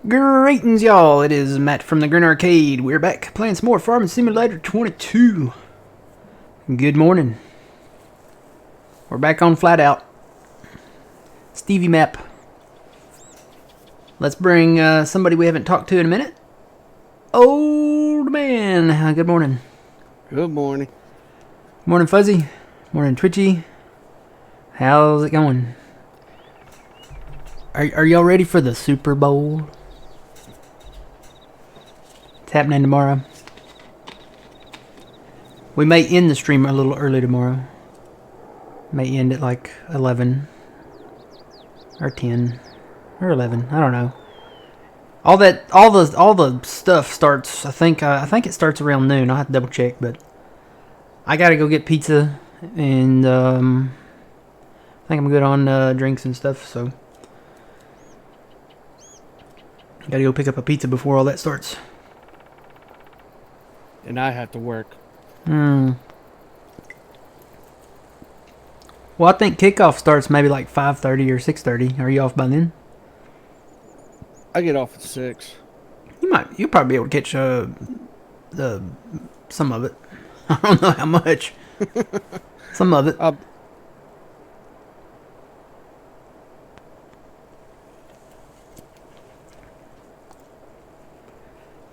Greetings, y'all. It is Matt from the Grin Arcade. We're back playing some more Farming Simulator 22. Good morning. We're back on FlatOut. Stevie map. Let's bring somebody we haven't talked to in a minute. Old man. Good morning. Good morning. Morning, Fuzzy. Morning, Twitchy. How's it going? Are y'all ready for the Super Bowl? It's happening tomorrow. We may end the stream a little early tomorrow. May end at like 11 or 10 or 11. I don't know. All the stuff starts. I think it starts around noon. I'll have to double check, but I gotta go get pizza, and I think I'm good on drinks and stuff. So gotta go pick up a pizza before all that starts. And I have to work. Well, I think kickoff starts maybe like 5:30 or 6:30. Are you off by then? I get off at 6. You'll probably be able to catch some of it. I don't know how much. Some of it.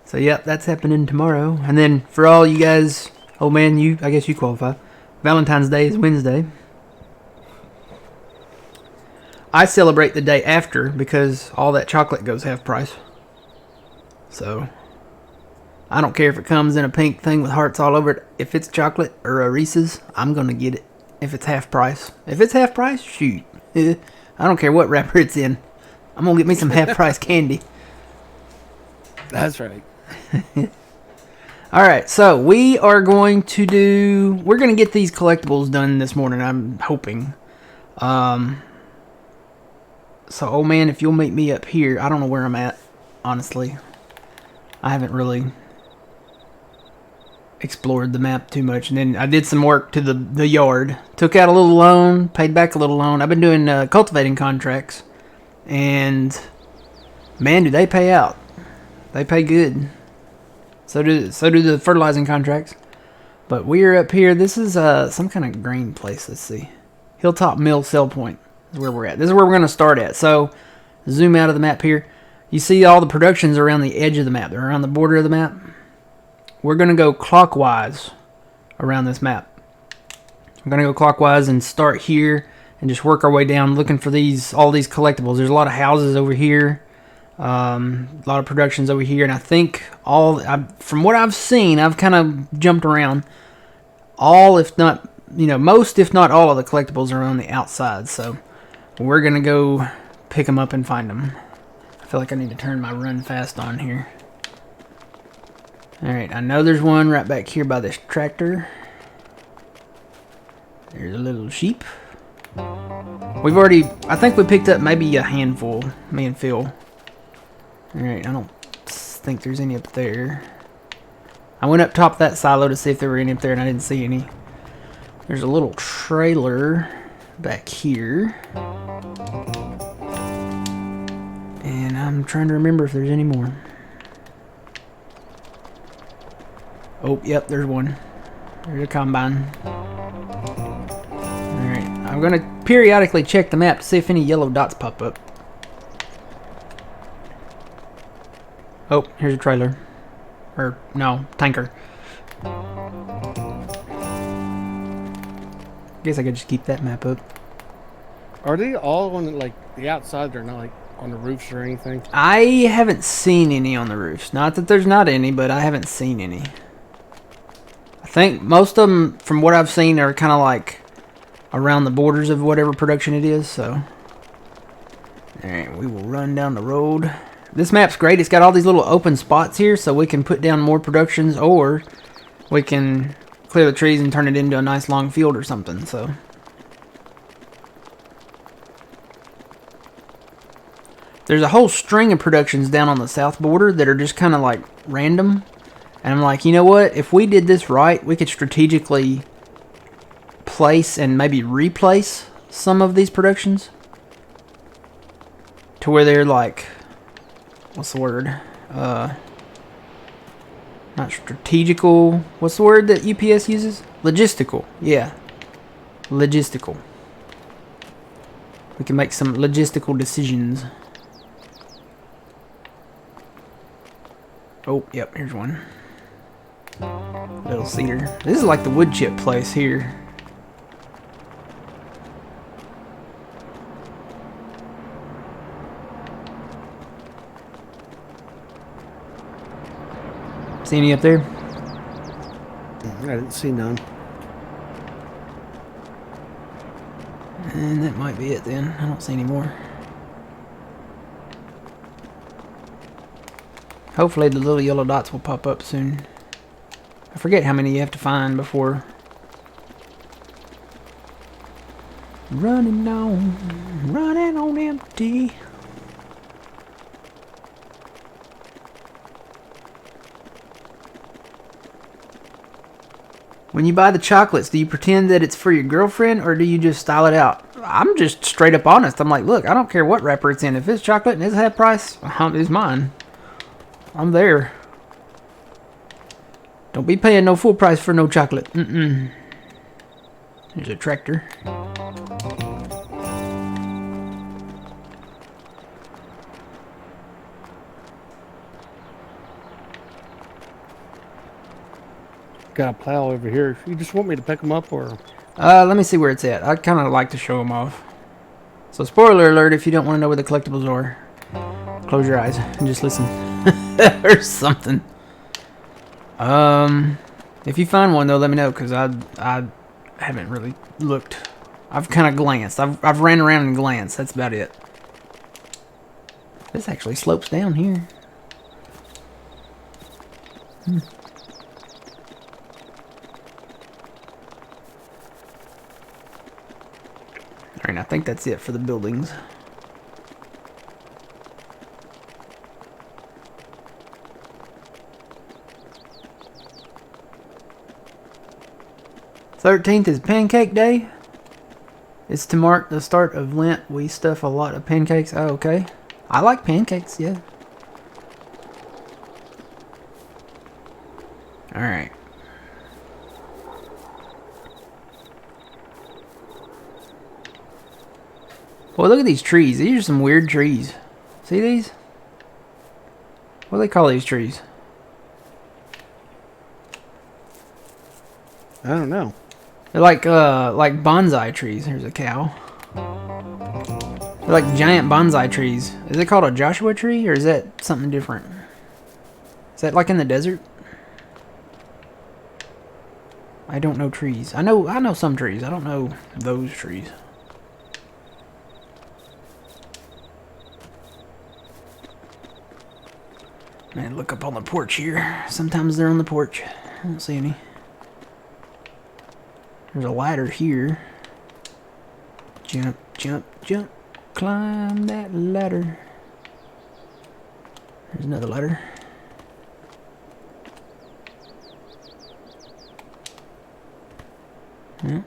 So yep, that's happening tomorrow. And then for all you guys, oh man, I guess you qualify. Valentine's Day is Wednesday. I celebrate the day after because all that chocolate goes half price. So I don't care if it comes in a pink thing with hearts all over it. If it's chocolate or a Reese's, I'm gonna get it. If it's half price. If it's half price, shoot. I don't care what wrapper it's in. I'm gonna get me some half price candy. That's right. Alright, so we're going to get these collectibles done this morning, I'm hoping. So, oh man, if you'll meet me up here, I don't know where I'm at, honestly. I haven't really explored the map too much. And then I did some work to the yard. Took out a little loan, paid back a little loan. I've been doing cultivating contracts. And, man, do they pay out. They pay good. So do the fertilizing contracts. But we're up here. This is some kind of grain place. Let's see. Hilltop Mill Sell Point is where we're at. This is where we're going to start at. So zoom out of the map here. You see all the productions around the edge of the map. They're around the border of the map. We're going to go clockwise around this map. We're going to go clockwise and start here and just work our way down looking for all these collectibles. There's a lot of houses over here. A lot of productions over here, and I think from what I've seen, I've kind of jumped around. If not, most, if not all of the collectibles are on the outside, so we're gonna go pick them up and find them. I feel like I need to turn my run fast on here. Alright, I know there's one right back here by this tractor. There's a little sheep. I think we picked up maybe a handful, me and Phil. Alright, I don't think there's any up there. I went up top of that silo to see if there were any up there, and I didn't see any. There's a little trailer back here. And I'm trying to remember if there's any more. Oh, yep, there's one. There's a combine. Alright, I'm going to periodically check the map to see if any yellow dots pop up. Oh, here's a trailer. Or, no, tanker. Guess I could just keep that map up. Are they all on the outside? They're not on the roofs or anything? I haven't seen any on the roofs. Not that there's not any, but I haven't seen any. I think most of them, from what I've seen, are kind of like around the borders of whatever production it is, so. Alright, we will run down the road. This map's great. It's got all these little open spots here, so we can put down more productions, or we can clear the trees and turn it into a nice long field or something. So there's a whole string of productions down on the south border that are just kind of like random. And I'm like, you know what? If we did this right, we could strategically place and maybe replace some of these productions to where they're like what's the word? Not strategical. What's the word that UPS uses? Logistical. Yeah. Logistical. We can make some logistical decisions. Oh, yep, here's one. Little cedar. This is like the wood chip place here. See any up there? I didn't see none. And that might be it then. I don't see any more. Hopefully the little yellow dots will pop up soon. I forget how many you have to find before. Running on empty. When you buy the chocolates, do you pretend that it's for your girlfriend or do you just style it out? I'm just straight up honest. I'm like, look, I don't care what wrapper it's in. If it's chocolate and it's half price, it's mine. I'm there. Don't be paying no full price for no chocolate. There's a tractor. Got a plow over here. You just want me to pick them up, or? Let me see where it's at. I kind of like to show them off. So spoiler alert, if you don't want to know where the collectibles are, close your eyes and just listen. Or something. If you find one though, let me know, because I haven't really looked. I've kind of glanced. I've ran around and glanced. That's about it. This actually slopes down here. Alright, I think that's it for the buildings. "13th is Pancake Day. It's to mark the start of Lent. We stuff a lot of pancakes." Oh, okay. I like pancakes, yeah. Alright. Well, look at these trees. These are some weird trees. See these? What do they call these trees? I don't know. They're like bonsai trees. There's a cow. They're like giant bonsai trees. Is it called a Joshua tree, or is that something different? Is that like in the desert? I don't know trees. I know some trees. I don't know those trees. Man, look up on the porch here. Sometimes they're on the porch. I don't see any. There's a ladder here. Jump, jump, jump. Climb that ladder. There's another ladder. Yeah.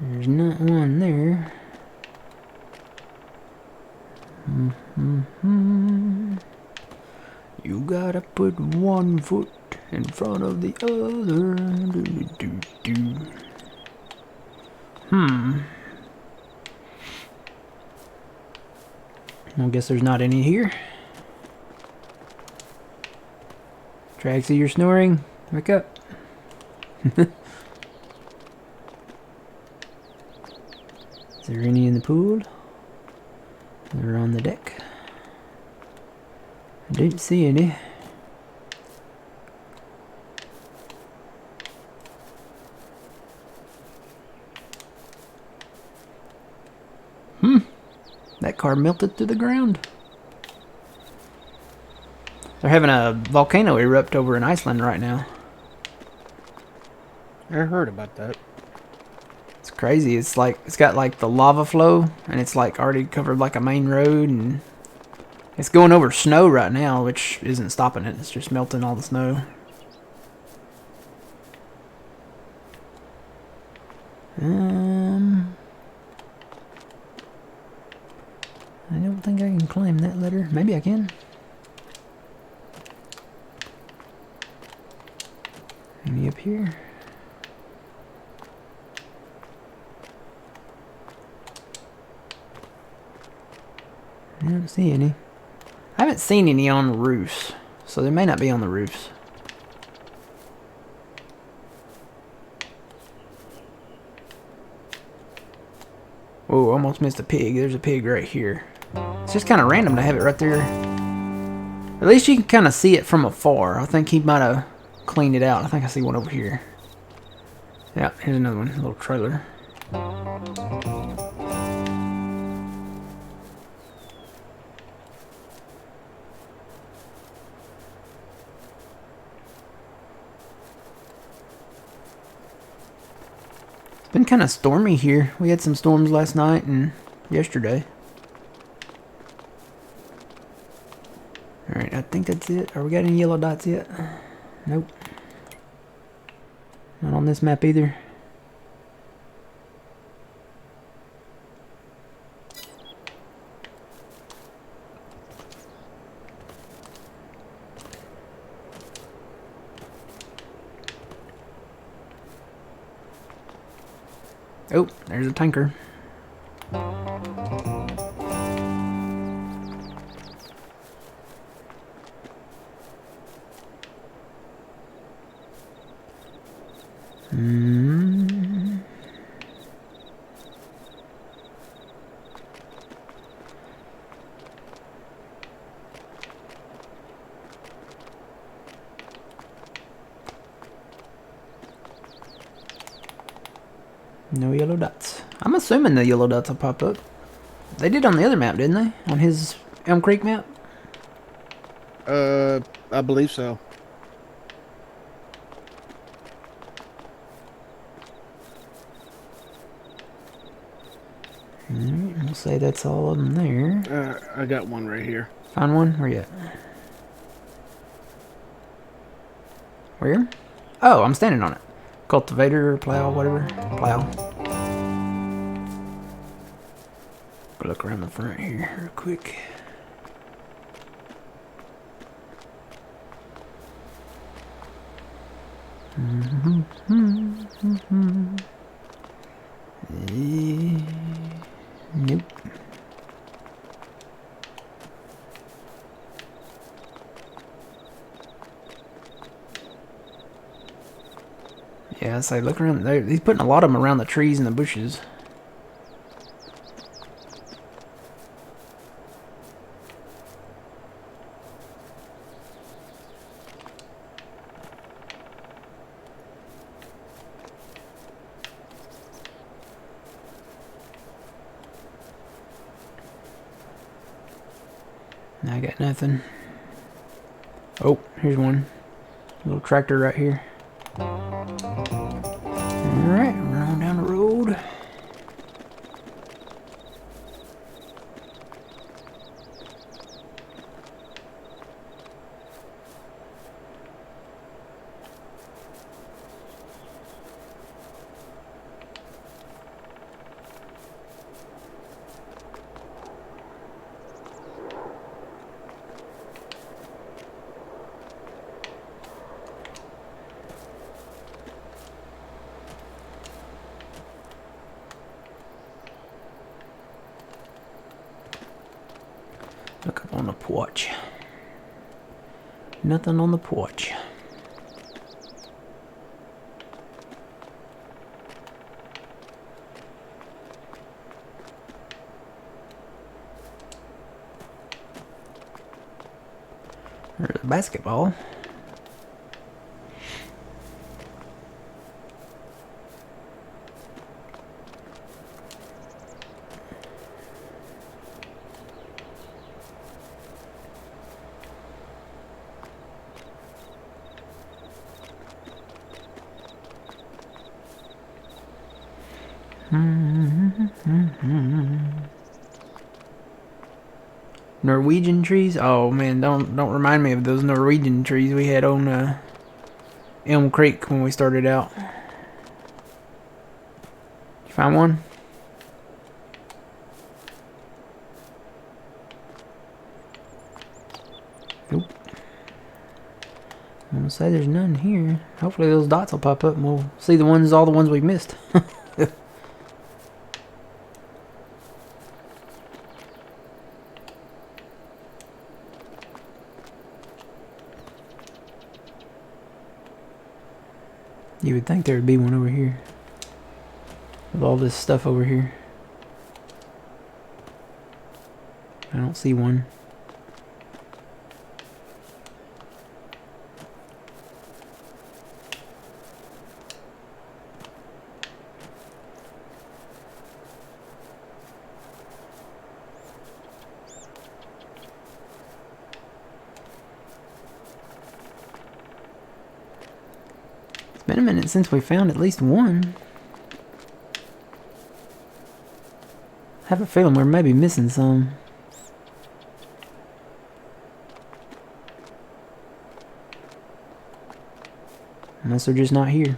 There's not one there. You gotta put one foot in front of the other. I guess there's not any here. Traxie, you're snoring. Wake up. Is there any in the pool? They're on the deck. I didn't see any. That car melted to the ground. They're having a volcano erupt over in Iceland right now. I heard about that. It's crazy. It's like it's got like the lava flow, and it's like already covered like a main road, and it's going over snow right now, which isn't stopping it. It's just melting all the snow. I don't think I can climb that ladder. Maybe I can. Any up here? I don't see any. I haven't seen any on the roofs, so they may not be on the roofs. Whoa, almost missed a pig. There's a pig right here. It's just kind of random to have it right there. At least you can kind of see it from afar. I think he might have cleaned it out. I think I see one over here. Yeah, here's another one. A little trailer. It's been kind of stormy here. We had some storms last night and yesterday. Alright, I think that's it. Are we got any yellow dots yet? Nope. Not on this map either. Oh, there's a tanker. No yellow dots. I'm assuming the yellow dots will pop up. They did on the other map, didn't they? On his Elm Creek map? I believe so. Alright, we'll say that's all of them there. I got one right here. Found one? Where you at? Where? Oh, I'm standing on it. Cultivator, plow, whatever. Plow. Look around the front here real quick. Nope. Yeah, I say look around there. He's putting a lot of them around the trees and the bushes. I got nothing. Oh, here's one. Little tractor right here. Alright, run on down the road. Look up on the porch. Nothing on the porch. There's a basketball. Norwegian trees? Oh man, don't remind me of those Norwegian trees we had on Elm Creek when we started out. You find one? Nope. I'm gonna say there's none here. Hopefully those dots will pop up and we'll see all the ones we've missed. You would think there would be one over here. With all this stuff over here. I don't see one. It's been a minute since we found at least one. I have a feeling we're maybe missing some. Unless they're just not here.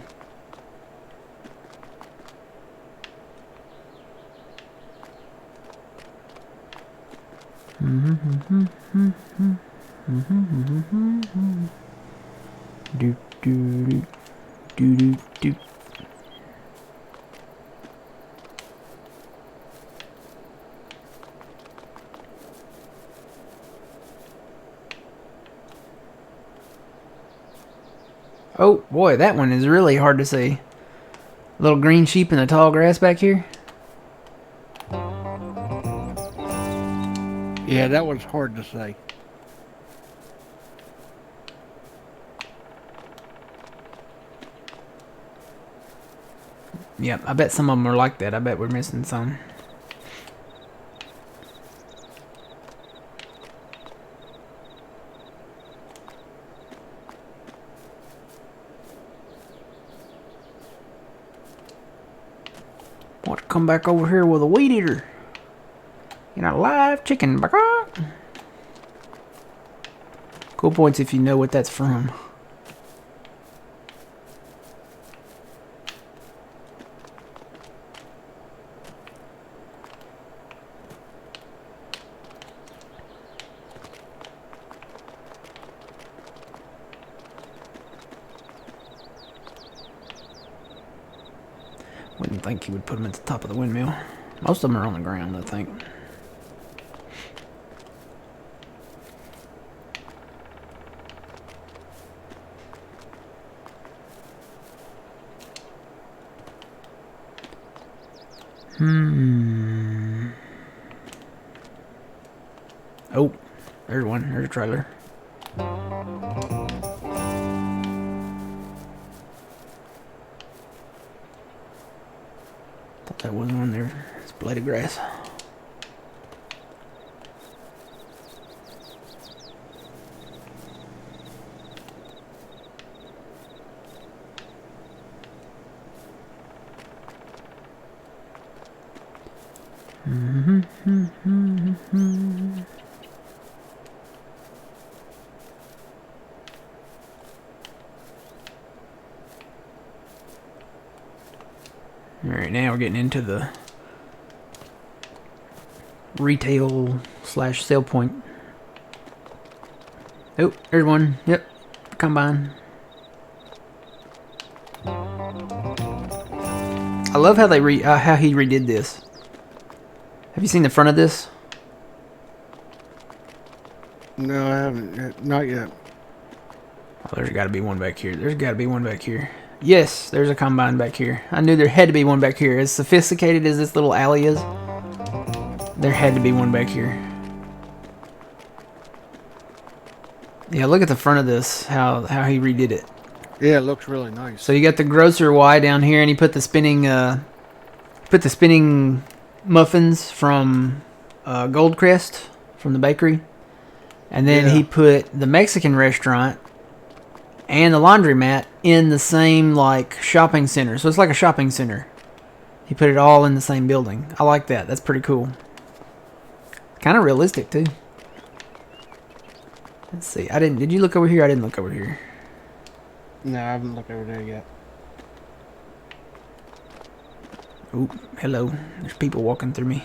Do do do do do. Oh boy, that one is really hard to see. Little green sheep in the tall grass back here. Yeah, that one's hard to say. Yep, I bet some of them are like that. I bet we're missing some. Want to come back over here with a weed eater? You know, live chicken. Cool points if you know what that's from. Wouldn't think he would put them at the top of the windmill. Most of them are on the ground, I think. Oh, there's one. There's a trailer. Thought that wasn't one there. It's a blade of grass. Alright, now we're getting into the retail / sale point. Oh, there's one. Yep, combine. I love how they how he redid this. Have you seen the front of this? No, I haven't yet. Not yet. Oh, there's got to be one back here. There's got to be one back here. Yes, there's a combine back here. I knew there had to be one back here. As sophisticated as this little alley is, there had to be one back here. Yeah, look at the front of this, how he redid it. Yeah, it looks really nice. So you got the grocer Y down here, and he put the spinning muffins from Goldcrest from the bakery, and then he put the Mexican restaurant and the laundromat in the same like shopping center. So it's like a shopping center. He put it all in the same building. I like that. That's pretty cool. Kind of realistic too. Let's see. Did you look over here? I didn't look over here. No, I haven't looked over there yet. Oh, hello. There's people walking through me.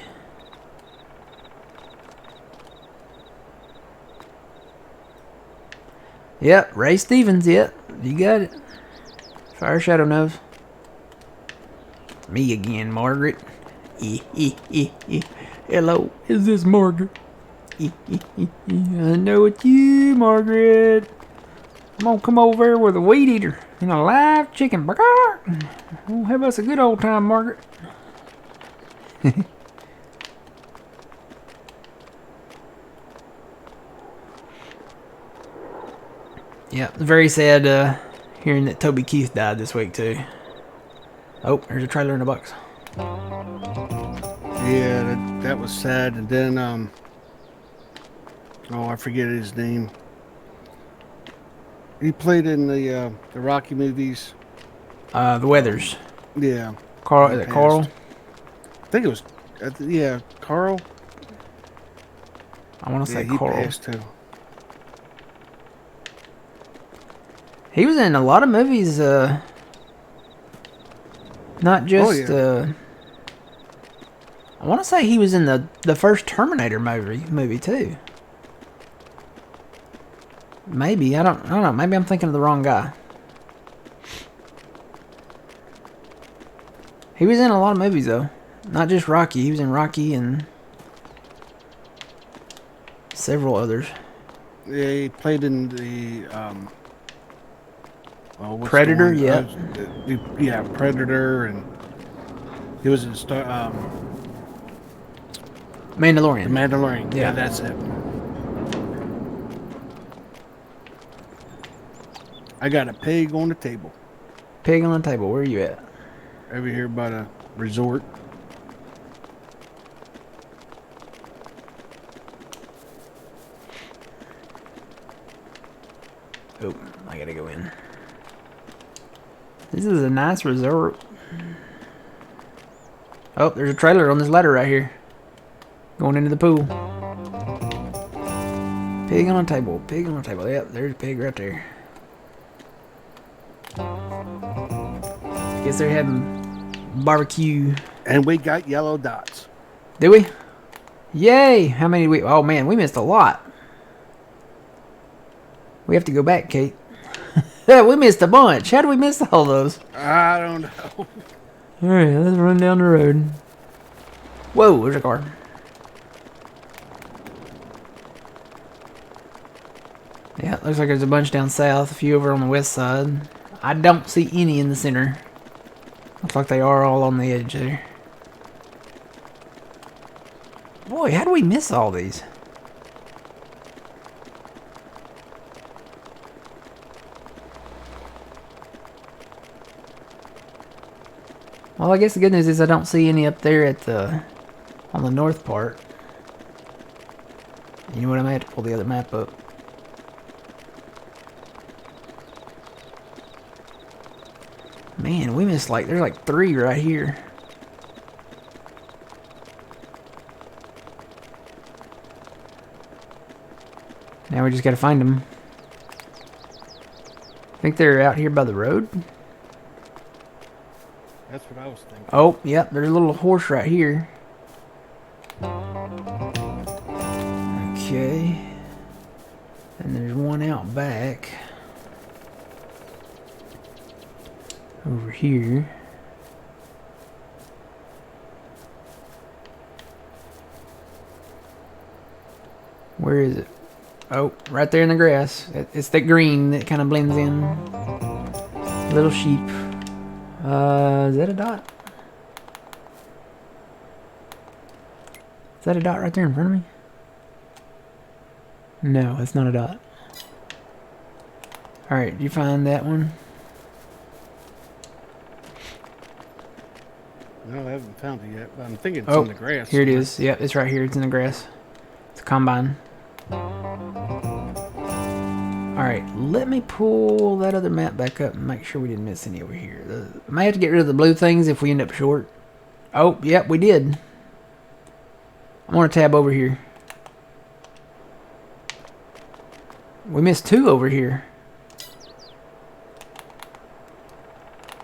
Yep, Ray Stevens, yep. You got it. Fire Shadow knows. Me again, Margaret. Hello, is this Margaret? I know it's you, Margaret. I'm gonna come over here with a weed eater and a live chicken burger. We'll have us a good old time, Margaret. Yeah, very sad hearing that Toby Keith died this week too. Oh, there's a trailer in a box. Yeah, that was sad. And then I forget his name. He played in the Rocky movies. The Weathers. Yeah. Carl, is it Carl? I think it was. Yeah, Carl. I want to say he Carl. passed too. He was in a lot of movies. Not just. I want to say he was in the first Terminator movie too. Maybe I don't know. Maybe I'm thinking of the wrong guy. He was in a lot of movies though, not just Rocky. He was in Rocky and several others. Yeah, he played in the Predator. Yeah. Yeah, Predator, and he was in Mandalorian. The Mandalorian. Yeah. Yeah, that's it. I got a pig on the table. Pig on the table. Where are you at? Over here by the resort. Oh, I gotta go in. This is a nice resort. Oh, there's a trailer on this ladder right here. Going into the pool. Pig on a table. Pig on a table. Yep, there's a pig right there. Guess they're having barbecue. And we got yellow dots. Did we? Yay! How many we... Oh, man, we missed a lot. We have to go back, Kate. Yeah, we missed a bunch. How did we miss all those? I don't know. Alright, let's run down the road. Whoa, there's a car. Yeah, looks like there's a bunch down south, a few over on the west side. I don't see any in the center. Looks like they are all on the edge there. Boy, how do we miss all these? Well, I guess the good news is I don't see any up there at the on the north part. You know what? I may have to pull the other map up. Man, we missed there's like 3 right here. Now we just gotta find them. I think they're out here by the road. That's what I was thinking. Oh, yep, there's a little horse right here. Okay. And there's one out back. Over here. Where is it? Oh, right there in the grass. It's that green that kind of blends in. Little sheep. Is that a dot? Is that a dot right there in front of me? No, it's not a dot. Alright, did you find that one? No, I haven't found it yet, but I'm thinking it's Oh, in the grass. here it is. Yep, it's right here. It's in the grass. It's a combine. Alright, let me pull that other map back up and make sure we didn't miss any over here. I may have to get rid of the blue things if we end up short. Oh, yep, we did. I'm going to tab over here. We missed 2 over here.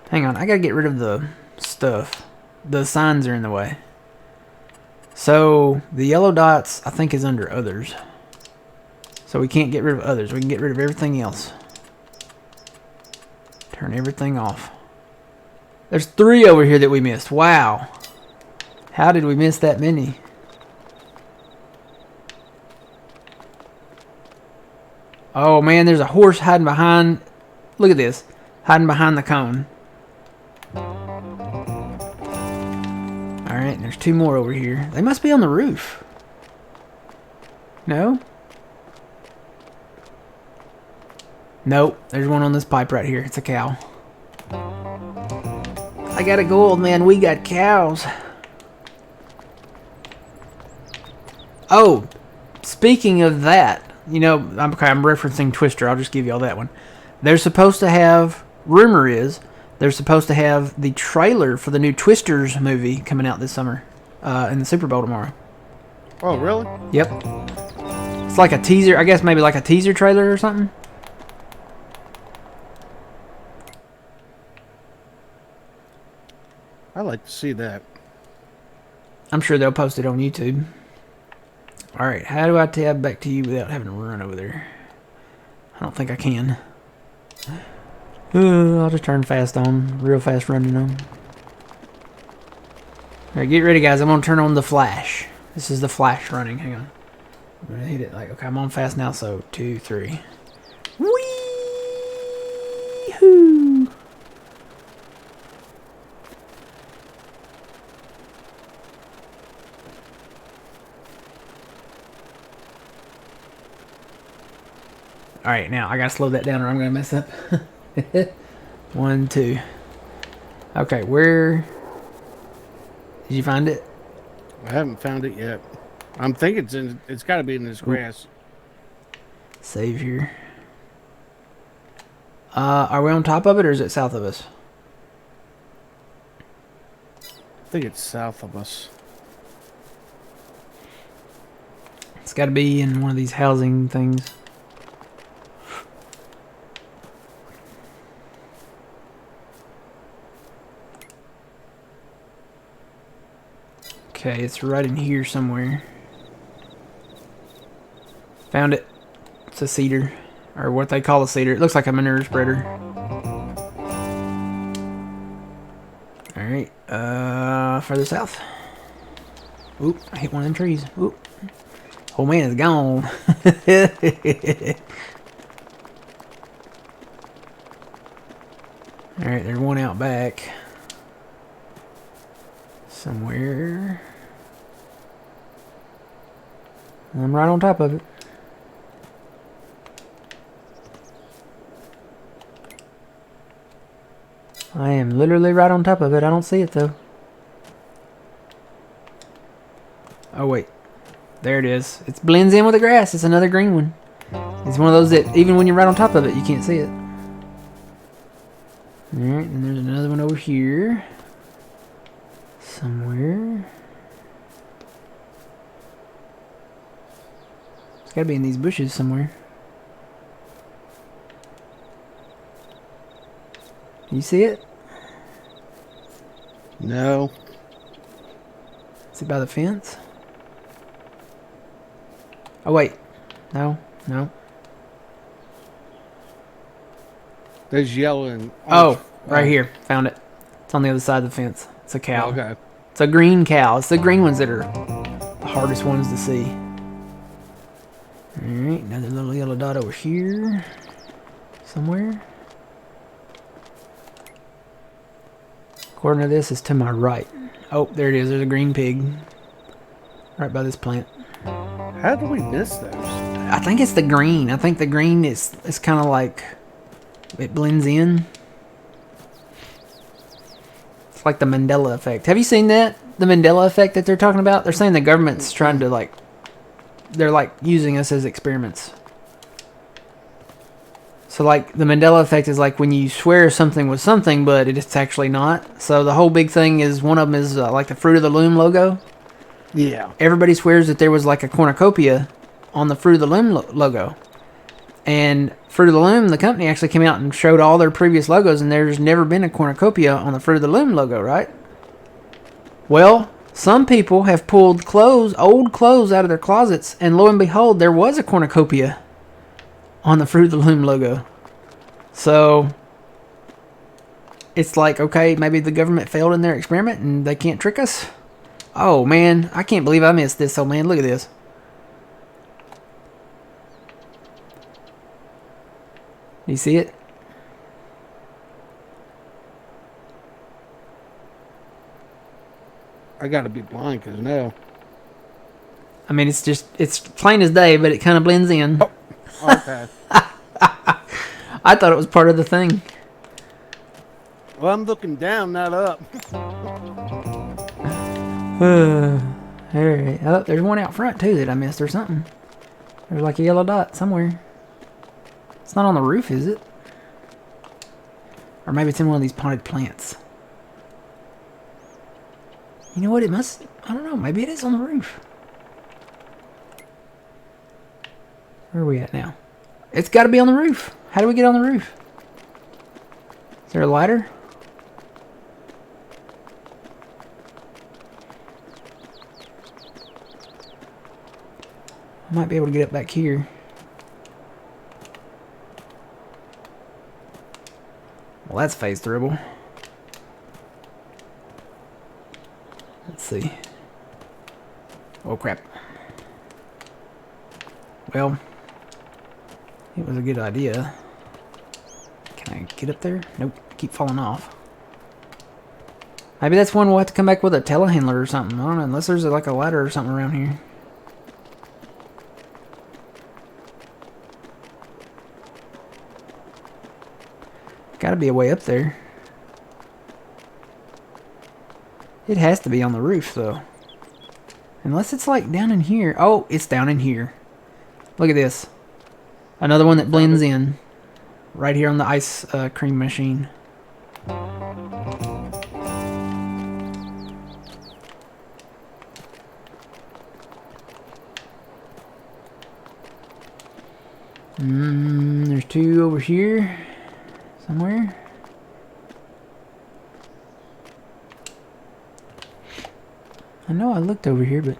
Hang on, I got to get rid of the stuff. The signs are in the way. So, the yellow dots, I think, is under others. So we can't get rid of others. We can get rid of everything else. Turn everything off. There's 3 over here that we missed. Wow. How did we miss that many? Oh man, there's a horse hiding behind. Look at this. Hiding behind the cone. Alright, there's 2 more over here. They must be on the roof. No? Nope. There's one on this pipe right here. It's a cow. I got a gold, man. We got cows. Oh, speaking of that, you know, I'm referencing Twister. I'll just give you all that one. They're supposed to have, rumor is, they're supposed to have the trailer for the new Twisters movie coming out this summer in the Super Bowl tomorrow. Oh, really? Yep. It's like a teaser, I guess maybe like a teaser trailer or something. I'd like to see that. I'm sure they'll post it on YouTube. Alright, how do I tab back to you without having to run over there? I don't think I can. I'll just turn fast on. Real fast running on. Alright, get ready guys. I'm going to turn on the flash. This is the flash running. Hang on. I'm going to hit it like, okay, I'm on fast now, so 2, 3. Wee-hoo! Alright, now I gotta slow that down or I'm gonna mess up. 1, 2. Okay, where did you find it? I haven't found it yet. I'm thinking it's got to be in this grass. Save here. Are we on top of it or is it south of us? I think it's south of us. It's got to be in one of these housing things. Okay, it's right in here somewhere. Found it. It's a cedar. Or what they call a cedar. It looks like a manure spreader. Alright, further south. Oop, I hit one of them trees. Oop. Oh man, it's gone. Alright, there's one out back. Somewhere. I'm right on top of it. I am literally right on top of it. I don't see it though. Oh wait. There it is. It blends in with the grass. It's another green one. It's one of those that even when you're right on top of it, you can't see it. Alright, and there's another one over here. Somewhere. It's gotta be in these bushes somewhere. You see it? No. Is it by the fence? Oh wait. No, no. There's yellow and oh, right here. Found it. It's on the other side of the fence. It's a cow. Okay. It's a green cow. It's the green ones that are the hardest ones to see. Alright, another little yellow dot over here. Somewhere. According to this, it's to my right. Oh, there it is. There's a green pig. Right by this plant. How do we miss those? I think it's the green. I think the green is kind of like... it blends in. It's like the Mandela effect. Have you seen that? The Mandela effect that they're talking about? They're saying the government's trying to like... they're like using us as experiments. So like the Mandela effect is like when you swear something was something, but it's actually not. So the whole big thing is one of them is like the Fruit of the Loom logo. Yeah. Everybody swears that there was like a cornucopia on the Fruit of the Loom logo. And Fruit of the Loom, the company, actually came out and showed all their previous logos, and there's never been a cornucopia on the Fruit of the Loom logo, right? Well, some people have pulled clothes, old clothes out of their closets, and lo and behold, there was a cornucopia on the Fruit of the Loom logo. So it's like, okay, maybe the government failed in their experiment and they can't trick us. Oh man, I can't believe I missed this. Oh man, look at this. Do you see it? I gotta be blind because no. I mean, it's plain as day, but it kind of blends in. Oh, okay. I thought it was part of the thing. Well, I'm looking down, not up. Alright. Oh, there's one out front too that I missed or something. There's like a yellow dot somewhere. It's not on the roof, is it? Or maybe it's in one of these potted plants. You know what? It must... I don't know. Maybe it is on the roof. Where are we at now? It's got to be on the roof. How do we get on the roof? Is there a ladder? I might be able to get up back here. Well, that's phase throughable. Let's see. Oh, crap. Well, it was a good idea. Can I get up there? Nope. Keep falling off. Maybe that's one we'll have to come back with a telehandler or something. I don't know. Unless there's like a ladder or something around here. Gotta be a way up there. It has to be on the roof, though. Unless it's like down in here. Oh, it's down in here. Look at this. Another one that blends in. Right here on the ice cream machine. There's two over here. Somewhere. I know I looked over here, but...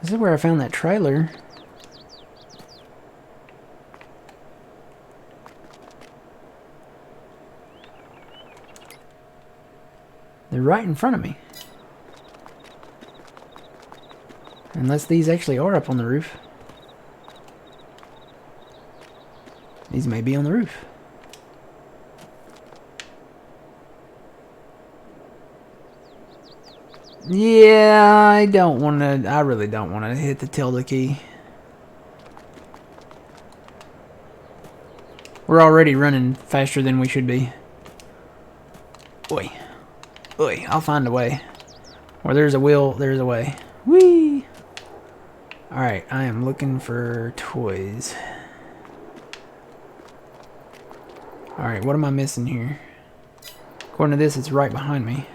This is where I found that trailer. They're right in front of me. Unless these actually are up on the roof. These may be on the roof. Yeah, I don't want to... I really don't want to hit the tilde key. We're already running faster than we should be. Oi. Oi, I'll find a way. Where there's a will, there's a way. Whee! Alright, I am looking for toys. Alright, what am I missing here? According to this, it's right behind me.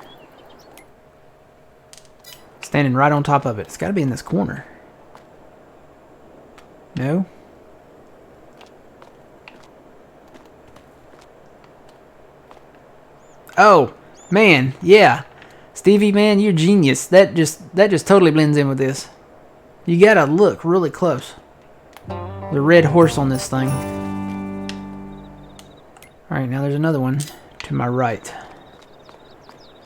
Standing right on top of it. It's got to be in this corner. No? Oh, man, yeah. Stevie, man, you're genius. That just totally blends in with this. You gotta look really close. The red horse on this thing. Alright, now there's another one to my right.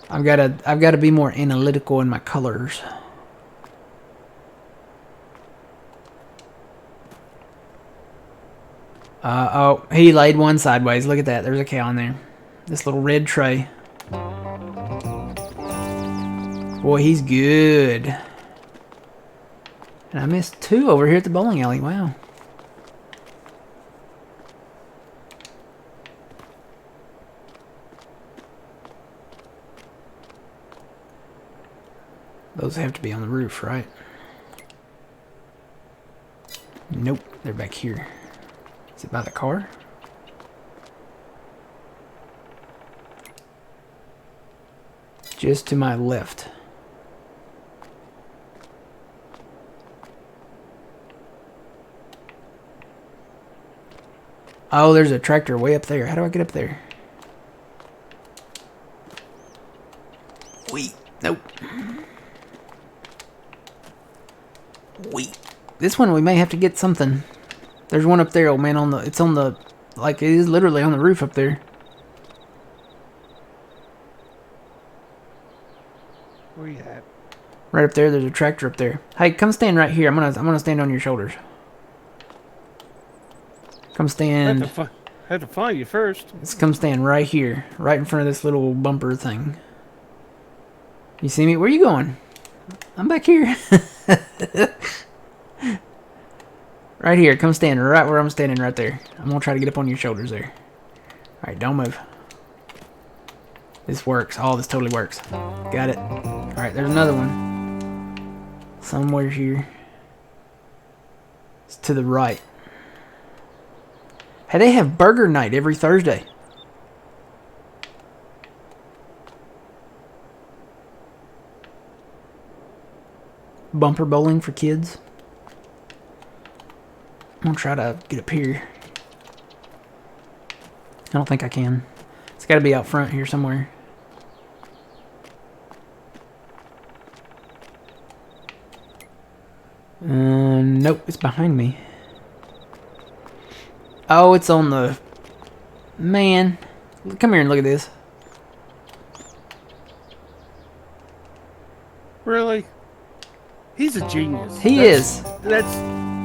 I've gotta be more analytical in my colors. Oh, he laid one sideways. Look at that. There's a cow in there. This little red tray. Boy, he's good. And I missed two over here at the bowling alley. Wow. Those have to be on the roof, right? Nope, they're back here. Is it by the car? Just to my left. Oh, there's a tractor way up there. How do I get up there? Wait, nope. Wait. this one we may have to get something. There's one up there, old man, it's on the, like, it is literally on the roof up there. Where you at? Right up there, there's a tractor up there. Hey, come stand right here. I'm gonna stand on your shoulders. Come stand. Had to find you first. Let's come stand right here, right in front of this little bumper thing. You see me? Where you going? I'm back here. Right here. Come stand right where I'm standing right there. I'm gonna try to get up on your shoulders there. Alright, don't move. This works. Oh, this totally works. Got it. Alright, there's another one. Somewhere here. It's to the right. Hey, they have burger night every Thursday. Bumper bowling for kids. I'm gonna try to get up here. I don't think I can. It's gotta be out front here somewhere. Nope, it's behind me. Oh, it's on the... Man. Come here and look at this. Really? He's a genius. He is. That's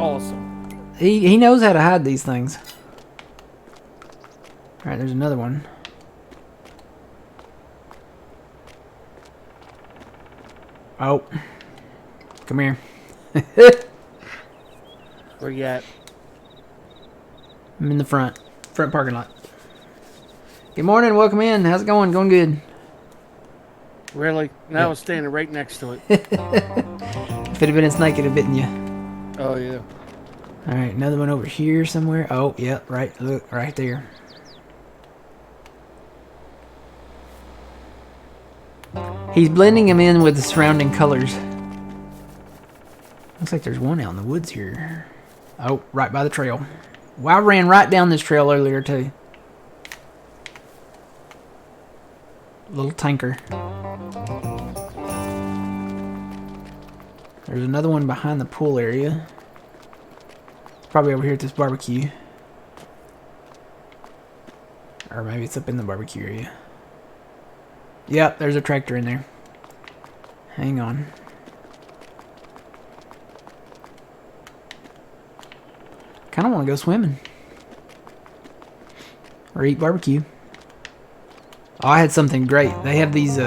awesome. He knows how to hide these things. Alright, there's another one. Oh. Come here. Where you at? I'm in the front parking lot. Good morning, welcome in. How's it going? Going good. Really? And I was standing right next to it. If it had been a snake, it'd have bitten you. Oh, yeah. Alright, another one over here somewhere. Oh, yep, right. Look, right there. He's blending them in with the surrounding colors. Looks like there's one out in the woods here. Oh, right by the trail. Well, I ran right down this trail earlier, too. Little tanker. There's another one behind the pool area. Probably over here at this barbecue. Or maybe it's up in the barbecue area. Yep, there's a tractor in there. Hang on. Kind of want to go swimming. Or eat barbecue. Oh, I had something great. They have these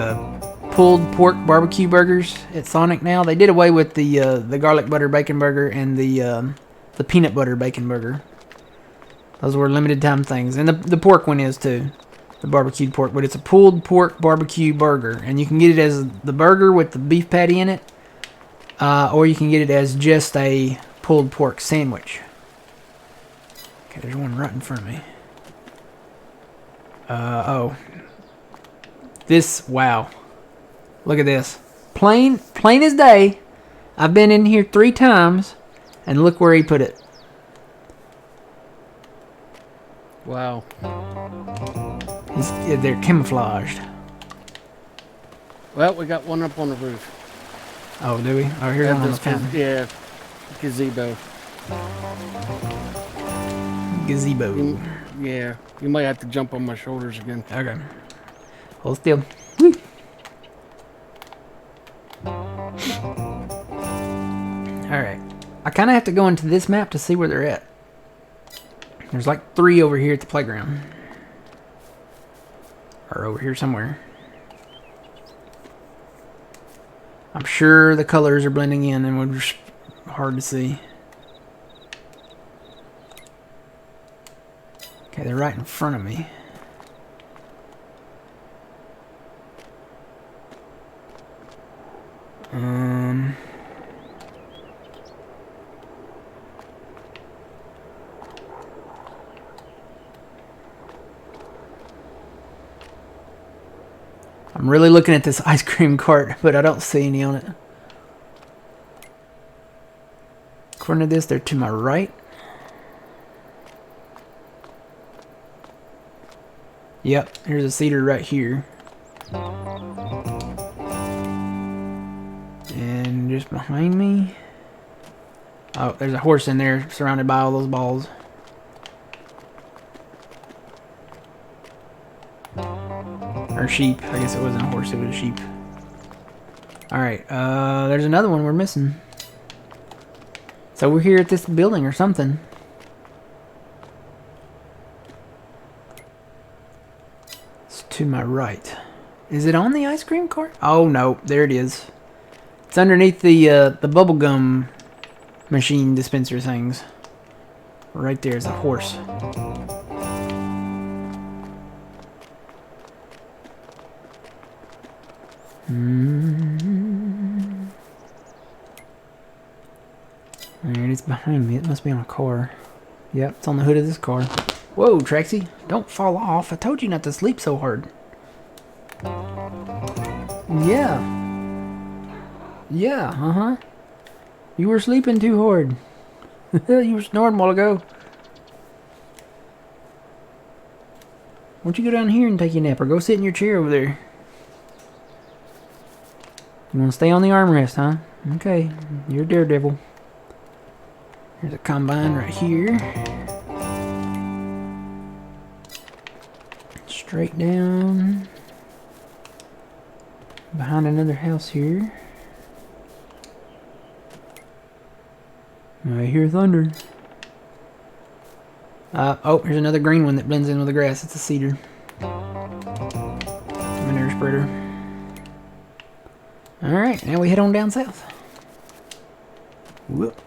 pulled pork barbecue burgers at Sonic now. They did away with the garlic butter bacon burger and the peanut butter bacon burger. Those were limited time things. And the pork one is too. The barbecued pork. But it's a pulled pork barbecue burger. And you can get it as the burger with the beef patty in it. Or you can get it as just a pulled pork sandwich. Okay, there's one right in front of me. Oh. This, wow. Look at this. Plain as day. I've been in here 3 times. And look where he put it. Wow. They're camouflaged. Well, we got one up on the roof. Oh, do we? Oh, here's one on the fountain. Yeah. Gazebo. Gazebo. Yeah. You might have to jump on my shoulders again. Okay. Hold still. Woo. Alright. I kind of have to go into this map to see where they're at. There's like 3 over here at the playground. Or over here somewhere. I'm sure the colors are blending in and we're just hard to see. Okay, they're right in front of me. I'm really looking at this ice cream cart, but I don't see any on it. According to this, they're to my right. Yep, here's a cedar right here. And just behind me. Oh, there's a horse in there surrounded by all those balls. Or sheep. I guess it wasn't a horse, it was a sheep. Alright, there's another one we're missing. So we're here at this building or something. It's to my right. Is it on the ice cream cart? Oh no, there it is. It's underneath the bubblegum machine dispenser things. Right there's a horse. Alright, it's behind me. It must be on a car. Yep, it's on the hood of this car. Whoa, Traxy, don't fall off. I told you not to sleep so hard. Yeah. Yeah, uh-huh. You were sleeping too hard. You were snoring a while ago. Why don't you go down here and take your nap, or go sit in your chair over there. You want to stay on the armrest, huh? Okay, you're a daredevil. There's a combine right here. Straight down. Behind another house here. I hear thunder. Oh, here's another green one that blends in with the grass. It's a cedar. Manure spreader. Alright, now we head on down south. Whoop.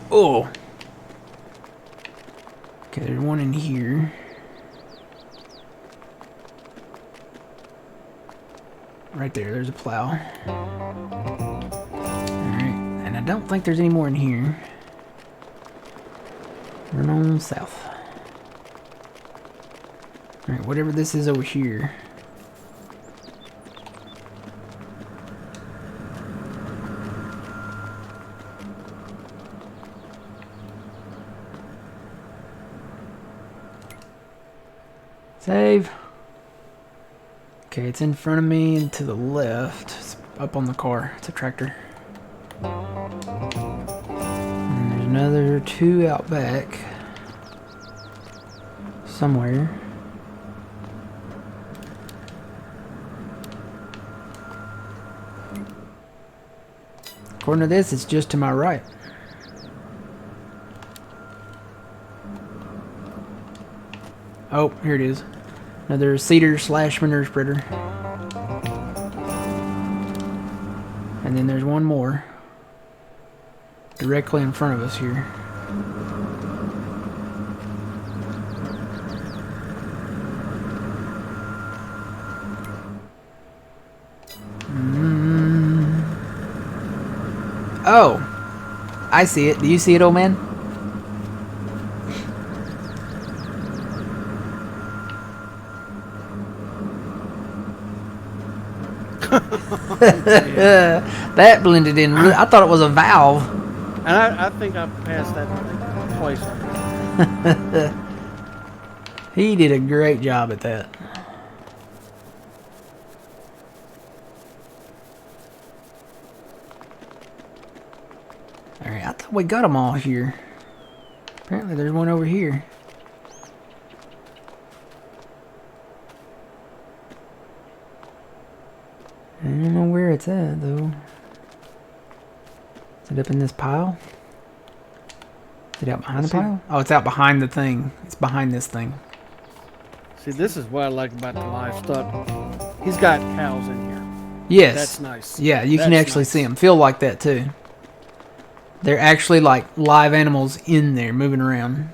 Oh. Okay, there's one in here. Right there, there's a plow. Alright, and I don't think there's any more in here. Run on south. Alright, whatever this is over here. Save. Okay, it's in front of me and to the left. It's up on the car. It's a tractor. And there's another two out back. Somewhere. According to this, it's just to my right. Oh, here it is. Another cedar slash manure spreader. And then there's one more. Directly in front of us here. Oh! I see it. Do you see it, old man? That blended in. I thought it was a valve. And I think I passed that twice. He did a great job at that. Alright, I thought we got them all here. Apparently there's one over here. I don't know where it's at, though. Is it up in this pile? Is it out behind the pile? Oh, it's out behind the thing. It's behind this thing. See, this is what I like about the livestock. He's got cows in here. Yes. That's nice. Yeah, you can actually see them. Feel like that, too. They're actually like live animals in there moving around.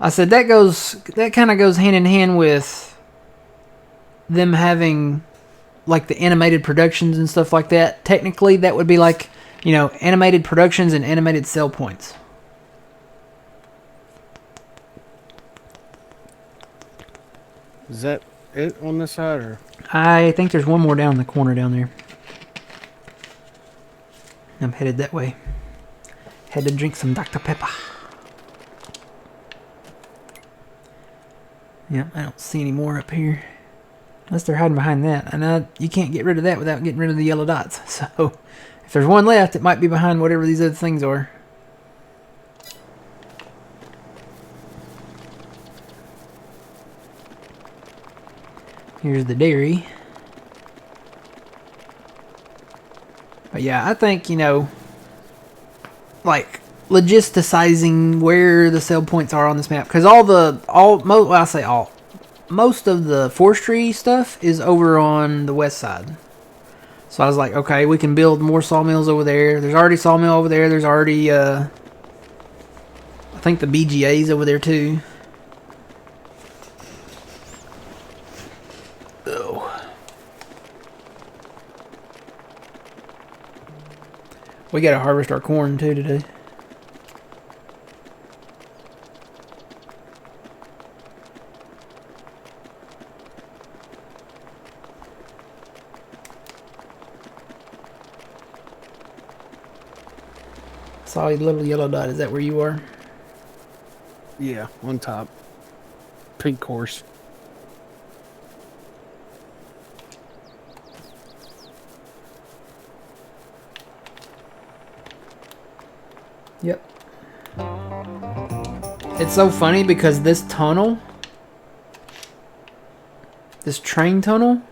I said that kind of goes hand in hand with them having like the animated productions and stuff like that. Technically, that would be like, you know, animated productions and animated sell points. Is that it on this side, or? I think there's one more down in the corner down there. I'm headed that way. Had to drink some Dr. Pepper. Yeah, I don't see any more up here. Unless they're hiding behind that. And you can't get rid of that without getting rid of the yellow dots. So, if there's one left, it might be behind whatever these other things are. Here's the dairy. But yeah, I think, you know, like, logisticizing where the sell points are on this map. Because most of the forestry stuff is over on the west side. So I was like, okay, we can build more sawmills over there. There's already sawmill over there. There's already, I think the BGA's over there too. Oh. We gotta harvest our corn too today. Saw a little yellow dot. Is that where you are? Yeah, on top. Pink horse. Yep. It's so funny because this tunnel, this train tunnel,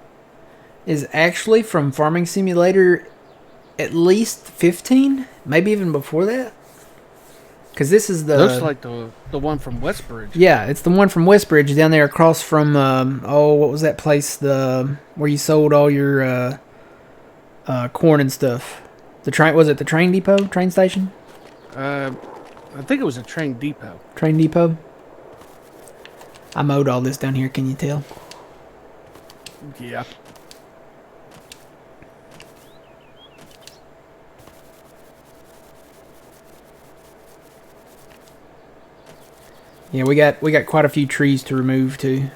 is actually from Farming Simulator at least 15, maybe even before that. Because this is the... Looks like the one from Westbridge. Yeah, it's the one from Westbridge down there across from, what was that place? Where you sold all your corn and stuff. Was it the train depot? Train station? I think it was a train depot. Train depot? I mowed all this down here, can you tell? Yeah. Yeah, we got quite a few trees to remove too.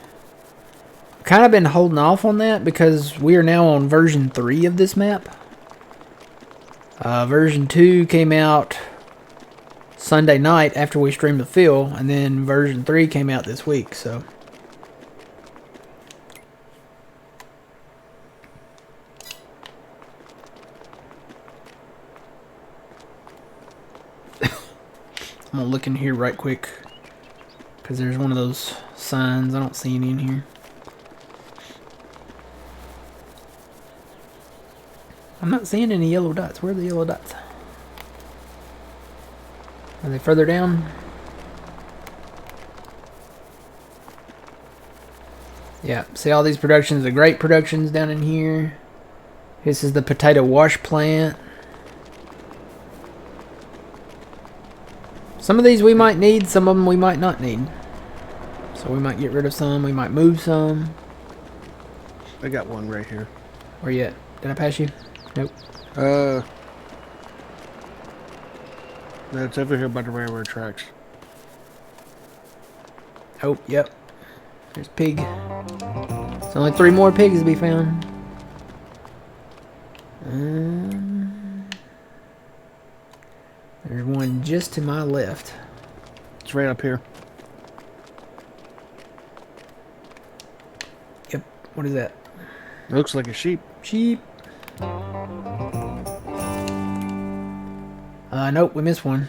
Kind of been holding off on that because we are now on version 3 of this map. Version 2 came out Sunday night after we streamed the fill, and then version 3 came out this week, so. I'm gonna look in here right quick. Because there's one of those signs. I don't see any in here. I'm not seeing any yellow dots. Where are the yellow dots? Are they further down? Yeah, see all these productions, the great productions down in here. This is the potato wash plant. Some of these we might need, some of them we might not need. So we might get rid of some, we might move some. I got one right here. Where you at? Did I pass you? Nope. That's over here by the railroad tracks. Oh, yep. There's pig. There's only 3 more pigs to be found. There's one just to my left. It's right up here. Yep. What is that? It looks like a sheep. Sheep. Nope, we missed one.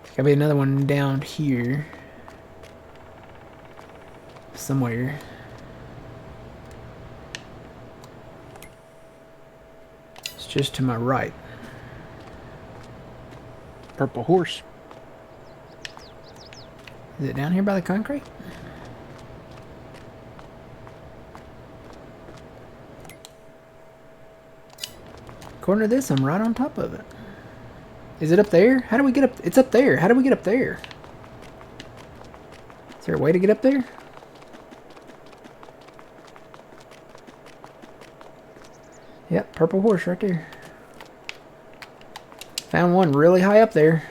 There's gotta be another one down here. Somewhere. It's just to my right. Purple horse. Is it down here by the concrete? According to this, I'm right on top of it. Is it up there? How do we get up? It's up there. How do we get up there? Is there a way to get up there? Yep, purple horse right there. Found one really high up there.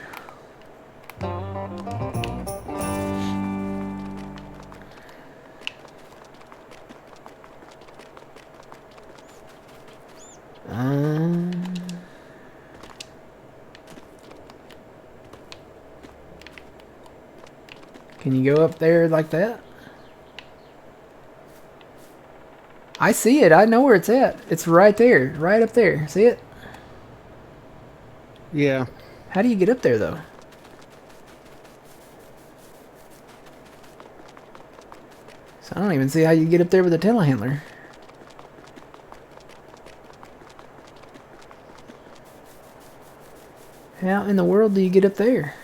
Can you go up there like that? I see it. I know where it's at. It's right there. Right up there. See it? Yeah. How do you get up there, though? So I don't even see how you get up there with a telehandler. How in the world do you get up there?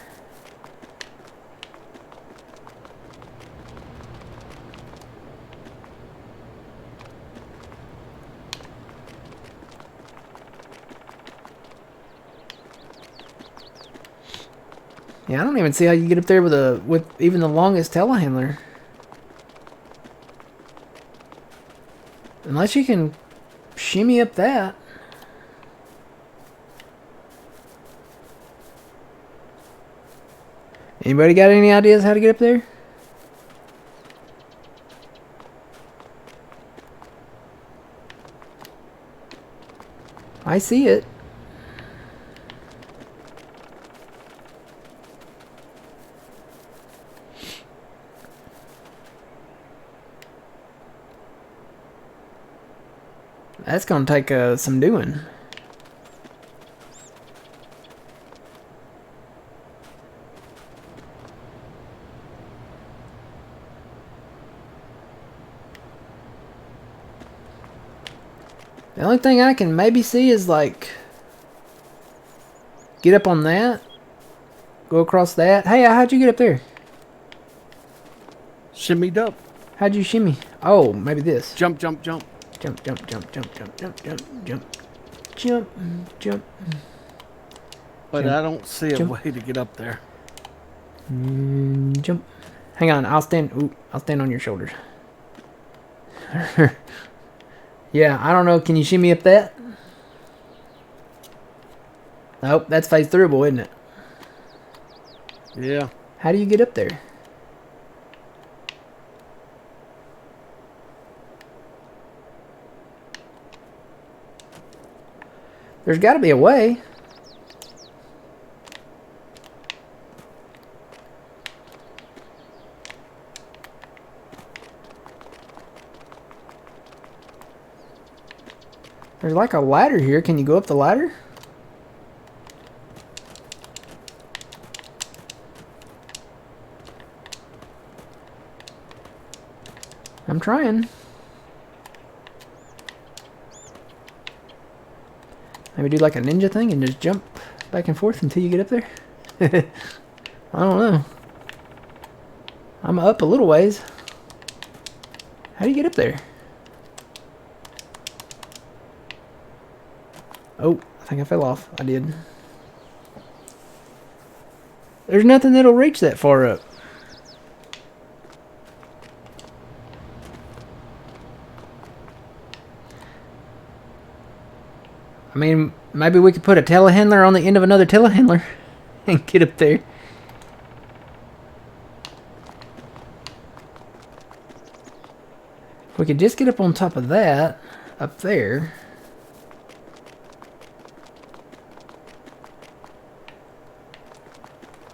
Yeah, I don't even see how you get up there with even the longest telehandler. Unless you can shimmy up that. Anybody got any ideas how to get up there? I see it. That's gonna take some doing. The only thing I can maybe see is like get up on that, go across that. Hey, how'd you get up there? Shimmied up. How'd you shimmy? Oh, maybe this. Jump, jump, jump. Jump, jump, jump, jump, jump, jump, jump, jump, jump, jump. But Jump, I don't see a jump. way to get up there. Jump. Hang on, I'll stand. Ooh, I'll stand on your shoulders. Yeah, I don't know. Can you shimmy up that? Nope, that's phase throughable, isn't it? Yeah. How do you get up there? There's got to be a way. There's like a ladder here. Can you go up the ladder? I'm trying. Maybe do like a ninja thing and just jump back and forth until you get up there. I don't know. I'm up a little ways. How do you get up there? Oh, I think I fell off. I did. There's nothing that'll reach that far up. I mean, maybe we could put a telehandler on the end of another telehandler and get up there. If we could just get up on top of that, up there.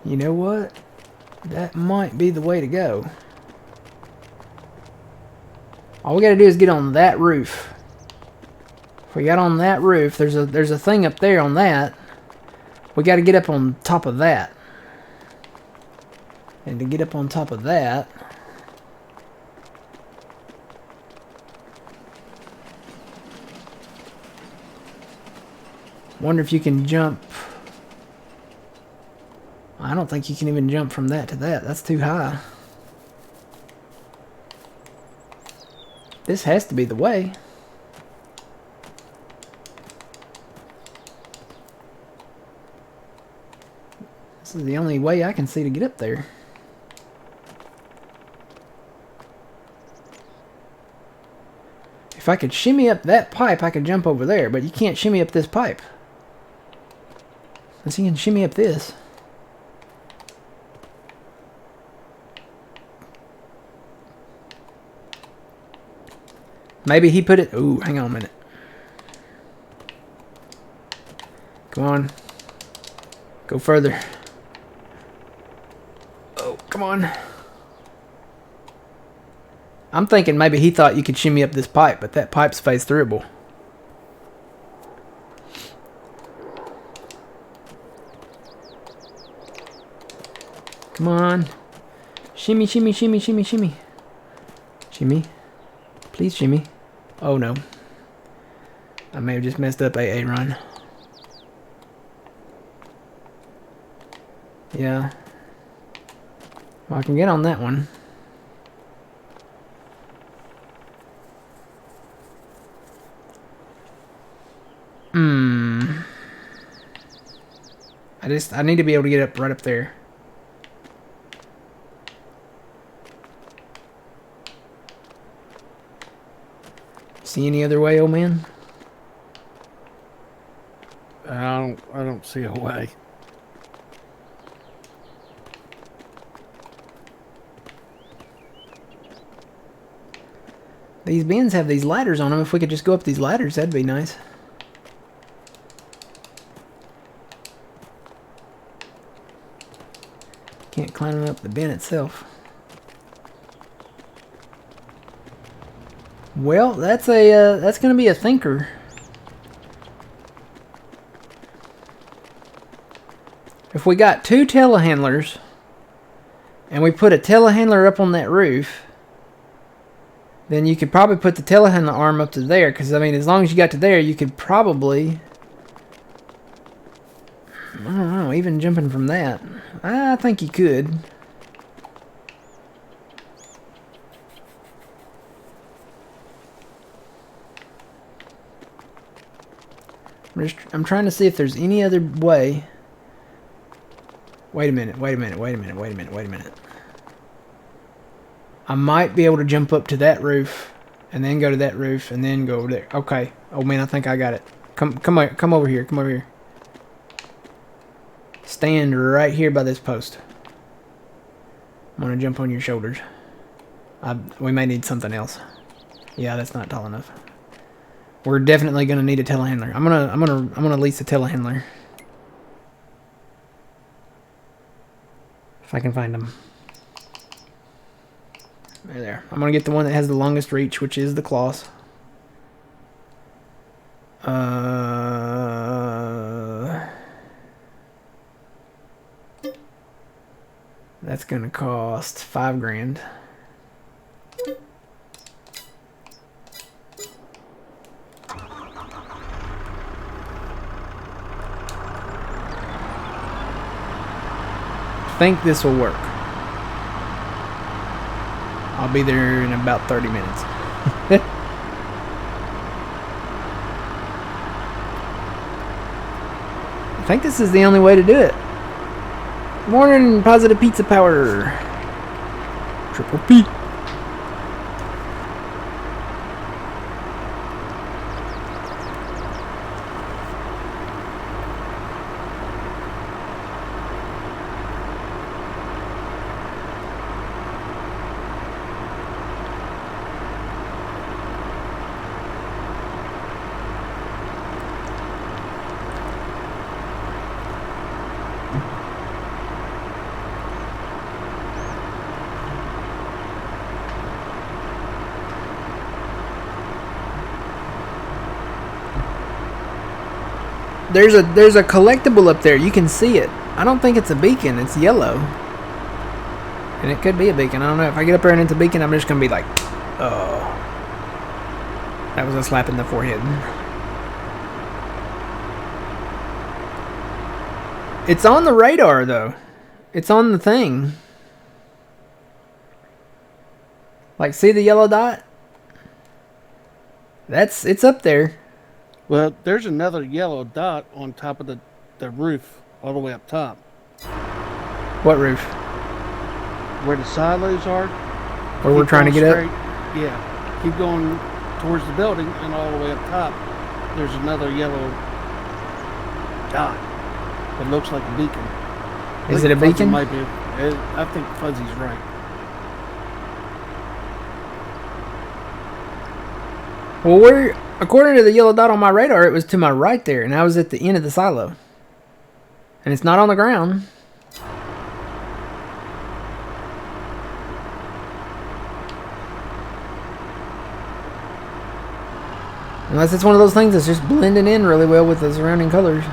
You know what? That might be the way to go. All we gotta do is get on that roof. If we got on that roof, there's a thing up there on that. We gotta get up on top of that. And to get up on top of that, wonder if you can jump. I don't think you can even jump from that to that. That's too high. This has to be the way. This is the only way I can see to get up there. If I could shimmy up that pipe, I could jump over there, but you can't shimmy up this pipe. Unless you can shimmy up this. Maybe he put it... Ooh, hang on a minute. Come on. Go further. Oh, come on. I'm thinking maybe he thought you could shimmy up this pipe, but that pipe's phase throughable. Come on. Shimmy, shimmy, shimmy, shimmy, shimmy. Shimmy. Please shimmy. Oh no. I may have just messed up AA run. Yeah. Well, I can get on that one. I need to be able to get up right up there. See any other way, old man? I don't see a way. These bins have these ladders on them. If we could just go up these ladders, that'd be nice. Can't climb up the bin itself. Well, that's gonna be a thinker. If we got 2 telehandlers and we put a telehandler up on that roof, then you could probably put the telehandler arm up to there, because I mean, as long as you got to there, you could probably, I don't know, even jumping from that, I think you could. I'm trying to see if there's any other way. Wait a minute. I might be able to jump up to that roof and then go to that roof and then go over there. Okay. Oh man, I think I got it. Come over here. Come over here. Stand right here by this post. I'm gonna jump on your shoulders. We may need something else. Yeah, that's not tall enough. We're definitely gonna need a telehandler. I'm gonna lease a telehandler. If I can find them. There. I'm gonna get the one that has the longest reach, which is the Kloss. That's gonna cost $5 grand. I think this will work. I'll be there in about 30 minutes. I think this is the only way to do it. Morning, Positive Pizza Power. Triple P. There's a collectible up there. You can see it. I don't think it's a beacon. It's yellow. And it could be a beacon. I don't know. If I get up there and it's a beacon, I'm just going to be like, oh. That was a slap in the forehead. It's on the radar, though. It's on the thing. Like, see the yellow dot? It's up there. Well, there's another yellow dot on top of the roof, all the way up top. What roof? Where the silos are. Where we're trying to get up? Yeah. Keep going towards the building, and all the way up top, there's another yellow dot. It looks like a beacon. Is it a beacon? Might be. I think Fuzzy's right. Well, according to the yellow dot on my radar, it was to my right there, and I was at the end of the silo. And it's not on the ground. Unless it's one of those things that's just blending in really well with the surrounding colors.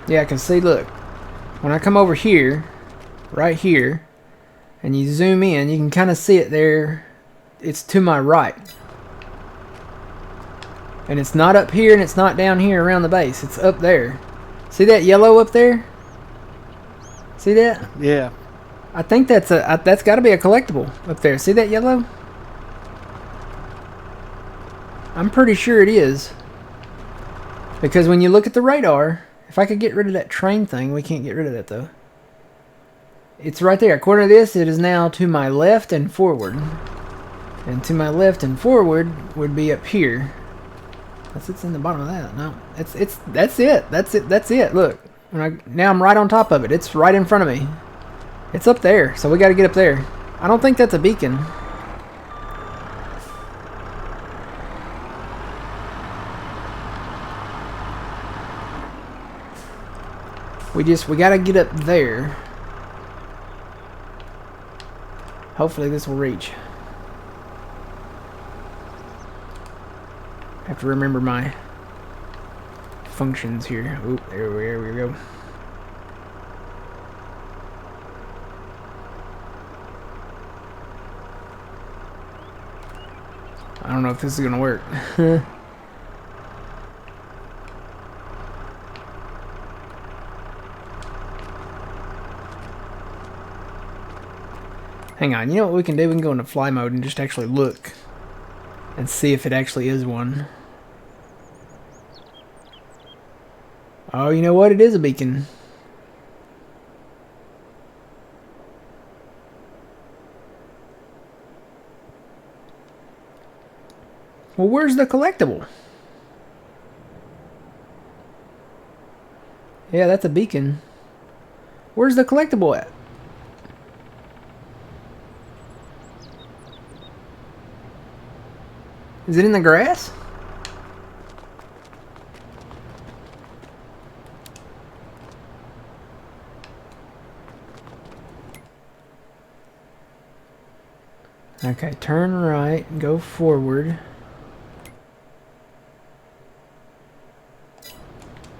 Yeah, because see, look. When I come over here, right here, and you zoom in, you can kind of see it there. It's to my right. And it's not up here and it's not down here around the base. It's up there. See that yellow up there? See that? Yeah. I think that's got to be a collectible up there. See that yellow? I'm pretty sure it is. Because when you look at the radar, if I could get rid of that train thing, we can't get rid of that though. It's right there. According to this, it is now to my left and forward. And to my left and forward would be up here. It's in the bottom of that. No, that's it. Look, now I'm right on top of it. It's right in front of me. It's up there, so we got to get up there. I don't think that's a beacon. We got to get up there. Hopefully this will reach. I have to remember my functions here. Oop, there we go. I don't know if this is gonna work. Hang on, you know what we can do? We can go into fly mode and just actually look and see if it actually is one. Oh, you know what? It is a beacon. Well, where's the collectible? Yeah, that's a beacon. Where's the collectible at? Is it in the grass? Okay, turn right, go forward.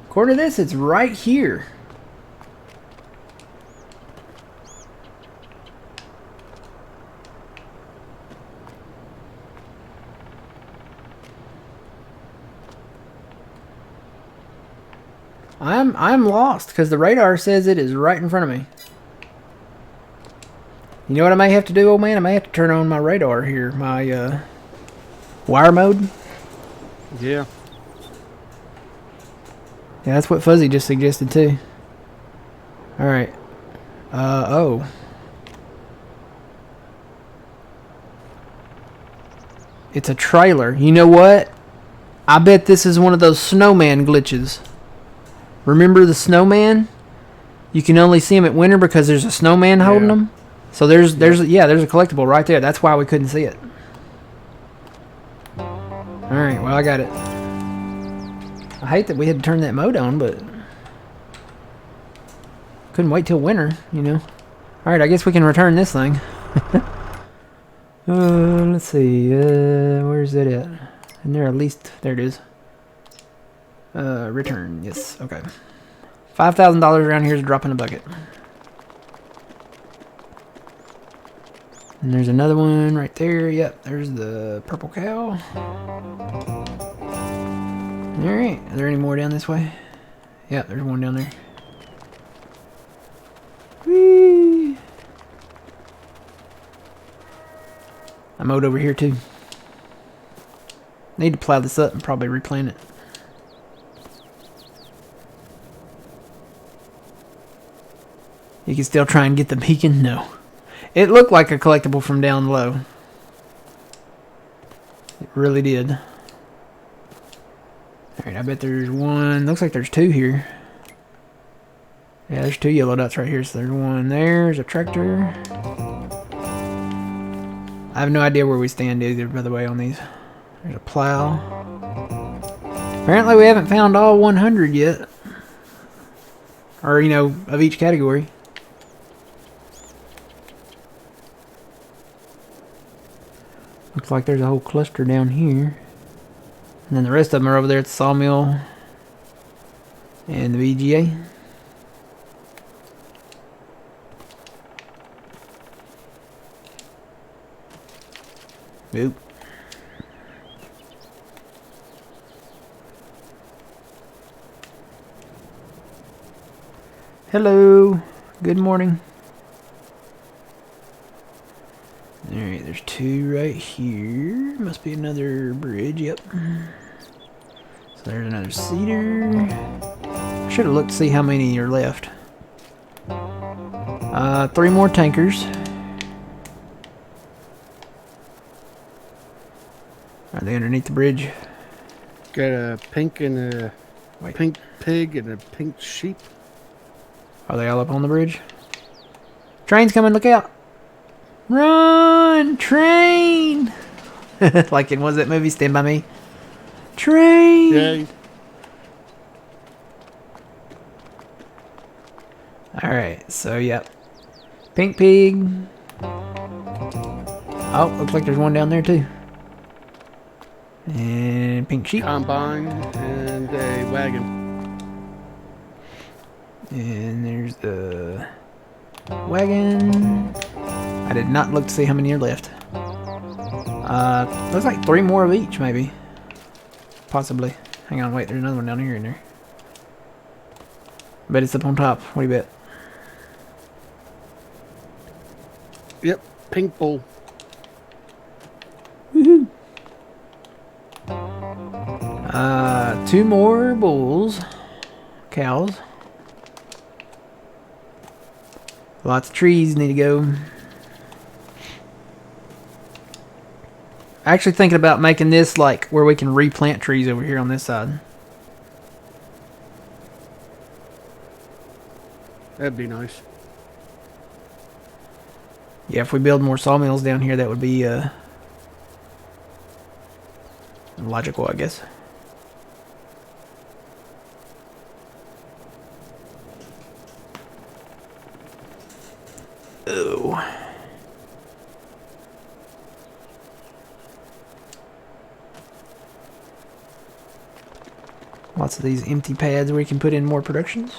According to this, it's right here. I'm lost because the radar says it is right in front of me. You know what I may have to do, old man? I may have to turn on my radar here, my wire mode. Yeah. Yeah, that's what Fuzzy just suggested too. Alright. Oh. It's a trailer. You know what? I bet this is one of those snowman glitches. Remember the snowman? You can only see him at winter because there's a snowman holding them. So there's a collectible right there. That's why we couldn't see it. Alright, well I got it. I hate that we had to turn that mode on, but couldn't wait till winter, you know. Alright, I guess we can return this thing. Let's see, where's it at? And there at least, there it is. Return, yes, okay. $5,000 around here is a drop in a bucket. And there's another one right there. Yep, there's the purple cow. Alright, are there any more down this way? Yep, there's one down there. Whee! I mowed over here too. Need to plow this up and probably replant it. You can still try and get the beacon? No. It looked like a collectible from down low. It really did. Alright, I bet there's one. Looks like there's two here. Yeah, there's two yellow dots right here. So there's one there. There's a tractor. I have no idea where we stand either, by the way, on these. There's a plow. Apparently we haven't found all 100 yet. Or, you know, of each category. Looks like there's a whole cluster down here. And then the rest of them are over there at the sawmill and the VGA. Oop. Hello. Good morning. Alright, there's two right here. Must be another bridge, yep. So there's another cedar. Should have looked to see how many are left. 3 more tankers. Are they underneath the bridge? Got a pink and a pink pig and a pink sheep. Are they all up on the bridge? Train's coming, look out! Run! Train! Like in, what was that movie, Stand By Me? Train! Yeah. Alright, so yep. Pink pig. Oh, looks like there's one down there too. And pink sheep. Combine and a wagon. And there's the wagon. I did not look to see how many are left. Looks like 3 more of each, maybe. Possibly. Hang on, wait, there's another one down here in there. Bet it's up on top. What do you bet? Yep, pink bull. Woohoo! 2 more bulls. Cows. Lots of trees need to go. Actually thinking about making this like where we can replant trees over here on this side. That'd be nice. Yeah, if we build more sawmills down here, that would be logical, I guess. Oh. Lots of these empty pads where you can put in more productions.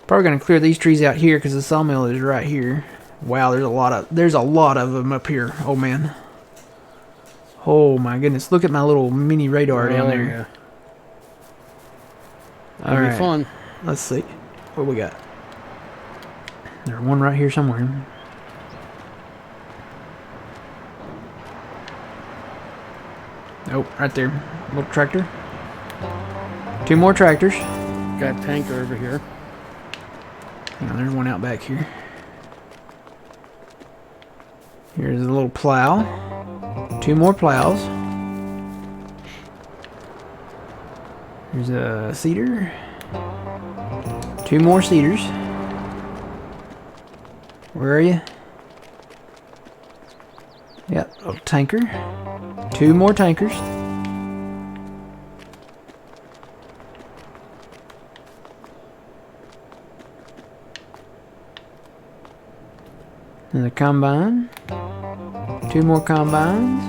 Probably gonna clear these trees out here because the sawmill is right here. Wow, there's a lot of them up here. Oh man. Oh my goodness! Look at my little mini radar down there. Yeah. All That'd right. be fun. Let's see what we got. There's one right here somewhere. Nope, right there. Little tractor. 2 more tractors. Got a tanker over here. Hang on, there's one out back here. Here's a little plow. 2 more plows. Here's a cedar. 2 more cedars. Where are you? Yep, little tanker. 2 more tankers. Another combine. 2 more combines.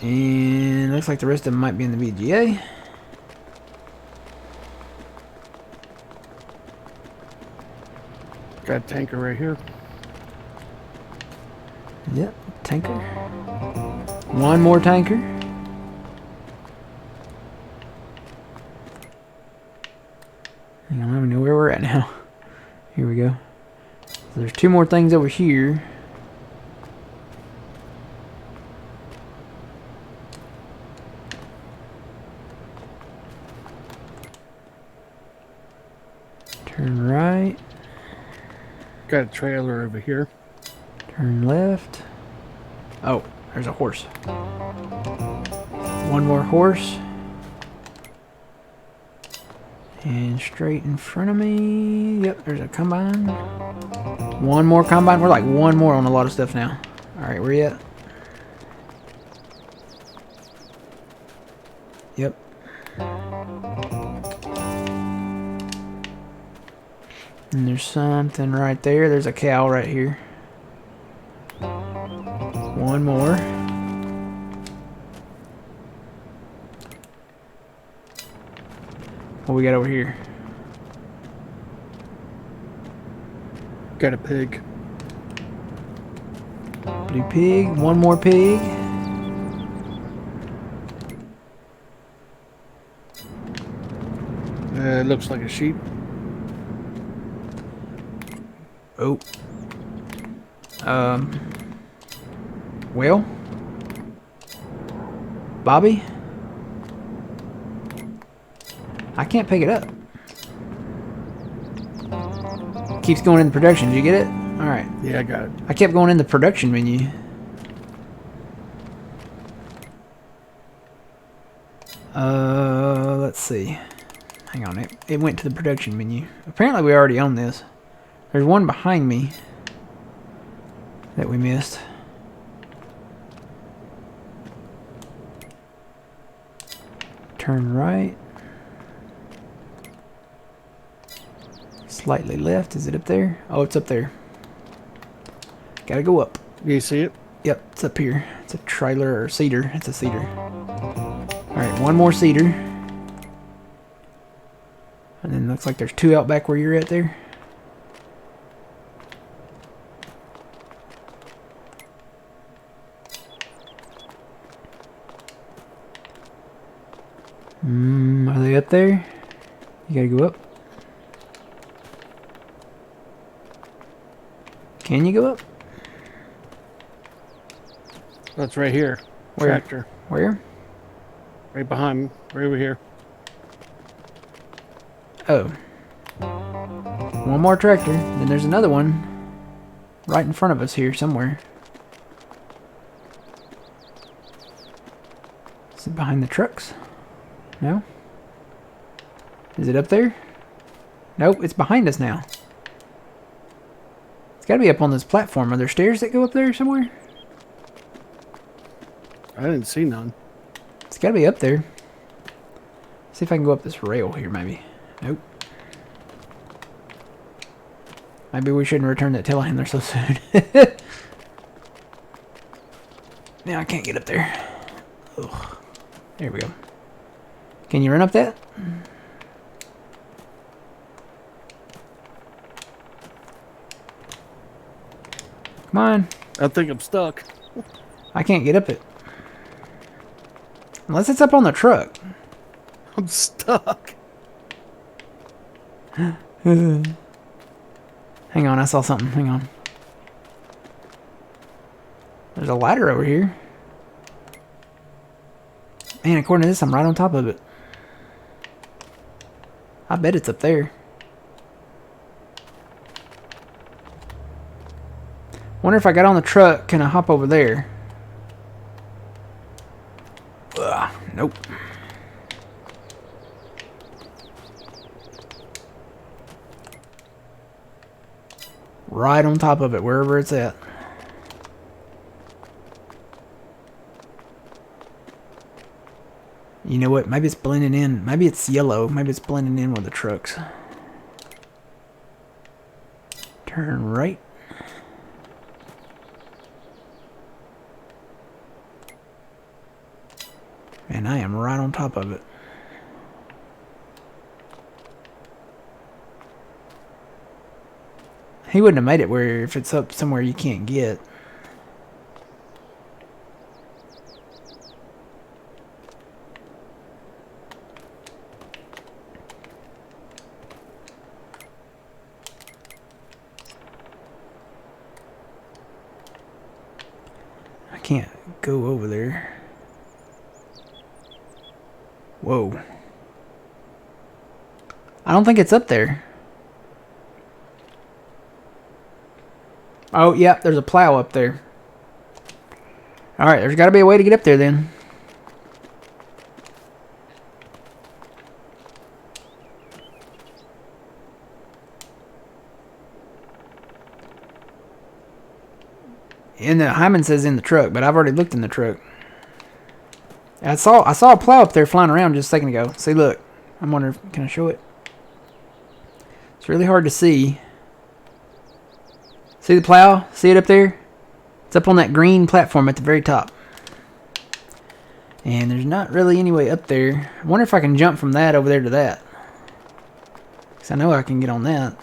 And looks like the rest of them might be in the VGA. Got a tanker right here. Yep, tanker. 1 more tanker. Hang on, I don't even know where we're at now. Here we go. So there's 2 more things over here. Turn right. Got a trailer over here. Turn left. Oh, there's a horse. 1 more horse. And straight in front of me. Yep, there's a combine. 1 more combine. We're like 1 more on a lot of stuff now. Alright, where you at? Yep. And there's something right there. There's a cow right here. One more. What we got over here? Got a pig. Blue pig. One more pig. It looks like a sheep. Oh. Well. Bobby? I can't pick it up. Keeps going in the production. Did you get it? Alright. Yeah, I got it. I kept going in the production menu. Let's see. Hang on. It went to the production menu. Apparently we already own this. There's one behind me that we missed. Turn right. Slightly left. Is it up there? Oh, it's up there. Gotta go up. You see it? Yep, it's up here. It's a trailer or cedar. It's a cedar. Alright, one more cedar. And then looks like there's two out back where you're at there. Are they up there? You gotta go up. Can you go up? That's right here. Where? Tractor. Where? Right behind me. Right over here. Oh. One more tractor. Then there's another one right in front of us here somewhere. Is it behind the trucks? No? Is it up there? Nope, it's behind us now. It's gotta be up on this platform. Are there stairs that go up there somewhere? I didn't see none. It's gotta be up there. See if I can go up this rail here, maybe. Nope. Maybe we shouldn't return that telehandler so soon. Now I can't get up there. Ugh. There we go. Can you run up that? Come on. I think I'm stuck. I can't get up it. Unless it's up on the truck. I'm stuck. Hang on, I saw something. Hang on. There's a ladder over here. Man, according to this, I'm right on top of it. I bet it's up there. Wonder if I got on the truck, can I hop over there? Ugh, nope. Right on top of it, wherever it's at. You know what? Maybe it's blending in. Maybe it's yellow. Maybe it's blending in with the trucks. Turn right. And I am right on top of it. He wouldn't have made it where if it's up somewhere you can't get. I can't go over there. Whoa. I don't think it's up there. Oh, yeah, there's a plow up there. Alright, there's got to be a way to get up there then. And the Hyman says in the truck, but I've already looked in the truck. I saw a plow up there flying around just a second ago. See, look. I'm wondering, can I show it? It's really hard to see. See the plow? See it up there? It's up on that green platform at the very top. And there's not really any way up there. I wonder if I can jump from that over there to that. Because I know I can get on that.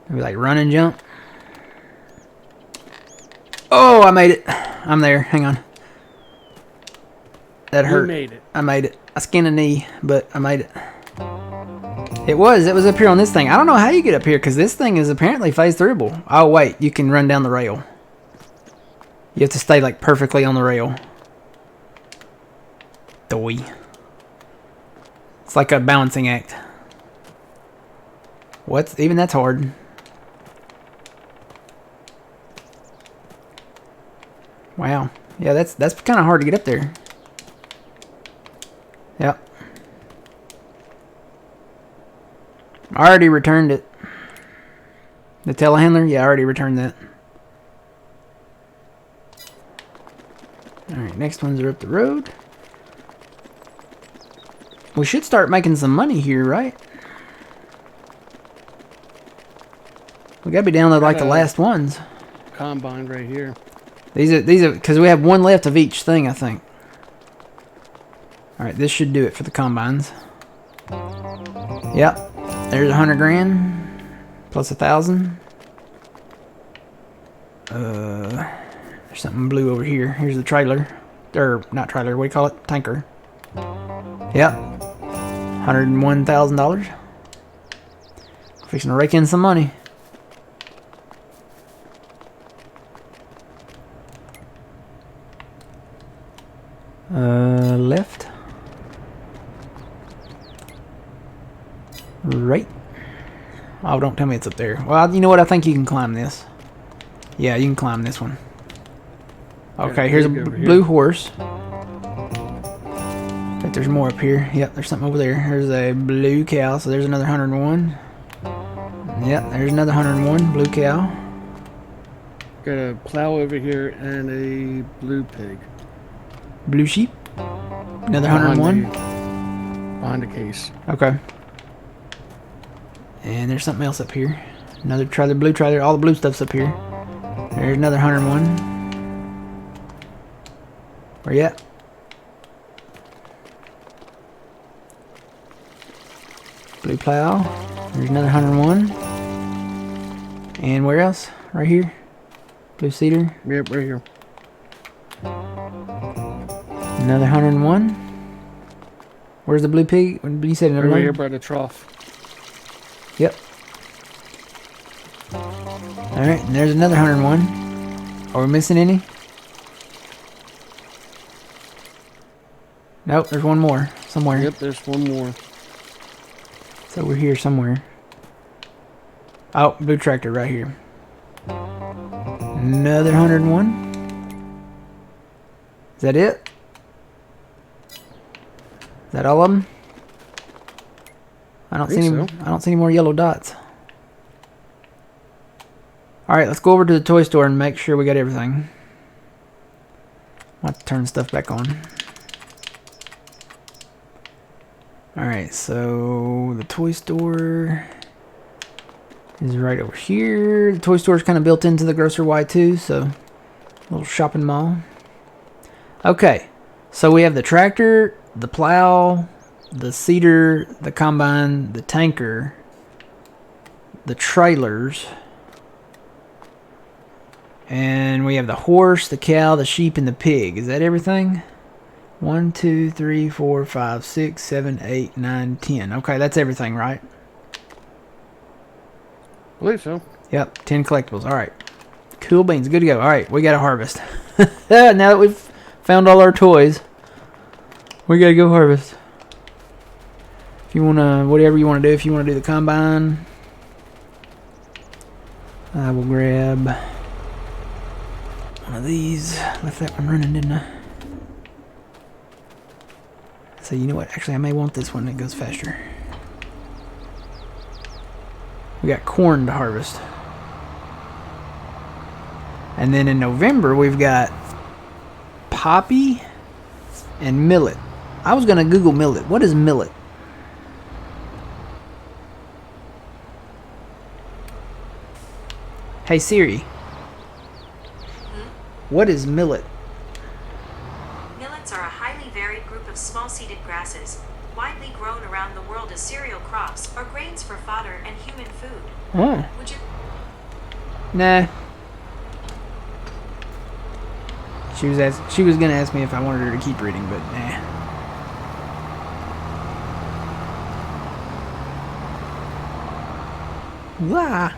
Maybe like run and jump. Oh, I made it. I'm there. Hang on. That hurt. You made it. I made it. I skinned a knee, but I made it. It was up here on this thing. I don't know how you get up here because this thing is apparently phase throughable. Oh wait, you can run down the rail. You have to stay like perfectly on the rail. Doy. It's like a balancing act. What? Even that's hard. Wow. Yeah, that's kind of hard to get up there. Yep. I already returned it. The telehandler? Yeah, I already returned that. Alright, next ones are up the road. We should start making some money here, right? We gotta be down to like the last ones. Combine right here. These are because we have one left of each thing, I think. Alright, this should do it for the combines. Yep. There's 100 grand. Plus 1,000. There's something blue over here. Here's the trailer. Or, not trailer, what do you call it? Tanker. Yep. $101,000. Fixing to rake in some money. Left. Right. Oh, don't tell me it's up there. Well, you know what? I think you can climb this. Yeah, you can climb this one. Okay, here's a blue horse. I think there's more up here. Yep, there's something over there. There's a blue cow, so there's another 101. Yep, there's another 101. Blue cow. Got a plow over here and a blue pig. Blue sheep. Another 101. Behind the case. Okay. And there's something else up here. Another trailer, blue trailer. All the blue stuff's up here. There's another 101. Where you at? Blue plow. There's another 101. And where else? Right here. Blue cedar. Yep, right here. Another 101. Where's the blue pig? You said another Right one? here by the trough. Yep. Alright, and there's another 101. Are we missing any? Nope, there's one more. Somewhere. Yep, there's one more. It's over here somewhere. Oh, blue tractor right here. Another 101. Is that it? Is that all of them? I don't see any. I don't see any more yellow dots. All right, let's go over to the toy store and make sure we got everything. I'll have to turn stuff back on. All right, so the toy store is right over here. The toy store is kind of built into the Grocer Y2, so a little shopping mall. Okay, so we have the tractor, the plow, the seeder, the combine, the tanker, the trailers, and we have the horse, the cow, the sheep, and the pig. Is that everything? 1, 2, 3, 4, 5, 6, 7, 8, 9, 10. Okay, that's everything, right? I believe so. Yep, 10 collectibles. All right. Cool beans. Good to go. All right, we got to harvest. Now that we've found all our toys, we got to go harvest. If you want to, whatever you want to do, if you want to do the combine, I will grab one of these. Left that one running, didn't I? So you know what? Actually, I may want this one that goes faster. We got corn to harvest. And then in November, we've got poppy and millet. I was gonna Google millet. What is millet? Hey Siri, what is millet? Millets are a highly varied group of small-seeded grasses, widely grown around the world as cereal crops or grains for fodder and human food. Oh. Would you? Nah. She was gonna ask me if I wanted her to keep reading, but nah. Wah.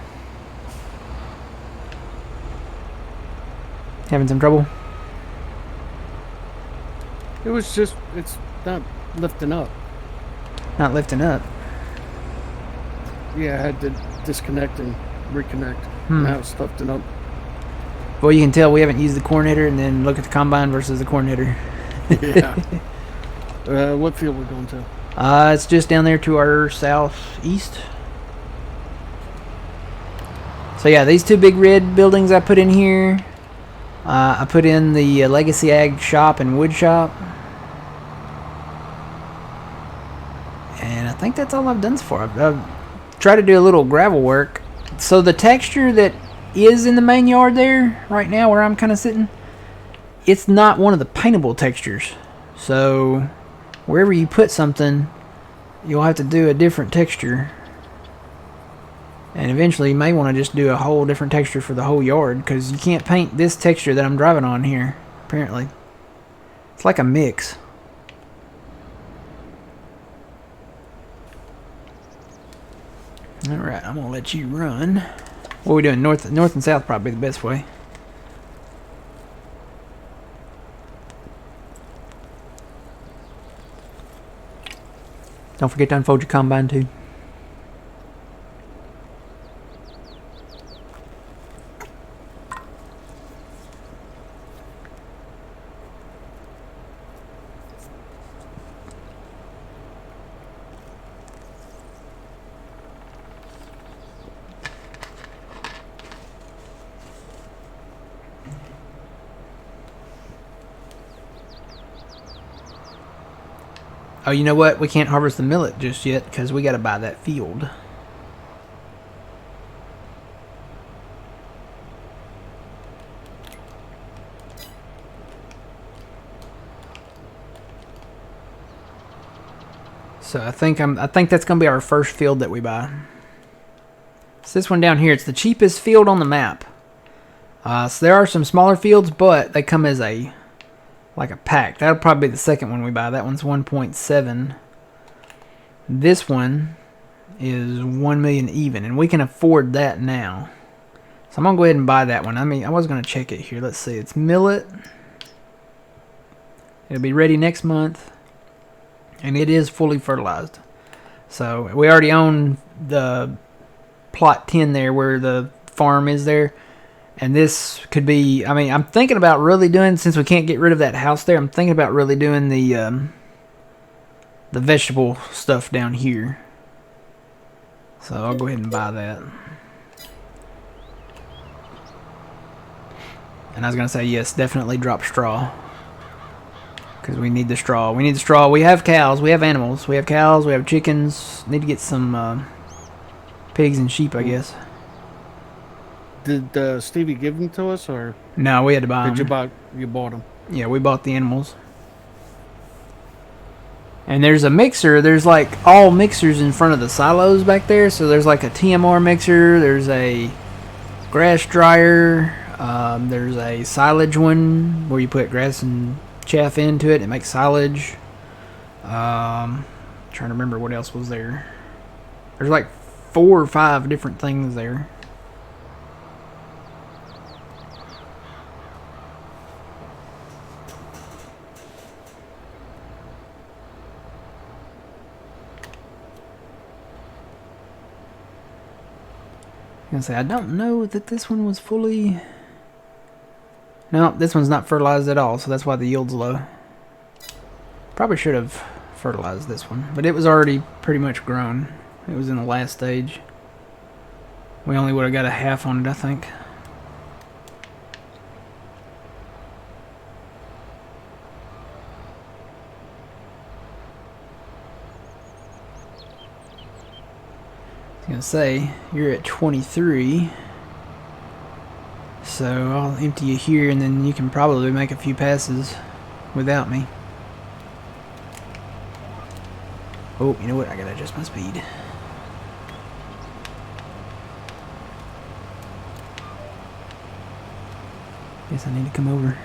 Having some trouble? It's not lifting up. Not lifting up. Yeah, I had to disconnect and reconnect. Now it's lifting up. Well, you can tell we haven't used the corn header, and then look at the combine versus the corn header. Yeah. What field we going to? It's just down there to our southeast. So yeah, these two big red buildings I put in here. I put in the Legacy Ag shop and wood shop. And I think that's all I've done so far. I've tried to do a little gravel work. So the texture that is in the main yard there, right now where I'm kind of sitting, it's not one of the paintable textures. So wherever you put something, you'll have to do a different texture. And eventually you may want to just do a whole different texture for the whole yard, because you can't paint this texture that I'm driving on here, apparently. It's like a mix. Alright, I'm going to let you run. What are we doing? North and south probably the best way. Don't forget to unfold your combine too. Oh, you know what? We can't harvest the millet just yet because we got to buy that field. So I think that's gonna be our first field that we buy. It's this one down here. It's the cheapest field on the map. So there are some smaller fields, but they come as like a pack. That'll probably be the second one we buy. That one's 1.7. This one is 1 million even, and we can afford that now. So I'm gonna go ahead and buy that one. I mean, I was gonna check it here. Let's see. It's millet. It'll be ready next month, and it is fully fertilized. So we already own the plot 10 there where the farm is there. And this could be, I mean, I'm thinking about really doing, since we can't get rid of that house there, I'm thinking about really doing the vegetable stuff down here. So I'll go ahead and buy that. And I was going to say, yes, definitely drop straw. Because we need the straw. We need the straw. We have cows. We have animals. We have cows. We have chickens. Need to get some pigs and sheep, I guess. Did Stevie give them to us, or No, we had to buy them. You bought them? Yeah, we bought the animals. And there's a mixer. There's like all mixers in front of the silos back there. So there's like a TMR mixer. There's a grass dryer. There's a silage one where you put grass and chaff into it. It makes silage. Trying to remember what else was there. There's like 4 or 5 different things there. I was gonna say, I don't know that this one was fully... No, this one's not fertilized at all, so that's why the yield's low. Probably should have fertilized this one, but it was already pretty much grown. It was in the last stage. We only would have got a half on it, I think. gonna say, you're at 23. So I'll empty you here, and then you can probably make a few passes without me. Oh, you know what? I gotta adjust my speed. Guess I need to come over.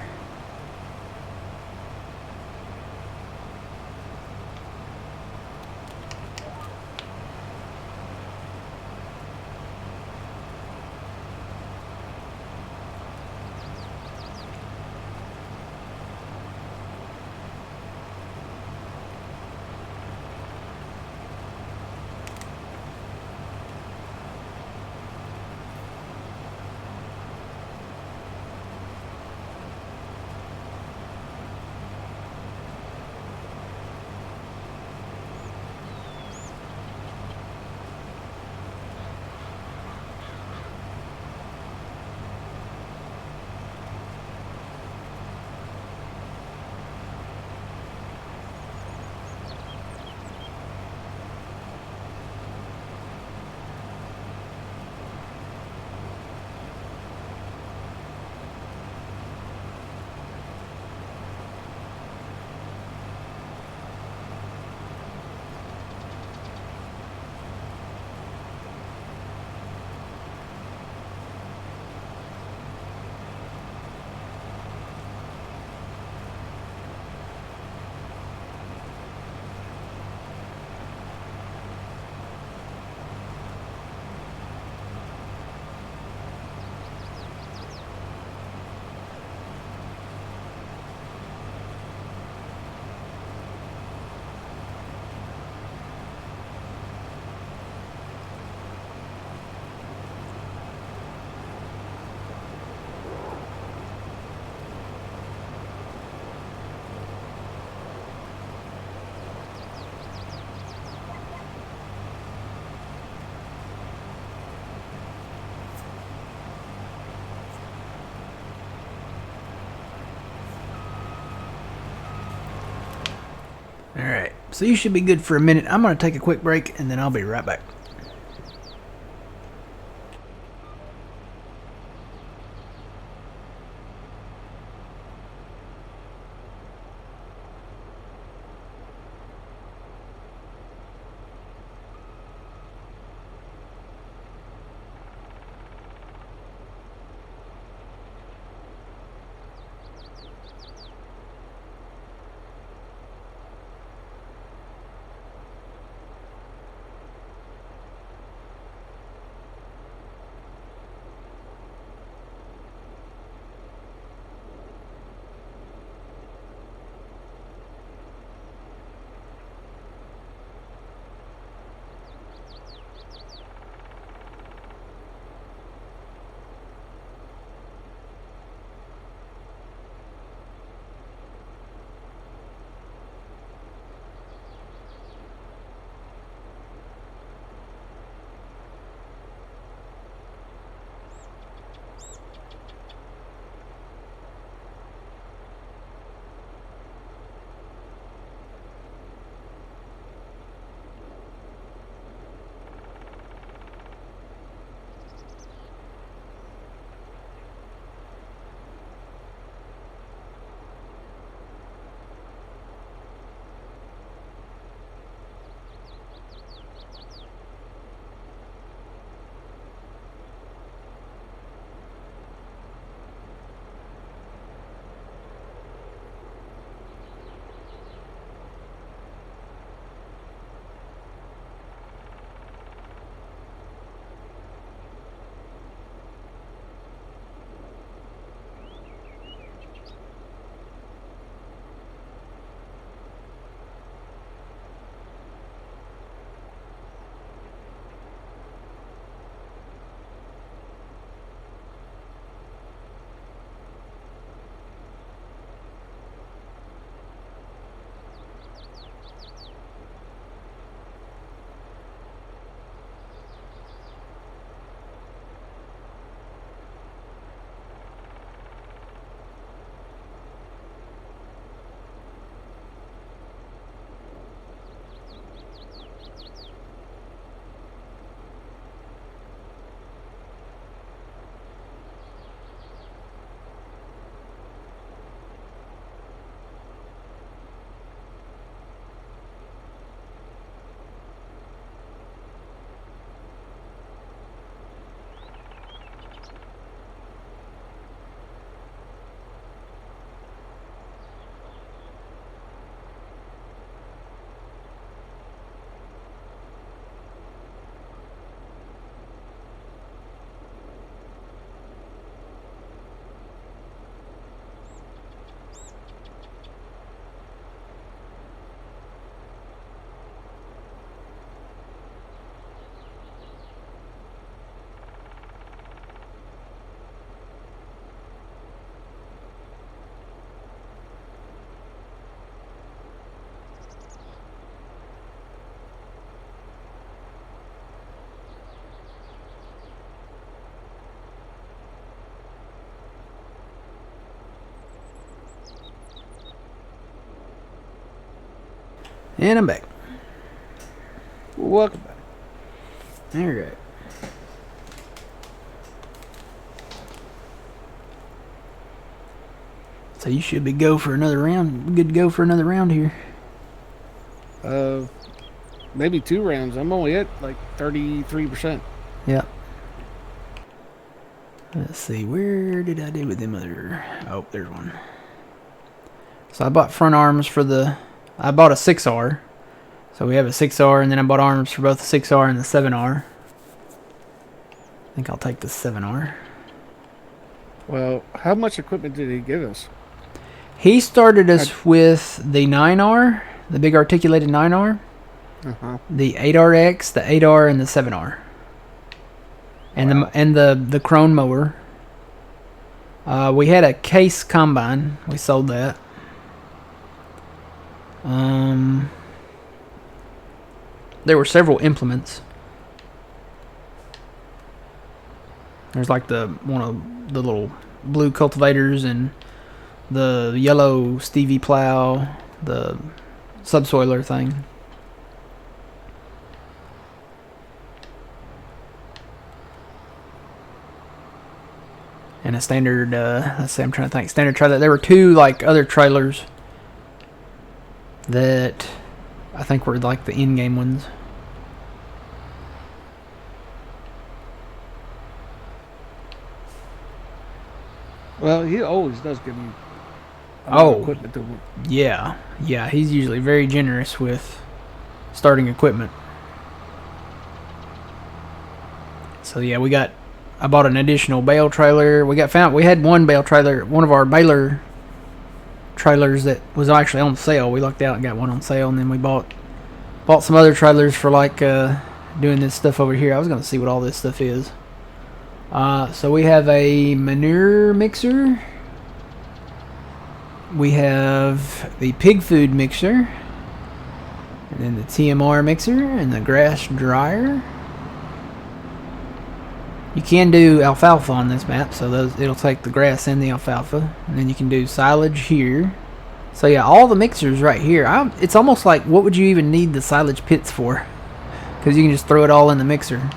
Alright, so you should be good for a minute. I'm going to take a quick break, and then I'll be right back. And I'm back. Welcome back. Alright. So you should be go for another round. Good to go for another round here. Maybe 2 rounds. I'm only at like 33%. Yep. Let's see, where did I do with them other... Oh, there's one. So I bought front arms for the... I bought a 6R. So we have a 6R, and then I bought arms for both the 6R and the 7R. I think I'll take the 7R. Well, how much equipment did he give us? He started us with the 9R, the big articulated 9R, the 8RX, the 8R, and the 7R. And Wow. the Krone mower. We had a case combine. We sold that. There were several implements. There's like one of the little blue cultivators and the yellow Stevie plow, the subsoiler thing. And a standard, let's see, I'm trying to think. Standard trailer. There were 2 like other trailers that I think were like the in-game ones. Well, he always does give me a lot of equipment to work. Yeah, he's usually very generous with starting equipment. So yeah, I bought an additional bale trailer. We had one bale trailer, one of our baler trailers that was actually on sale. We lucked out and got one on sale, and then we bought some other trailers for like doing this stuff over here. I was gonna see what all this stuff is. So we have a manure mixer. We have the pig food mixer, and then the TMR mixer and the grass dryer. You can do alfalfa on this map, so it'll take the grass and the alfalfa, and then you can do silage here. So yeah, all the mixers right here. It's almost like, what would you even need the silage pits for? Because you can just throw it all in the mixer.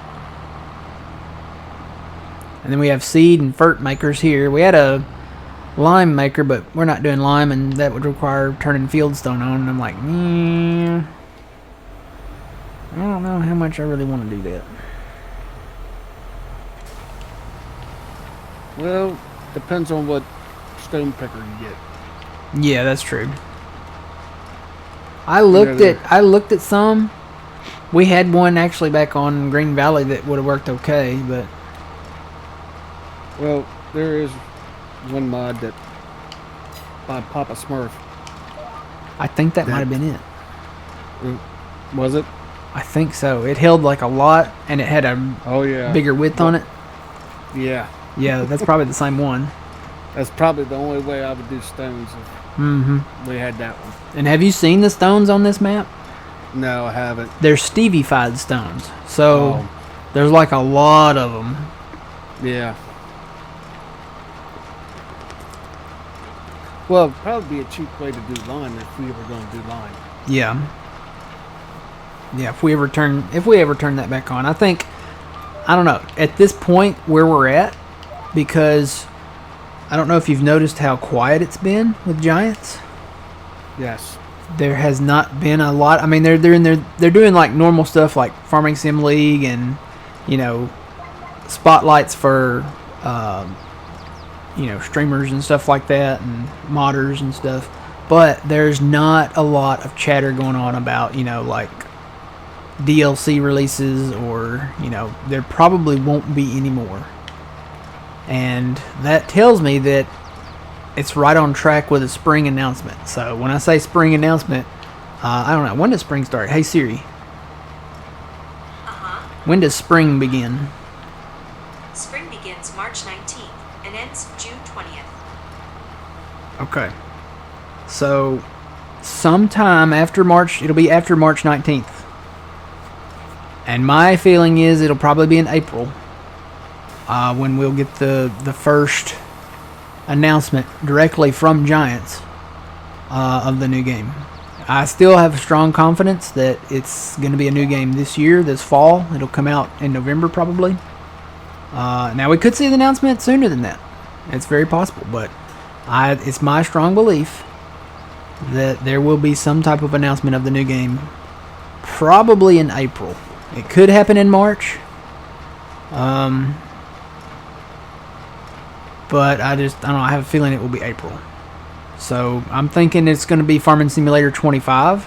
And then we have seed and fert makers here. We had a lime maker, but we're not doing lime, and that would require turning fieldstone on. And I'm like, I don't know how much I really want to do that. Well, depends on what stone picker you get. Yeah, that's true. I looked at some. We had one actually back on Green Valley that would have worked okay, but well, there is one mod that by Papa Smurf. I think that might have been it. Was it? I think so. It held like a lot, and it had a bigger width on it. Yeah. Yeah, that's probably the same one. That's probably the only way I would do stones if we had that one. And have you seen the stones on this map? No, I haven't. They're Stevie-fied stones. So there's like a lot of them. Yeah. Well, it'd probably be a cheap way to do line if we ever going to do line. Yeah. Yeah, if we ever turn that back on. I think, I don't know, at this point where we're at, because I don't know if you've noticed how quiet it's been with Giants. Yes. There has not been a lot. I mean, they're doing like normal stuff like Farming Sim League and, you know, spotlights for streamers and stuff like that, and modders and stuff. But there's not a lot of chatter going on about, like DLC releases, or, there probably won't be any more. And that tells me that it's right on track with a spring announcement. So when I say spring announcement, I don't know. When does spring start? Hey Siri. When does spring begin? Spring begins March 19th and ends June 20th. Okay. So sometime after March, it'll be after March 19th. And my feeling is it'll probably be in April. When we'll get the first announcement directly from Giants of the new game. I still have strong confidence that it's going to be a new game this year, this fall. It'll come out in November probably. Now we could see the announcement sooner than that. It's very possible, but it's my strong belief that there will be some type of announcement of the new game probably in April. It could happen in March. But I don't know, I have a feeling it will be April. So I'm thinking it's going to be Farming Simulator 25.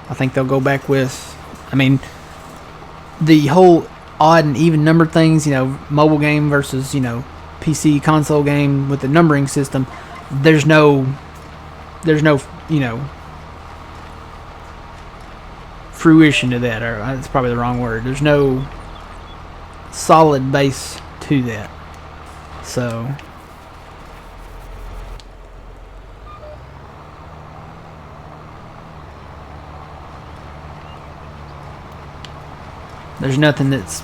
I think they'll go back with, I mean, the whole odd and even number things, mobile game versus, PC console game with the numbering system. There's no, fruition to that, or that's probably the wrong word. There's no solid base to that. So there's nothing that's,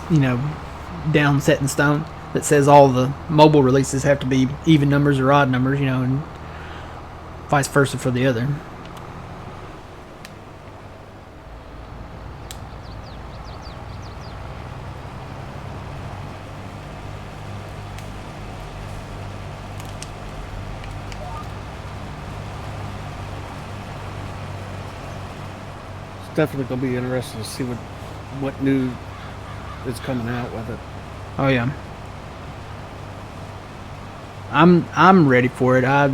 down set in stone that says all the mobile releases have to be even numbers or odd numbers, and vice versa for the other. It's definitely going to be interesting to see what new is coming out with it. Oh yeah, I'm ready for it. I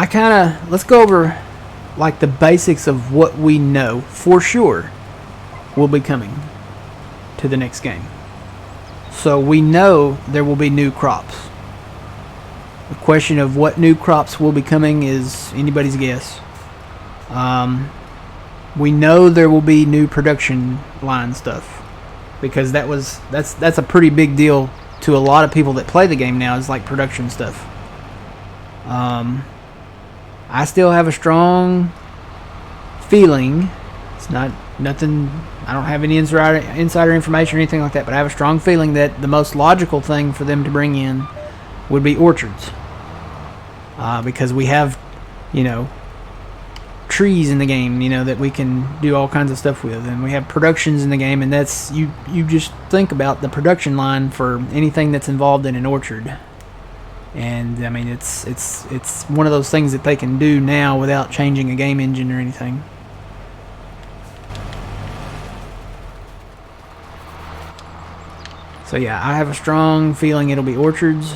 kind of, let's go over like the basics of what we know for sure will be coming to the next game. So we know there will be new crops. The question of what new crops will be coming is anybody's guess. We know there will be new production line stuff, because that's a pretty big deal to a lot of people that play the game now, is like production stuff. I still have a strong feeling, it's not nothing, I don't have any insider information or anything like that, but I have a strong feeling that the most logical thing for them to bring in would be orchards, because we have trees in the game, that we can do all kinds of stuff with, and we have productions in the game, and that's you just think about the production line for anything that's involved in an orchard. And I mean, it's one of those things that they can do now without changing a game engine or anything. So yeah, I have a strong feeling it'll be orchards.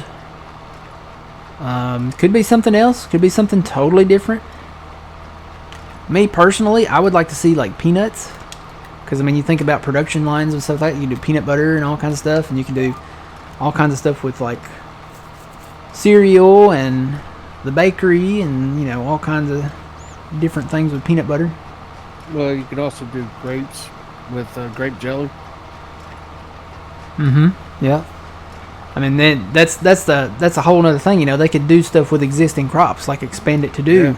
Could be something else, could be something totally different. Me personally, I would like to see like peanuts, because I mean, you think about production lines and stuff like that. You can do peanut butter and all kinds of stuff, and you can do all kinds of stuff with like cereal and the bakery, and all kinds of different things with peanut butter. Well, you could also do grapes with grape jelly. Yeah. I mean, then that's a whole other thing. They could do stuff with existing crops, like expand it to do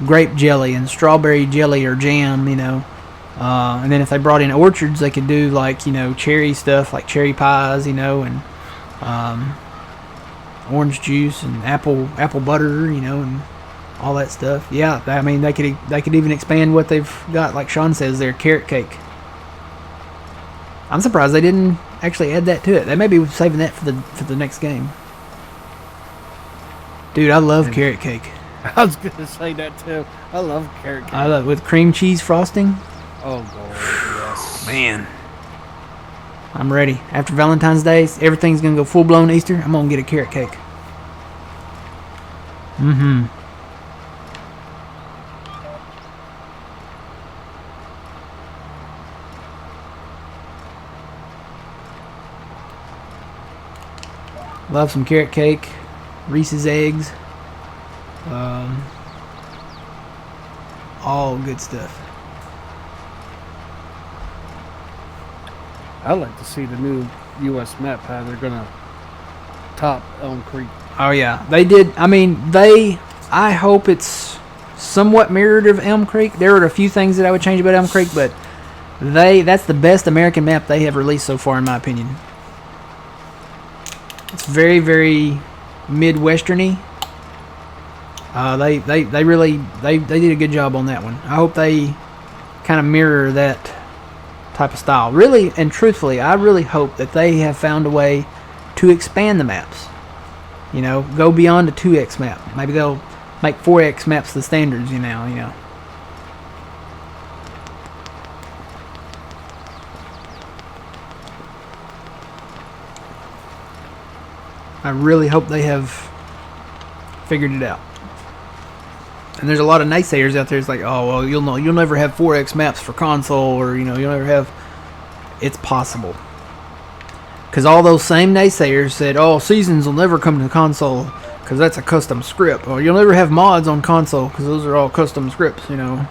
grape jelly and strawberry jelly or jam. And then if they brought in orchards, they could do like cherry stuff, like cherry pies, and orange juice and apple butter, and all that stuff. Yeah, I mean, they could even expand what they've got, like Sean says, their carrot cake. I'm surprised they didn't actually add that to it. They may be saving that for the next game. Dude, I love carrot cake. I was gonna say that too. I love carrot cake. I love it with cream cheese frosting. Oh Lord, yes. Man, I'm ready. After Valentine's Day, everything's gonna go full blown Easter. I'm gonna get a carrot cake. Love some carrot cake, Reese's eggs, all good stuff. I'd like to see the new U.S. map, how they're gonna top Elm Creek. Oh yeah, they did. I mean, I hope it's somewhat mirrored of Elm Creek. There are a few things that I would change about Elm Creek, but that's the best American map they have released so far, in my opinion. It's very, very Midwestern-y. They really they did a good job on that one. I hope they kind of mirror that type of style. Really and truthfully, I really hope that they have found a way to expand the maps. You know, go beyond a 2x map. Maybe they'll make 4x maps the standards. You know. I really hope they have figured it out. And there's a lot of naysayers out there. It's like, oh well, you'll never have 4x maps for console, or you'll never have. It's possible. Because all those same naysayers said, oh, seasons will never come to console because that's a custom script. Or you'll never have mods on console because those are all custom scripts. Well,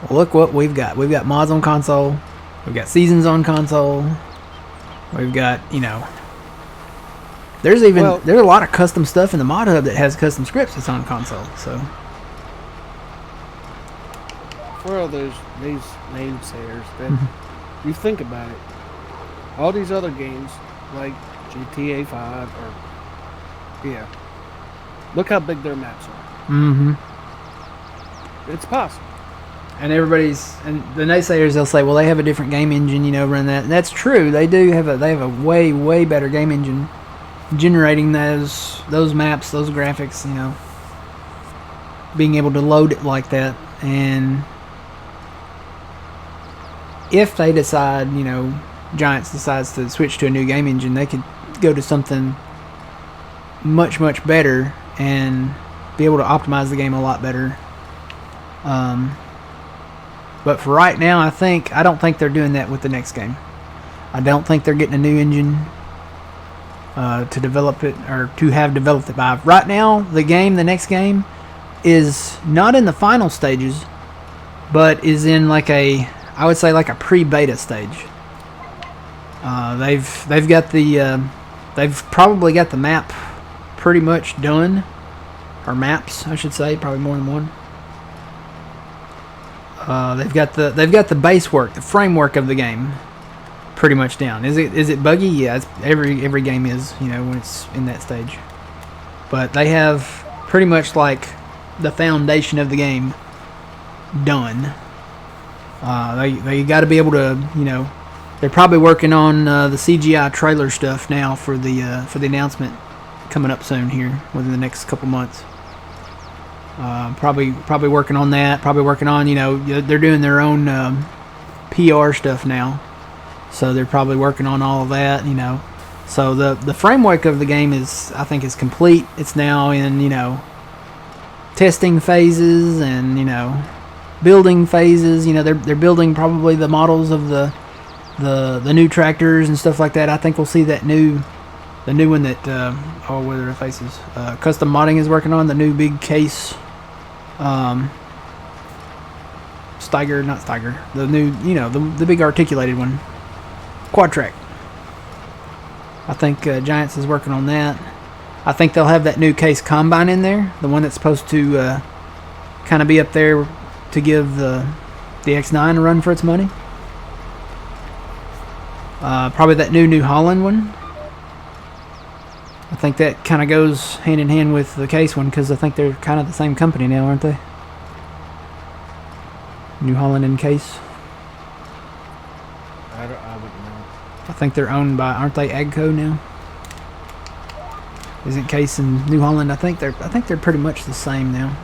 look what we've got. We've got mods on console. We've got seasons on console. We've got there's a lot of custom stuff in the mod hub that has custom scripts that's on console. So. For all these naysayers, then you think about it. All these other games, like GTA 5, look how big their maps are. Mm-hmm. It's possible. And the naysayers, they'll say, well, they have a different game engine, run that. And that's true. They have a way, way better game engine generating those maps, those graphics, being able to load it like that. And if they decide, Giants decides to switch to a new game engine, they could go to something much, much better and be able to optimize the game a lot better. But for right now, I don't think they're doing that with the next game. I don't think they're getting a new engine to develop it, or to have developed it by. Right now, the next game, is not in the final stages, but is in I would say like a pre-beta stage. They've probably got the map pretty much done, or maps I should say, probably more than one. They've got the base work, the framework of the game, pretty much down. Is it buggy? Yeah, every game is, when it's in that stage. But they have pretty much like the foundation of the game done. They got to be able to, they're probably working on the CGI trailer stuff now for the announcement coming up soon here within the next couple months. Probably working on that. Probably working on, they're doing their own PR stuff now, so they're probably working on all of that. So the framework of the game I think is complete. It's now in testing phases and building phases. They're building probably the models of the new tractors and stuff like that. I think we'll see the new one that what are the faces? Custom Modding is working on the new big case. The new, the big articulated one, quad track. I think Giants is working on that. I think they'll have that new case combine in there, the one that's supposed to kind of be up there to give the X9 a run for its money. Probably that New Holland one. I think that kind of goes hand in hand with the case one, because I think they're kind of the same company now, aren't they? New Holland and Case. I wouldn't know. I think they're owned by, aren't they Agco now? Isn't Case and New Holland? I think they're pretty much the same now.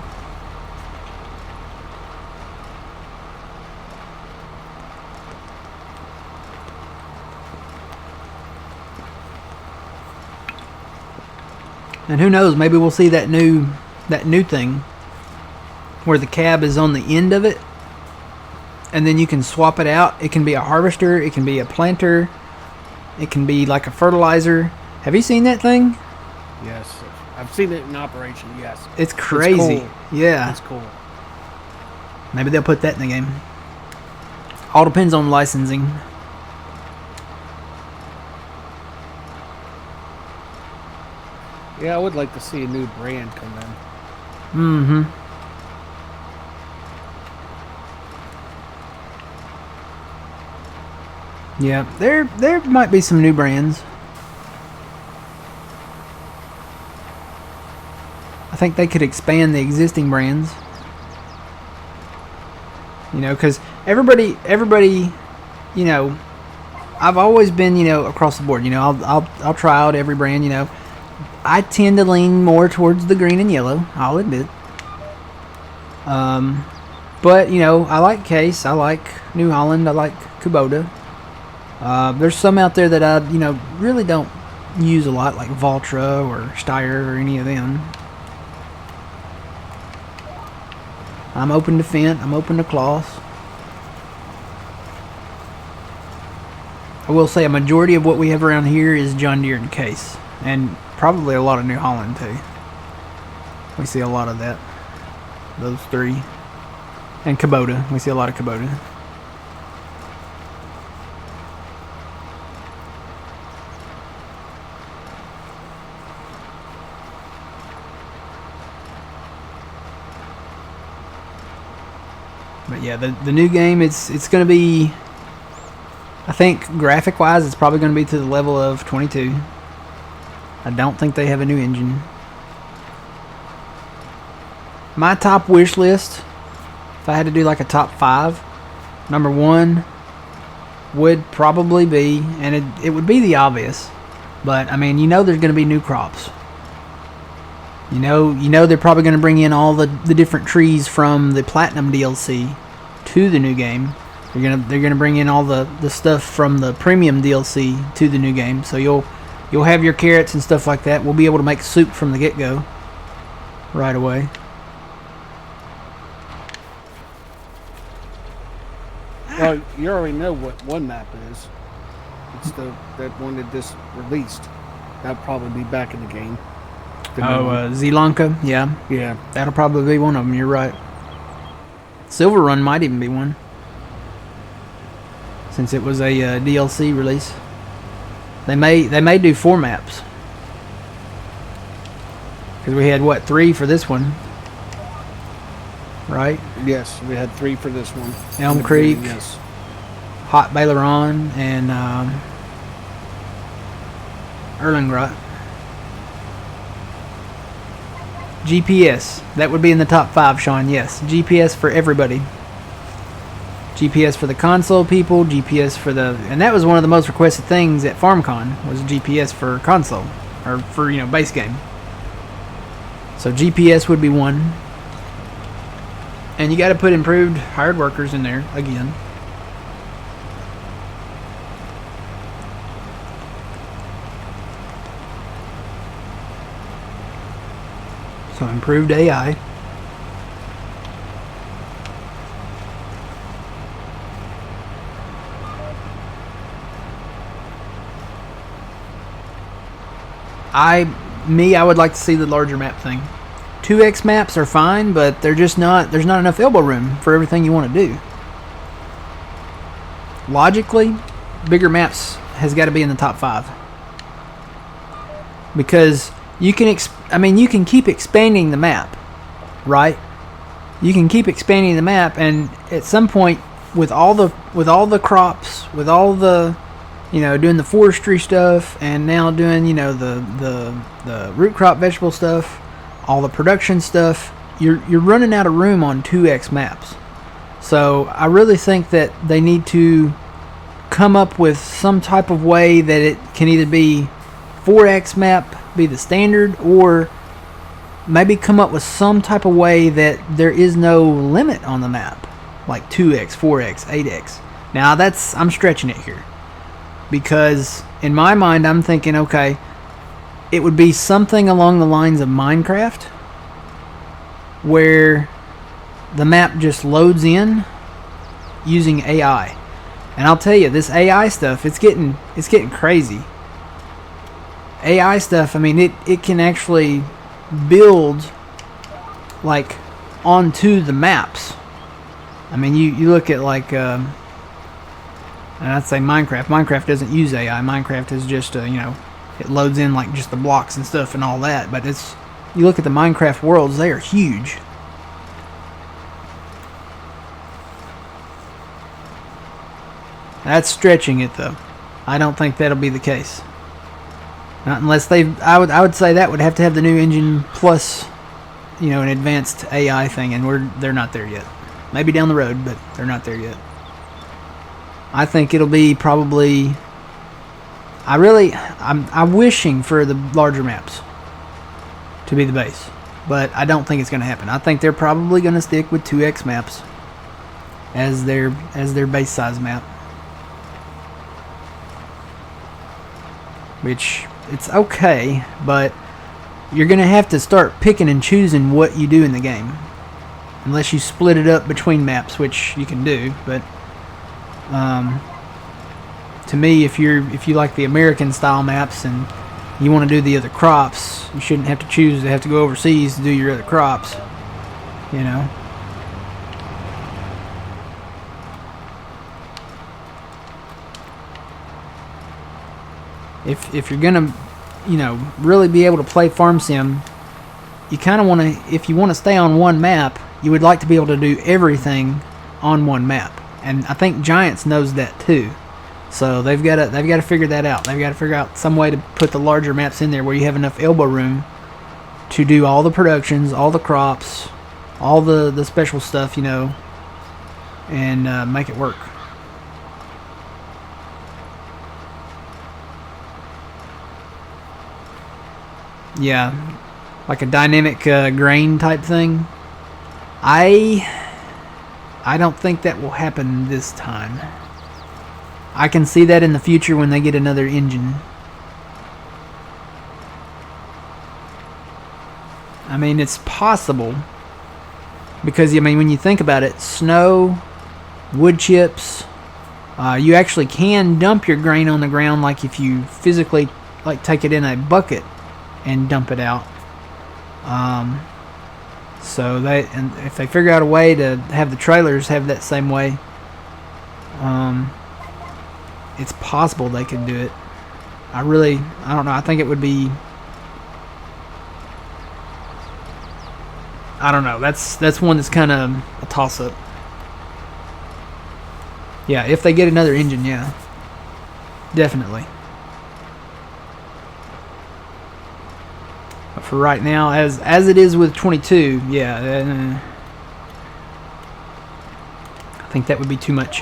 And who knows, maybe we'll see that new thing where the cab is on the end of it, and then you can swap it out. It can be a harvester, it can be a planter, it can be like a fertilizer. Have you seen that thing? Yes, I've seen it in operation. Yes, it's crazy. It's cool. Yeah, it's cool. Maybe they'll put that in the game. All depends on licensing. Yeah, I would like to see a new brand come in. Mm-hmm. Yeah, there might be some new brands. I think they could expand the existing brands. You know, because everybody, you know, I've always been, you know, across the board. You know, I'll try out every brand. You know, I tend to lean more towards the green and yellow. I'll admit. But you know, I like Case. I like New Holland. I like Kubota. There's some out there that I, you know, really don't use a lot, like Valtra or Steyr or any of them. I'm open to Fendt. I'm open to Kloss. I will say a majority of what we have around here is John Deere and Case, and probably a lot of New Holland too. We see a lot of that. Those three. And Kubota. We see a lot of Kubota. But yeah, the new game, it's going to be, I think graphic wise, it's probably going to be to the level of 22. I don't think they have a new engine. My top wish list, if I had to do like a top 5, number 1 would probably be, and it would be the obvious, but I mean, you know, there's going to be new crops. You know they're probably going to bring in all the different trees from the Platinum DLC to the new game. They're gonna bring in all the stuff from the Premium DLC to the new game. So you'll have your carrots and stuff like that. We'll be able to make soup from the get-go right away. Well, you already know what one map is. It's that one that just released. That'll probably be back in the game. Zelanka, yeah. Yeah. That'll probably be one of them, you're right. Silver Run might even be one, since it was a DLC release. They may do 4 maps. Because we had, what, 3 for this one? Right? Yes, we had 3 for this one. Elm Creek, yes. Hot Baileron, and Erlengrot. GPS. That would be in the top 5, Sean. Yes. GPS for everybody. GPS for the console people. GPS for the... And that was one of the most requested things at FarmCon, was GPS for console. Or for, you know, base game. So GPS would be one. And you got to put improved hired workers in there again. So improved AI. I would like to see the larger map thing. 2x maps are fine, but there's not enough elbow room for everything you want to do. Logically, bigger maps has got to be in the top 5. Because you can you can keep expanding the map, right? You can keep expanding the map, and at some point with all the crops, with all the, you know, doing the forestry stuff, and now doing, you know, the root crop vegetable stuff, all the production stuff, you're running out of room on 2x maps. So I really think that they need to come up with some type of way that it can either be 4x map, be the standard, or maybe come up with some type of way that there is no limit on the map, like 2x, 4x, 8x. Now I'm stretching it here, because in my mind I'm thinking, okay, it would be something along the lines of Minecraft, where the map just loads in using AI. And I'll tell you, this AI stuff, it's getting crazy. AI stuff, I mean, it can actually build like onto the maps. I mean, you look at like and I'd say Minecraft doesn't use AI. Minecraft is just you know, it loads in like just the blocks and stuff and all that, but you look at the Minecraft worlds, they are huge. That's stretching it though. I don't think that'll be the case. Not unless I would say that would have to have the new engine plus an advanced AI thing, and they're not there yet. Maybe down the road, but they're not there yet. I think it'll be probably. I'm wishing for the larger maps to be the base, but I don't think it's going to happen. I think they're probably going to stick with 2x maps as their base size map, which it's okay, but you're going to have to start picking and choosing what you do in the game, unless you split it up between maps, which you can do. But to me, if you like the American style maps and you want to do the other crops, you shouldn't have to choose to have to go overseas to do your other crops. If you're gonna, really be able to play farm sim, you kind of want to. If you want to stay on one map, you would like to be able to do everything on one map, and I think Giants knows that too. So they've got to figure that out. They've got to figure out some way to put the larger maps in there where you have enough elbow room to do all the productions, all the crops, all the special stuff, and make it work. Yeah, like a dynamic grain type thing. I don't think that will happen this time. I can see that in the future when they get another engine. I mean, it's possible. Because, when you think about it, snow, wood chips, you actually can dump your grain on the ground, like if you physically take it in a bucket and dump it out. So if they figure out a way to have the trailers have that same way, it's possible they could do it. I don't know. I think it would be. I don't know. That's one that's kind of a toss-up. Yeah, if they get another engine, yeah, definitely. But for right now, as it is with 22, yeah, I think that would be too much.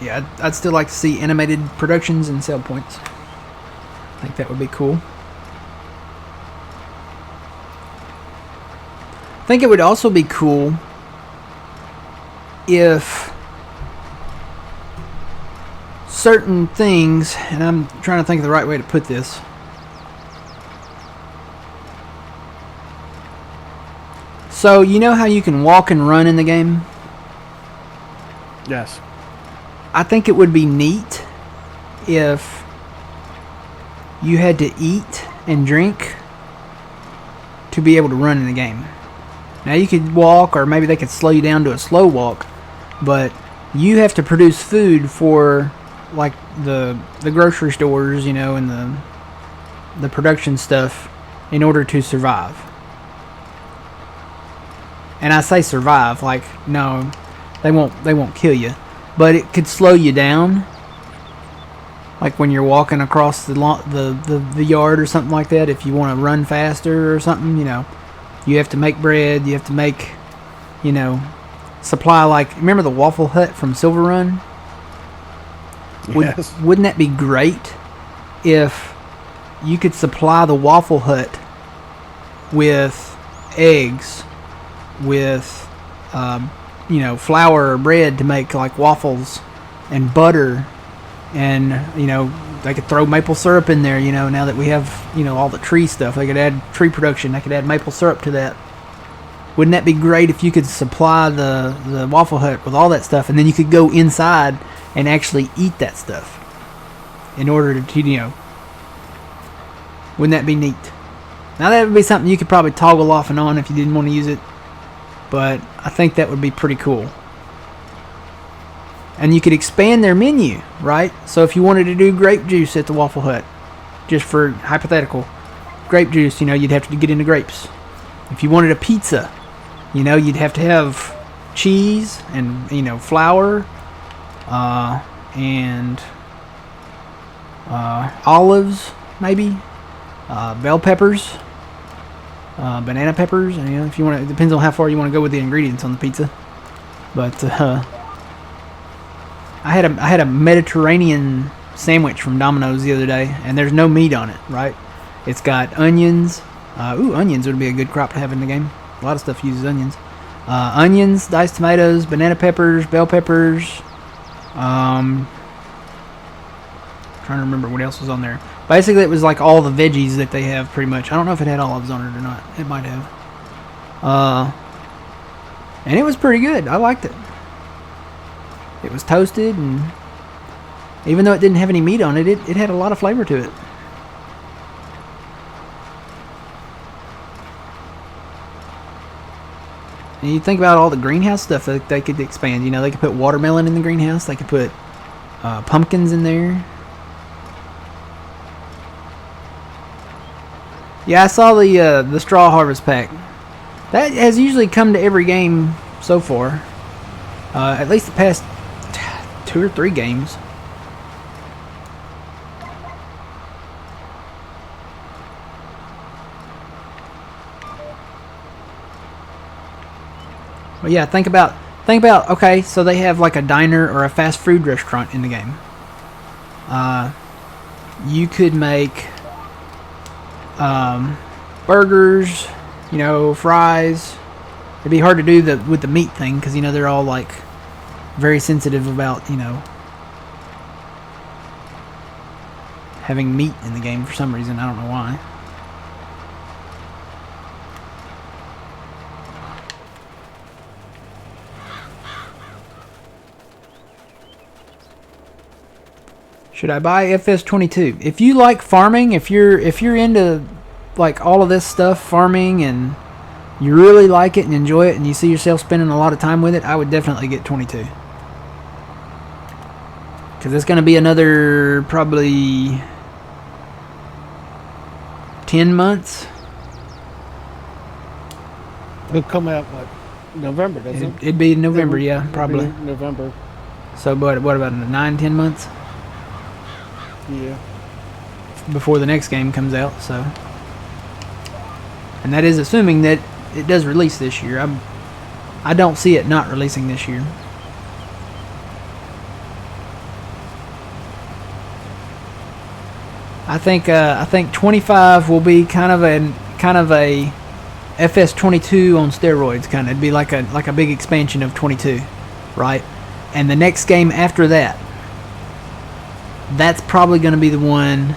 Yeah, I'd still like to see animated productions and sell points. I think that would be cool. I think it would also be cool if certain things, and I'm trying to think of the right way to put this. So, you know how you can walk and run in the game? Yes. I think it would be neat if you had to eat and drink to be able to run in the game. Now you could walk, or maybe they could slow you down to a slow walk, but you have to produce food for like the grocery stores, and the production stuff in order to survive. And I say survive, like no, they won't kill you. But it could slow you down, like when you're walking across the yard or something like that. If you want to run faster or something, you have to make bread. You have to make, supply. Like, remember the Waffle Hut from Silver Run? Yes. Wouldn't that be great if you could supply the Waffle Hut with eggs, with flour or bread to make like waffles, and butter, and they could throw maple syrup in there. Now that we have all the tree stuff, they could add tree production. They could add maple syrup to that. Wouldn't that be great if you could supply the Waffle Hut with all that stuff, and then you could go inside and actually eat that stuff in order to Wouldn't that be neat? Now that would be something you could probably toggle off and on if you didn't want to use it, but I think that would be pretty cool. And you could expand their menu, right? So if you wanted to do grape juice at the Waffle Hut, just for hypothetical, grape juice, you'd have to get into grapes. If you wanted a pizza, you'd have to have cheese and, flour, and olives, maybe, bell peppers, banana peppers, and if you want, it depends on how far you want to go with the ingredients on the pizza. But I had a Mediterranean sandwich from Domino's the other day, and there's no meat on it, right? It's got onions. Onions would be a good crop to have in the game. A lot of stuff uses onions. Onions, diced tomatoes, banana peppers, bell peppers. Trying to remember what else was on there. Basically, it was like all the veggies that they have, pretty much. I don't know if it had olives on it or not. It might have. And it was pretty good. I liked it. It was toasted, and even though it didn't have any meat on it, it had a lot of flavor to it. And you think about all the greenhouse stuff that they could expand. They could put watermelon in the greenhouse. They could put pumpkins in there. Yeah, I saw the straw harvest pack. That has usually come to every game so far. At least the past 2 or 3 games. But yeah, think about okay, so they have like a diner or a fast food restaurant in the game. You could make burgers, fries. It'd be hard to do with the meat thing because they're all like very sensitive about having meat in the game for some reason. I don't know why. Should I buy FS22? If you like farming, if you're into like all of this stuff, farming, and you really like it and enjoy it and you see yourself spending a lot of time with it, I would definitely get 22. Because it's going to be another probably 10 months. It'll come out November, doesn't it? It'd be November, yeah, probably. November. So what about 9-10 months? Yeah. Before the next game comes out, so. And that is assuming that it does release this year. I don't see it not releasing this year. I think 25 will be kind of a FS22 on steroids, kind of. It'd be like a big expansion of 22, right? And the next game after that, that's probably going to be the one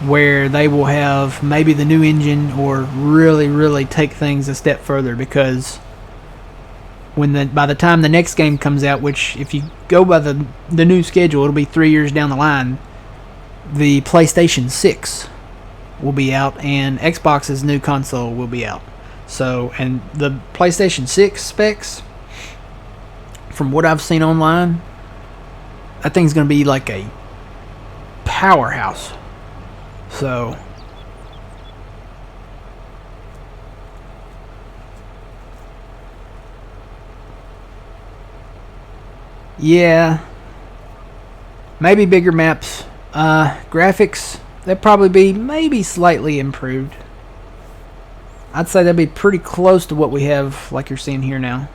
where they will have maybe the new engine or really, really take things a step further, because by the time the next game comes out, which if you go by the new schedule, it'll be 3 years down the line, the PlayStation 6 will be out and Xbox's new console will be out. So, and the PlayStation 6 specs, from what I've seen online, that thing's going to be like a powerhouse. So, yeah, maybe bigger maps. Graphics, they'd probably be maybe slightly improved. I'd say that'd be pretty close to what we have, like you're seeing here now.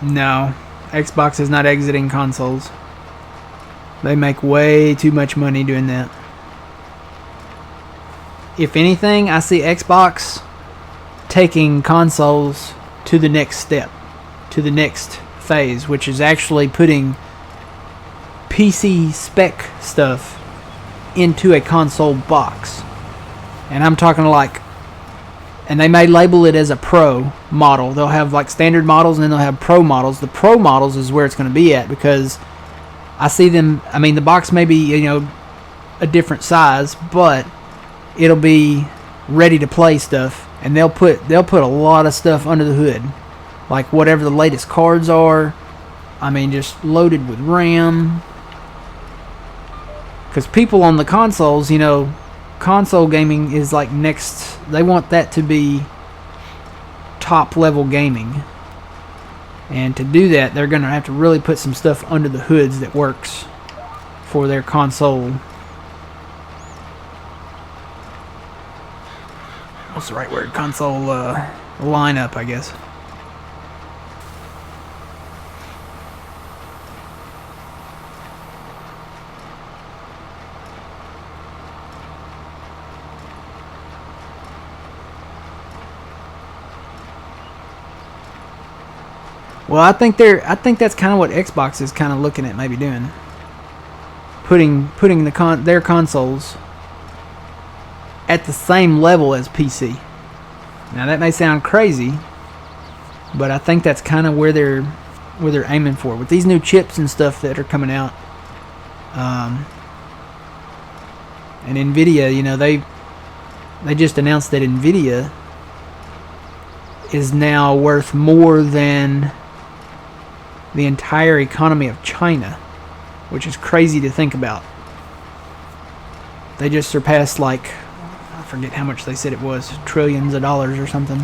No, Xbox is not exiting consoles. They make way too much money doing that. If anything, I see Xbox taking consoles to the next step, to the next phase, which is actually putting PC spec stuff into a console box. And I'm talking like, and they may label it as a pro model. They'll have like standard models and then they'll have pro models. The pro models is where it's going to be at, because I see them, I mean, the box may be, you know, a different size, but it'll be ready to play stuff, and they'll put a lot of stuff under the hood, like whatever the latest cards are. I mean, just loaded with RAM. Because people on the consoles, you know, console gaming is like next. They want that to be top level gaming, and to do that, they're gonna have to really put some stuff under the hoods that works for their console. What's the right word? Console lineup, I guess. Well, I think that's kind of what Xbox is kind of looking at maybe doing. Putting their consoles at the same level as PC. Now that may sound crazy, but I think that's kind of where they're aiming for with these new chips and stuff that are coming out. And Nvidia, you know, they just announced that Nvidia is now worth more than the entire economy of China, which is crazy to think about. They just surpassed, like, I forget how much they said it was, trillions of dollars or something.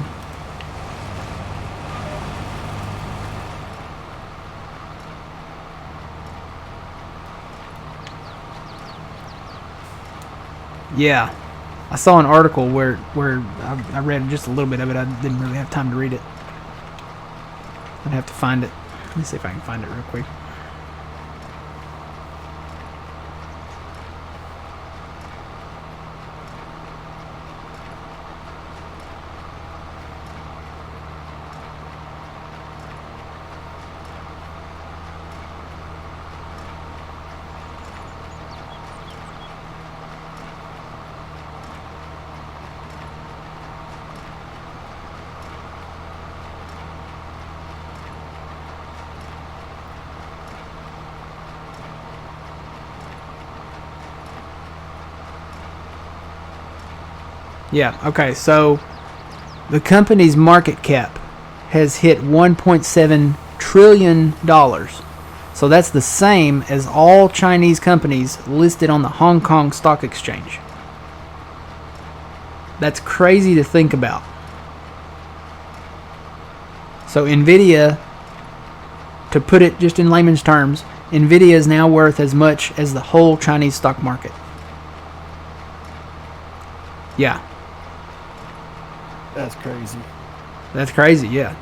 Yeah, I saw an article where I read just a little bit of it. I didn't really have time to read it. I'd have to find it. Let me see if I can find it real quick. Yeah, okay, so the company's market cap has hit $1.7 trillion. So that's the same as all Chinese companies listed on the Hong Kong Stock Exchange. That's crazy to think about. So Nvidia, to put it just in layman's terms, Nvidia is now worth as much as the whole Chinese stock market. Yeah. That's crazy. That's crazy, yeah.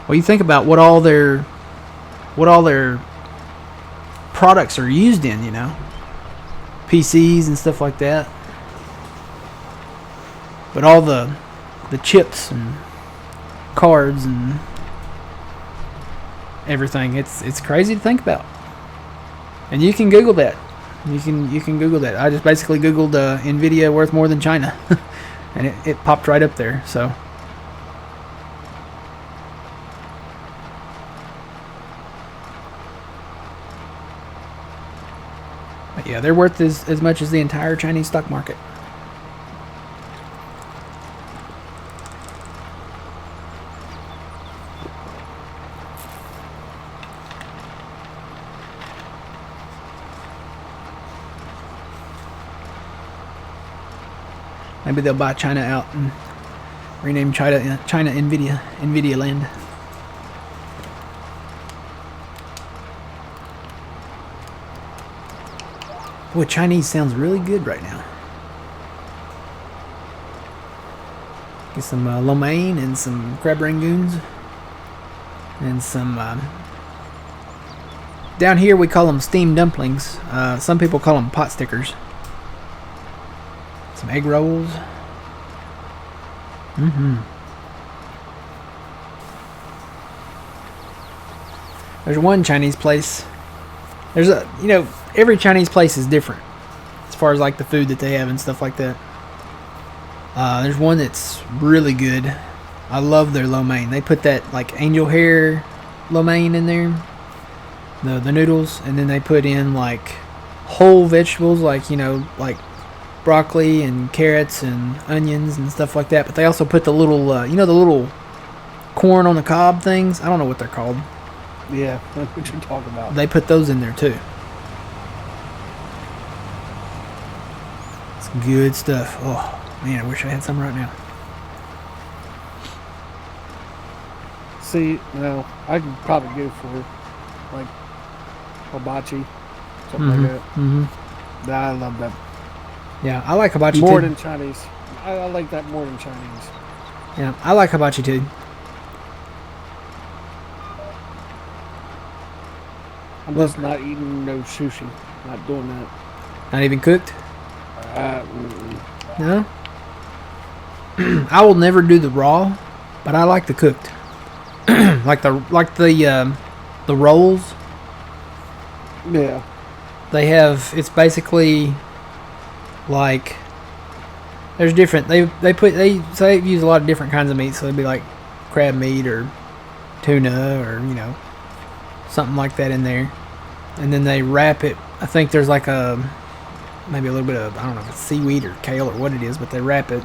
Well, you think about what all their products are used in, you know, PCs and stuff like that. But all the chips and cards and everything, it's crazy to think about. And you can Google that. You can Google that. I just basically Googled Nvidia worth more than China. And it popped right up there, so. But yeah, they're worth as much as the entire Chinese stock market. Maybe they'll buy China out and rename China Nvidia land. Boy, Chinese sounds really good right now. Get some lo mein and some crab rangoons. And some... down here we call them steamed dumplings. Some people call them pot stickers. Some egg rolls. There's one Chinese place There's a, every Chinese place is different as far as like the food that they have and stuff like that. There's one that's really good. I love their lo mein. They put that like angel hair lo mein in there, the noodles, and then they put in like whole vegetables, like like broccoli and carrots and onions and stuff like that. But they also put the little, the little corn on the cob things. I don't know what they're called. Yeah, that's what you're talking about. They put those in there too. It's good stuff. Oh man, I wish I had some right now. See, now I could probably go for like hibachi, something like that. Mm-hmm. I love that. Yeah, I like hibachi More too. than Chinese. I like that more than Chinese. Yeah, I like hibachi too. I'm just not eating no sushi. Not doing that. Not even cooked? Mm-mm. No? I will never do the raw, but I like the cooked. like the rolls. Yeah. They have, it's basically like, there's different, they use a lot of different kinds of meat, so it'd be like crab meat or tuna or something like that in there, and then they wrap it. I think there's like maybe a little bit of, I don't know if it's seaweed or kale or what it is, but they wrap it,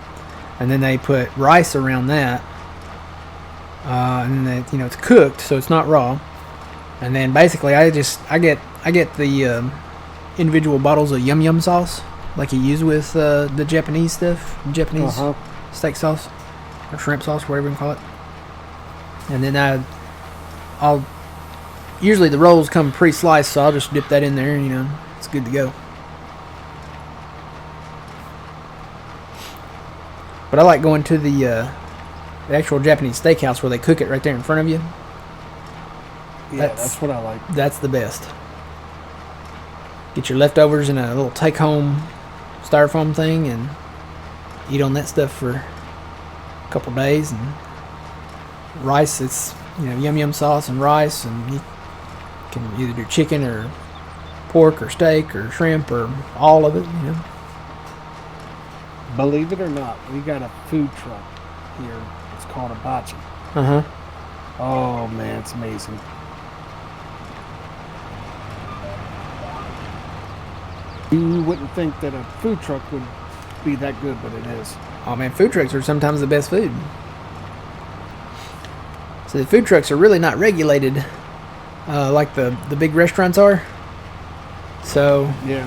and then they put rice around that, and then they, it's cooked, so it's not raw. And then basically I get the individual bottles of yum yum sauce, like you use with the Japanese stuff, Japanese steak sauce or shrimp sauce, whatever you can call it. And then I'll usually the rolls come pre-sliced, so I'll just dip that in there, and it's good to go. But I like going to the actual Japanese steakhouse where they cook it right there in front of you. Yeah, that's what I like. That's the best. Get your leftovers in a little take-home styrofoam thing and eat on that stuff for a couple days. And rice, it's yum yum sauce and rice, and you can either do chicken or pork or steak or shrimp or all of it. Believe it or not, we got a food truck here. It's called Hibachi. Oh man, it's amazing. You wouldn't think that a food truck would be that good, but it is. Oh man, food trucks are sometimes the best food. So the food trucks are really not regulated like the big restaurants are. So yeah,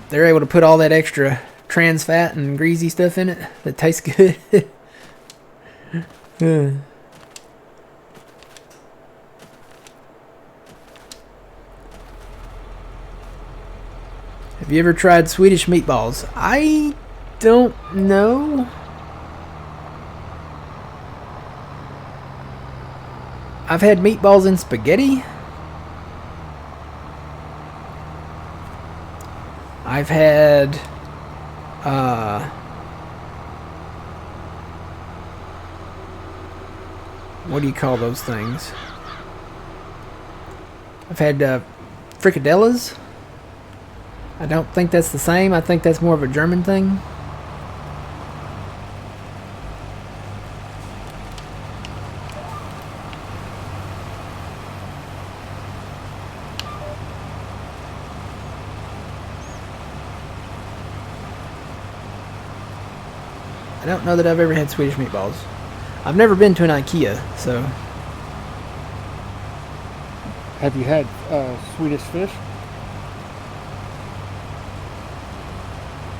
they're able to put all that extra trans fat and greasy stuff in it that tastes good. Have you ever tried Swedish meatballs? I don't know. I've had meatballs in spaghetti. I've had what do you call those things? I've had frikadellas. I don't think that's the same. I think that's more of a German thing. I don't know that I've ever had Swedish meatballs. I've never been to an IKEA, so. have you had Swedish fish?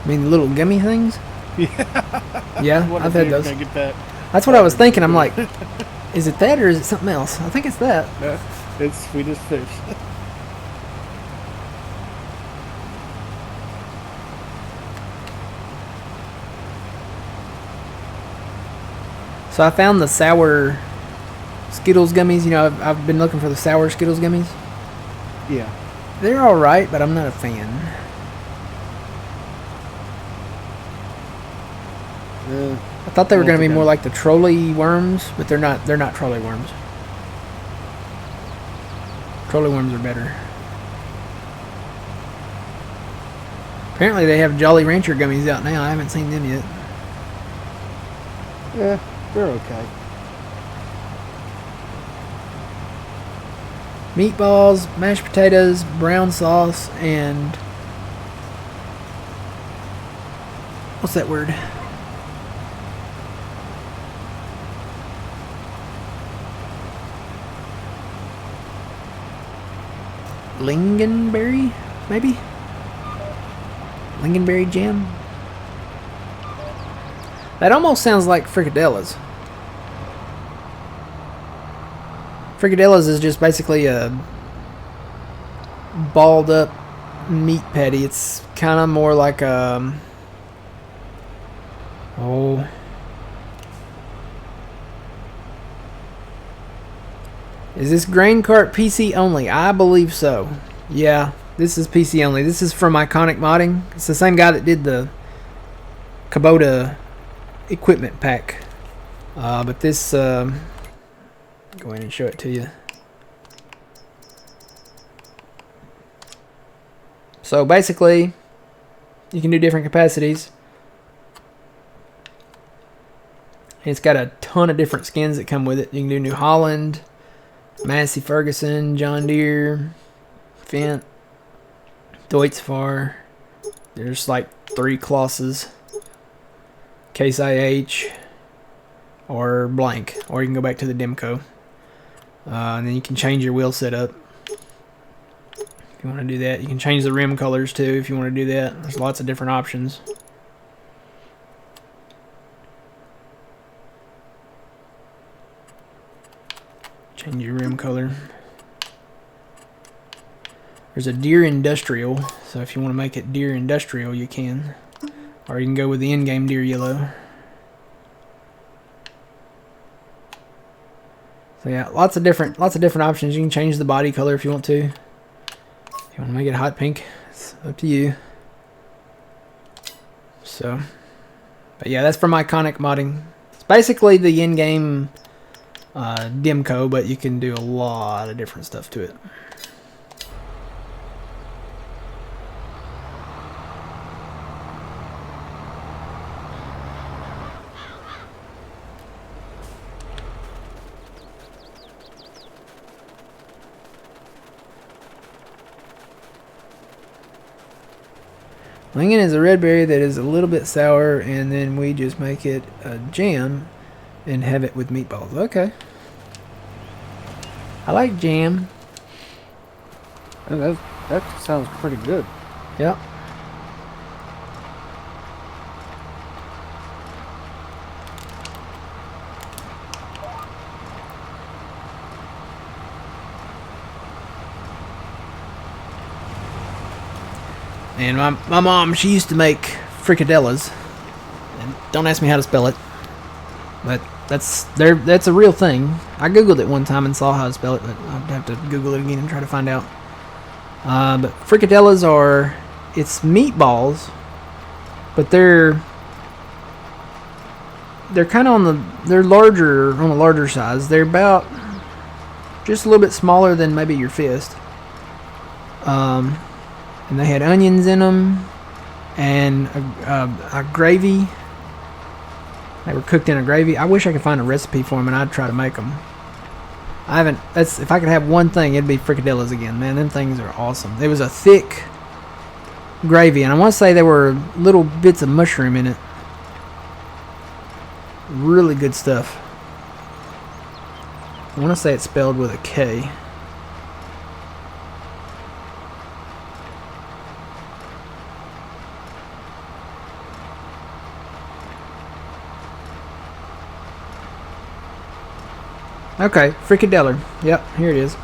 I mean, the little gummy things? Yeah. Yeah, What I've if had you're those. gonna get that? That's what I was thinking. I'm like, is it that or is it something else? I think it's that. Yeah, it's Swedish fish. So I found the sour Skittles gummies. I've been looking for the sour Skittles gummies. Yeah. They're alright, but I'm not a fan. I thought they were going to be more like the trolley worms, but they're not. They're not trolley worms. Trolley worms are better. Apparently they have Jolly Rancher gummies out now. I haven't seen them yet. Yeah, they're okay. Meatballs, mashed potatoes, brown sauce, and what's that word? Lingonberry, maybe? Lingonberry jam? That almost sounds like frikadellas. Frikadellas is just basically a balled up meat patty. It's kind of more like a... Oh... Is this grain cart PC only? I believe so. Yeah, this is PC only. This is from Iconic Modding. It's the same guy that did the Kubota equipment pack. But this... go ahead and show it to you. So basically, you can do different capacities. It's got a ton of different skins that come with it. You can do New Holland, Massey Ferguson, John Deere, Fendt, Deutz-Fahr. There's like 3 Klosses, Case IH, or blank. Or you can go back to the Demco. And then you can change your wheel setup if you want to do that. You can change the rim colors too if you want to do that. There's lots of different options. Change your rim color. There's a Deere Industrial, so if you want to make it Deere Industrial, you can. Or you can go with the in-game Deere Yellow. So yeah, lots of different options. You can change the body color if you want to. If you want to make it hot pink, it's up to you. So, but yeah, that's from Iconic Modding. It's basically the in-game Demco, but you can do a lot of different stuff to it. Lingon is a red berry that is a little bit sour, and then we just make it a jam and have it with meatballs. Okay. I like jam. That sounds pretty good. Yep. And my mom, she used to make frikadellas. And don't ask me how to spell it, but that's a real thing. I googled it one time and saw how to spell it, but I'd have to Google it again and try to find out. But frikadellas it's meatballs, but they're kind of they're larger, on the larger size. They're about just a little bit smaller than maybe your fist. And they had onions in them and a gravy. They were cooked in a gravy. I wish I could find a recipe for them and I'd try to make them. I haven't. If I could have one thing, it'd be frikadellas again. Man, them things are awesome. It was a thick gravy, and I want to say there were little bits of mushroom in it. Really good stuff. I want to say it's spelled with a K. Okay, frikadeller. Yep, here it is.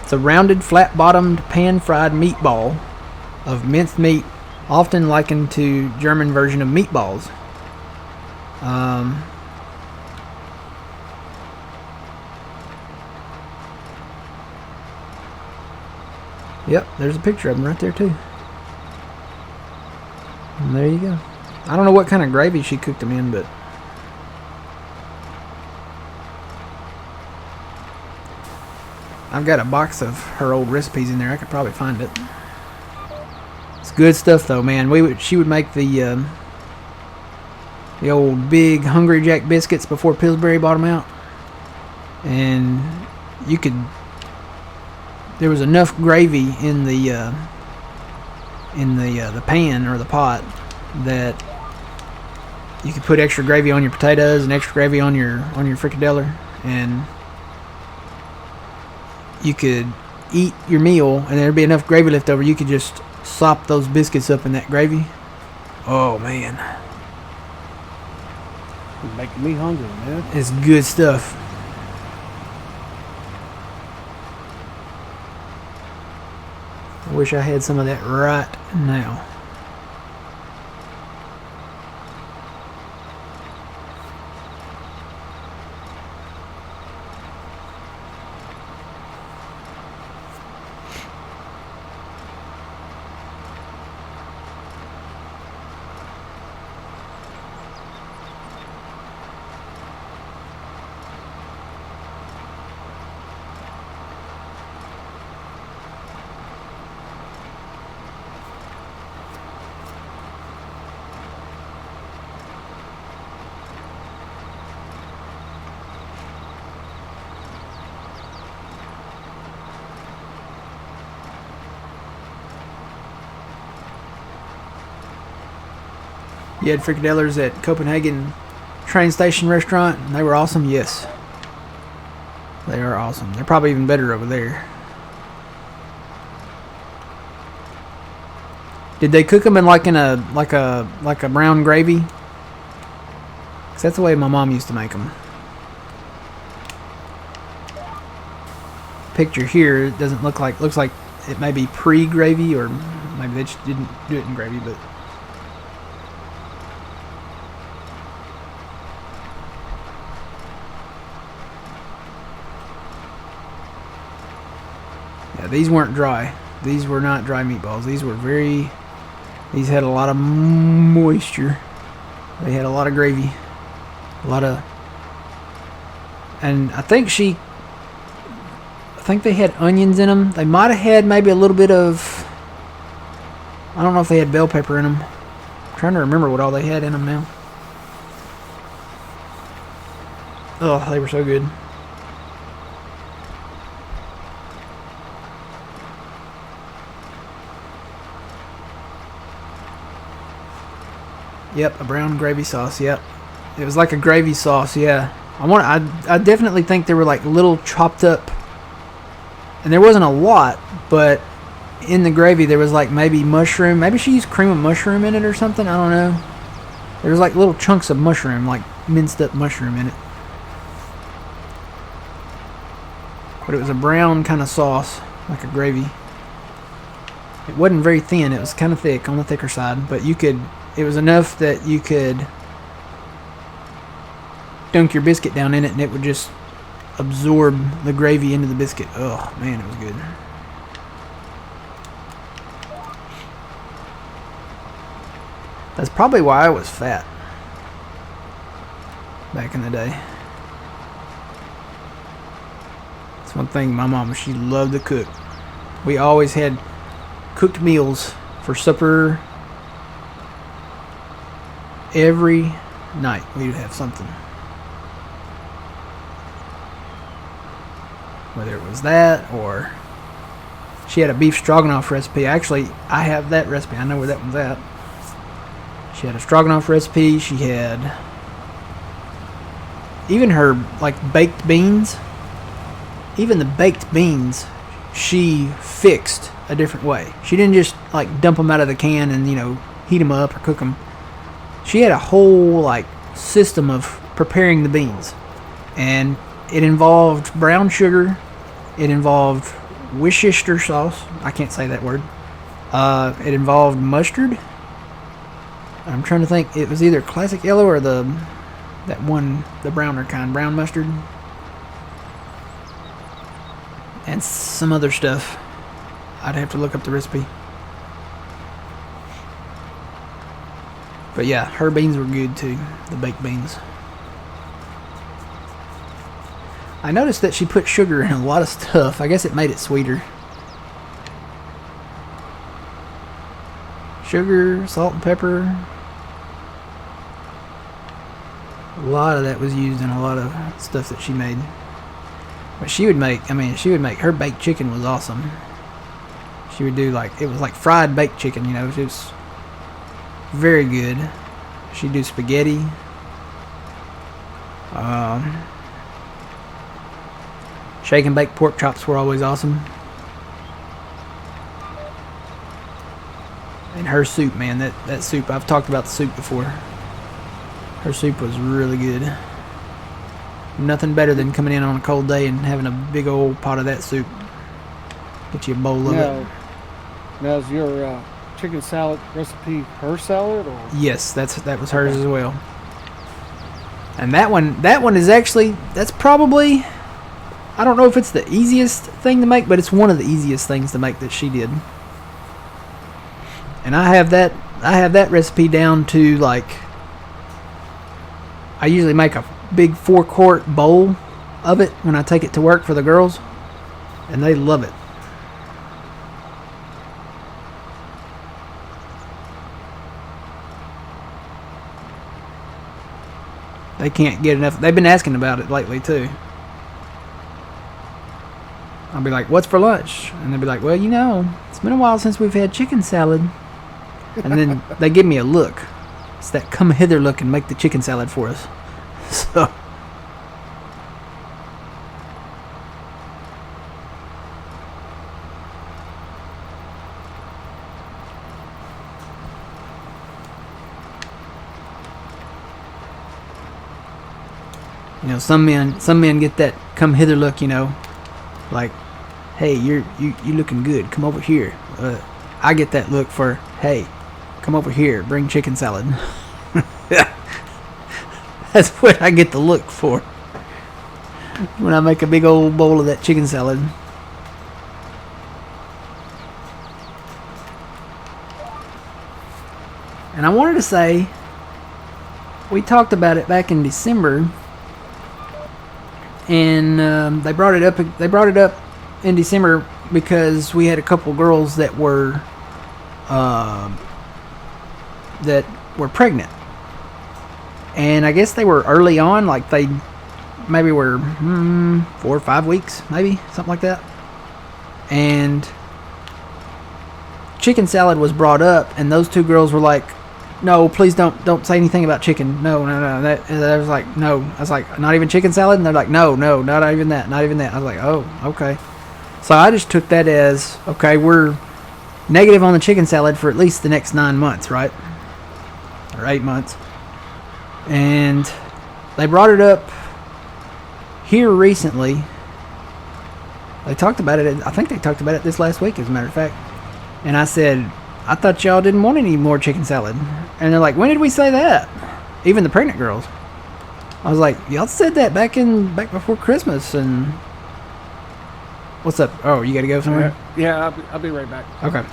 It's a rounded, flat-bottomed, pan-fried meatball of minced meat, often likened to German version of meatballs. Yep, there's a picture of them right there too. And there you go. I don't know what kind of gravy she cooked them in, but I've got a box of her old recipes in there. I could probably find it. It's good stuff though, man. She would make the old big Hungry Jack biscuits before Pillsbury bought them out, and there was enough gravy in the pan or the pot that you could put extra gravy on your potatoes and extra gravy on your frikadeller, and you could eat your meal and there'd be enough gravy left over. You could just sop those biscuits up in that gravy. Oh man, You're making me hungry, man. it's good stuff. I wish I had some of that right now. You had frikadellers at Copenhagen train station restaurant, and they were awesome. Yes, they are awesome. They're probably even better over there. Did they cook them in like a brown gravy? 'Cause that's the way my mom used to make them. Picture here, it doesn't look like, looks like it may be pre-gravy, or maybe they just didn't do it in gravy, but yeah, these weren't dry. These were not dry meatballs. These had a lot of moisture. They had a lot of gravy. And I think they had onions in them. They might have had maybe a little bit of, I don't know if they had bell pepper in them. I'm trying to remember what all they had in them now. Oh, they were so good. Yep, a brown gravy sauce. Yep, it was like a gravy sauce. Yeah, I definitely think they were like little chopped up, and there wasn't a lot, but in the gravy there was like maybe mushroom. Maybe she used cream of mushroom in it or something. I don't know. There was like little chunks of mushroom, like minced up mushroom in it. But it was a brown kind of sauce, like a gravy. It wasn't very thin. It was kind of thick, on the thicker side, but it was enough that you could dunk your biscuit down in it and it would just absorb the gravy into the biscuit. Oh man, it was good. That's probably why I was fat back in the day. That's one thing my mom, she loved to cook. We always had cooked meals for supper. Every night we would have something. Whether it was that or she had a beef stroganoff recipe. Actually, I have that recipe. I know where that one's at. She had a stroganoff recipe. She had even her like baked beans. Even the baked beans she fixed a different way. She didn't just like dump them out of the can and, heat them up or cook them. She had a whole like system of preparing the beans, and it involved brown sugar. It involved Worcestershire sauce. I can't say that word. It involved mustard. I'm trying to think. It was either classic yellow or the browner kind, brown mustard, and some other stuff. I'd have to look up the recipe. But yeah, her beans were good too, the baked beans. I noticed that she put sugar in a lot of stuff. I guess it made it sweeter. sugar, salt and pepper. A lot of that was used in a lot of stuff that she made. But she would make, her baked chicken was awesome. She would do it was like fried baked chicken, you know, it was very good. She'd do spaghetti. Shake and baked pork chops were always awesome. And her soup, man, that soup, I've talked about the soup before. Her soup was really good. Nothing better than coming in on a cold day and having a big old pot of that soup. Get you a bowl of it. Now, is your chicken salad recipe her salad? Or? Yes, that was hers as well. And that one is actually, that's probably, I don't know if it's the easiest thing to make, but it's one of the easiest things to make that she did. And I have that recipe down to like, I usually make a big 4-quart bowl of it when I take it to work for the girls, and they love it. They can't get enough. They've been asking about it lately too. I'll be like, what's for lunch? And they'll be like, well, you know, it's been a while since we've had chicken salad. And then they give me a look. It's that come hither look and make the chicken salad for us. So you know, some men get that come hither look, you know, like, hey, you looking good, come over here. I get that look for, hey, come over here, bring chicken salad. That's what I get the look for when I make a big old bowl of that chicken salad. And I wanted to say, we talked about it back in December, and they brought it up. They brought it up in December because we had a couple girls that were pregnant, and I guess they were early on, like they maybe were 4 or 5 weeks, maybe something like that. And chicken salad was brought up, and those two girls were like, no, please don't say anything about chicken. No. That I was like, no. I was like, not even chicken salad? And they're like, no, not even that. I was like, oh, okay. So I just took that as, okay, we're negative on the chicken salad for at least the next 9 months, right? Or 8 months. And they brought it up here recently. They talked about it, I think they talked about it this last week, as a matter of fact. And I said, I thought y'all didn't want any more chicken salad. And they're like, when did we say that? Even the pregnant girls. I was like, y'all said that back before Christmas. And what's up? Oh, you gotta go somewhere? Yeah, I'll be right back. Okay.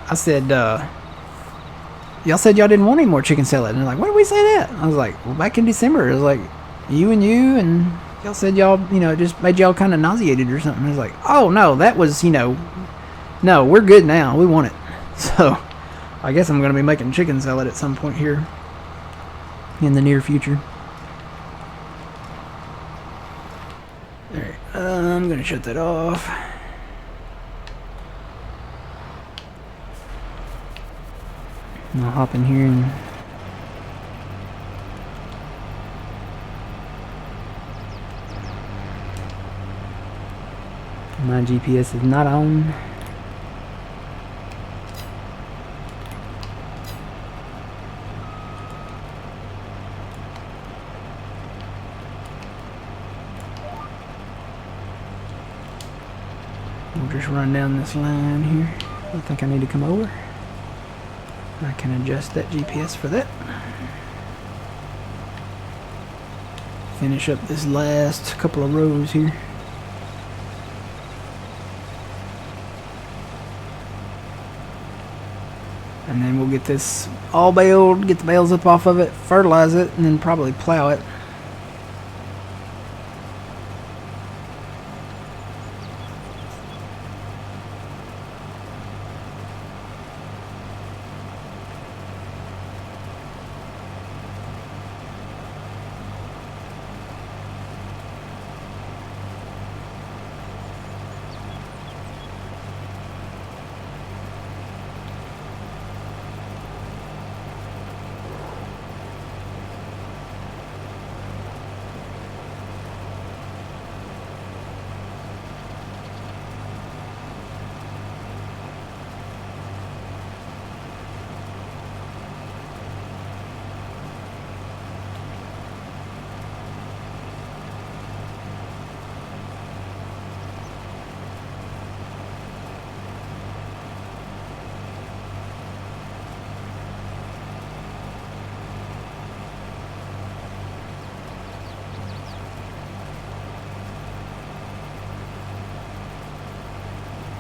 I said, y'all said y'all didn't want any more chicken salad. And they're like, when did we say that? I was like, well, back in December. It was like, you and y'all said y'all, it just made y'all kind of nauseated or something. I was like, oh, no, that was, no, we're good now. We want it. So, I guess I'm going to be making chicken salad at some point here in the near future. Alright, I'm going to shut that off. And I'll hop in here and my GPS is not on. We'll just run down this line here. I think I need to come over. I can adjust that GPS for that. Finish up this last couple of rows here. And then we'll get this all baled, get the bales up off of it, fertilize it, and then probably plow it.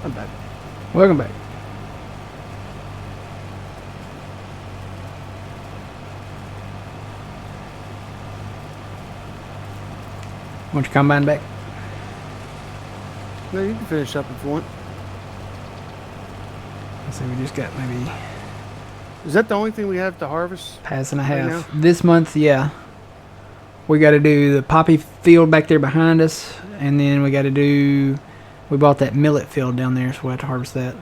I'm back. Welcome back. Want your combine back? No, you can finish up if you want. Let's see, we just got maybe Is that the only thing we have to harvest? pass and a Right half. This month, yeah. We got to do the poppy field back there behind us, and then we got to do. We bought that millet field down there, so we'll have to harvest that.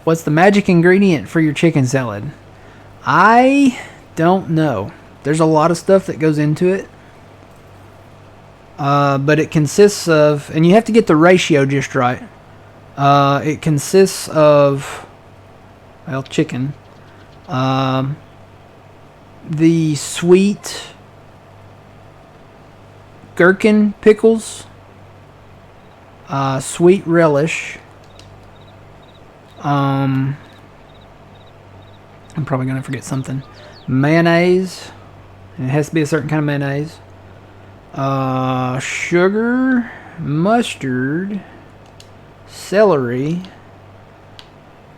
What's the magic ingredient for your chicken salad? I don't know. There's a lot of stuff that goes into it. But it consists of, and you have to get the ratio just right. It consists of, well, chicken. The sweet gherkin pickles. Sweet relish. I'm probably going to forget something. Mayonnaise. It has to be a certain kind of mayonnaise. Sugar, mustard, celery,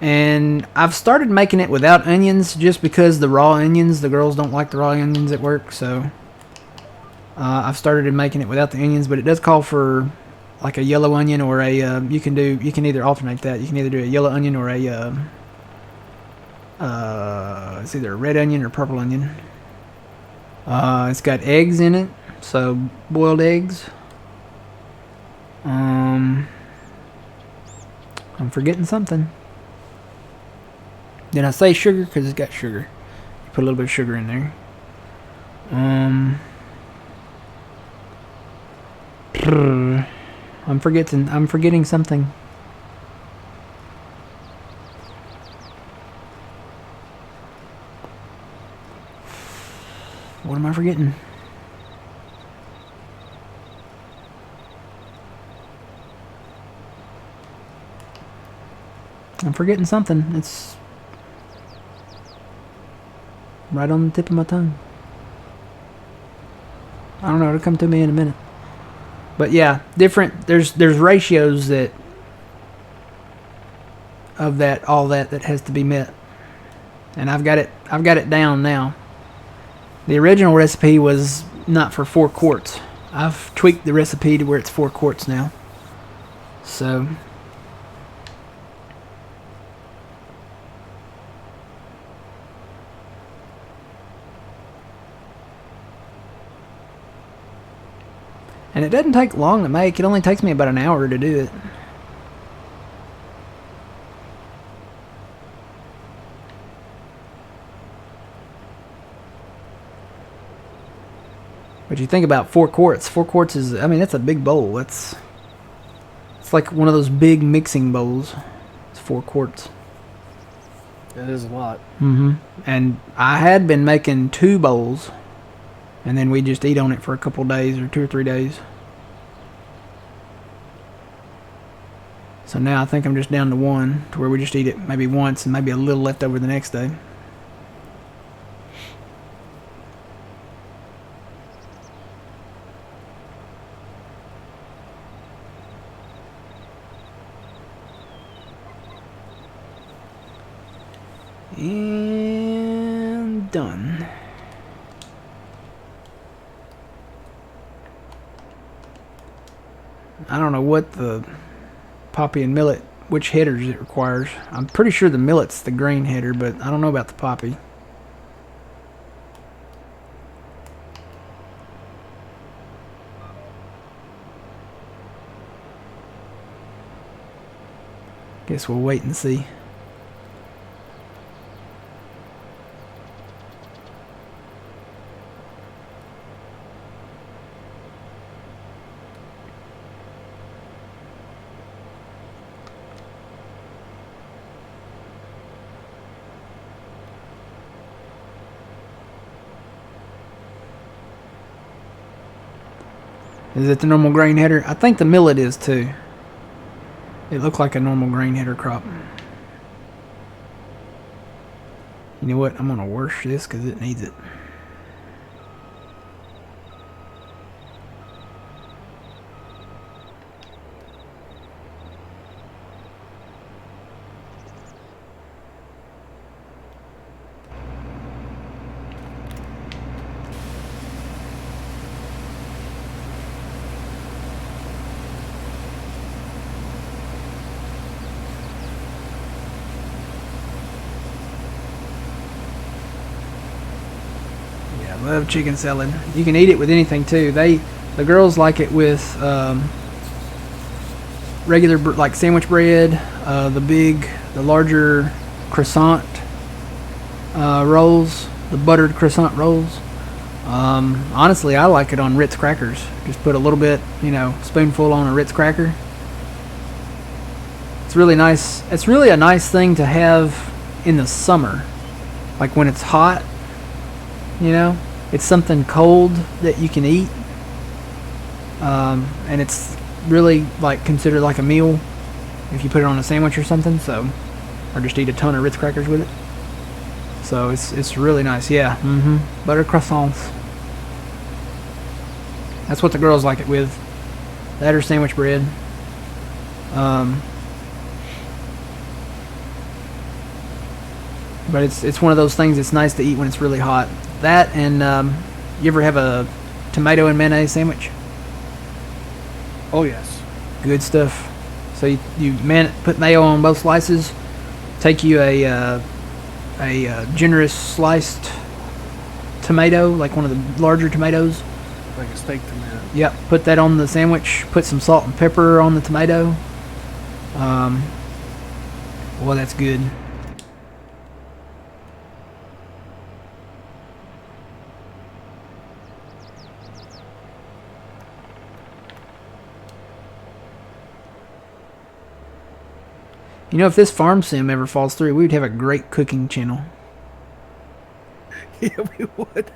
and I've started making it without onions just because the raw onions, the girls don't like the raw onions at work, so I've started making it without the onions, but it does call for like a yellow onion or a you can either alternate that. You can either do a yellow onion or a it's either a red onion or purple onion. It's got eggs in it. So, boiled eggs. I'm forgetting something. Did I say sugar? Because it's got sugar. You put a little bit of sugar in there. I'm forgetting something. What am I forgetting? I'm forgetting something. It's right on the tip of my tongue. I don't know. It'll come to me in a minute. But yeah, different. There's ratios that of that all that has to be met, and I've got it down now. The original recipe was not for 4 quarts. I've tweaked the recipe to where it's 4 quarts now. So. And it doesn't take long to make. It only takes me about an hour to do it. But you think about 4 quarts. 4 quarts is, I mean, that's a big bowl. It's like one of those big mixing bowls. It's 4 quarts. That is a lot. And I had been making 2 bowls. And then we just eat on it for a couple days or 2 or 3 days. So now I think I'm just down to 1, to where we just eat it maybe once and maybe a little left over the next day. And done. I don't know what the poppy and millet, which headers it requires. I'm pretty sure the millet's the grain header, but I don't know about the poppy. Guess we'll wait and see. Is it the normal grain header? I think the millet is too. It looked like a normal grain header crop. You know what? I'm going to wash this because it needs it. Love chicken salad. You can eat it with anything too. The girls like it with regular like sandwich bread, the larger croissant rolls, the buttered croissant rolls. Honestly, I like it on Ritz crackers. Just put a little bit, spoonful on a Ritz cracker. It's really nice. It's really a nice thing to have in the summer, like when it's hot. It's something cold that you can eat, and it's really like considered like a meal if you put it on a sandwich or something. So, or just eat a ton of Ritz crackers with it. So it's really nice. Yeah. Butter croissants. That's what the girls like it with. That or sandwich bread. But it's one of those things that's nice to eat when it's really hot. That and you ever have a tomato and mayonnaise sandwich? Oh yes. Good stuff. So you put mayo on both slices. Take you a generous sliced tomato, like one of the larger tomatoes. Like a steak tomato. Yep. Put that on the sandwich. Put some salt and pepper on the tomato. Well, that's good. If this farm sim ever falls through, we would have a great cooking channel. Yeah, we would.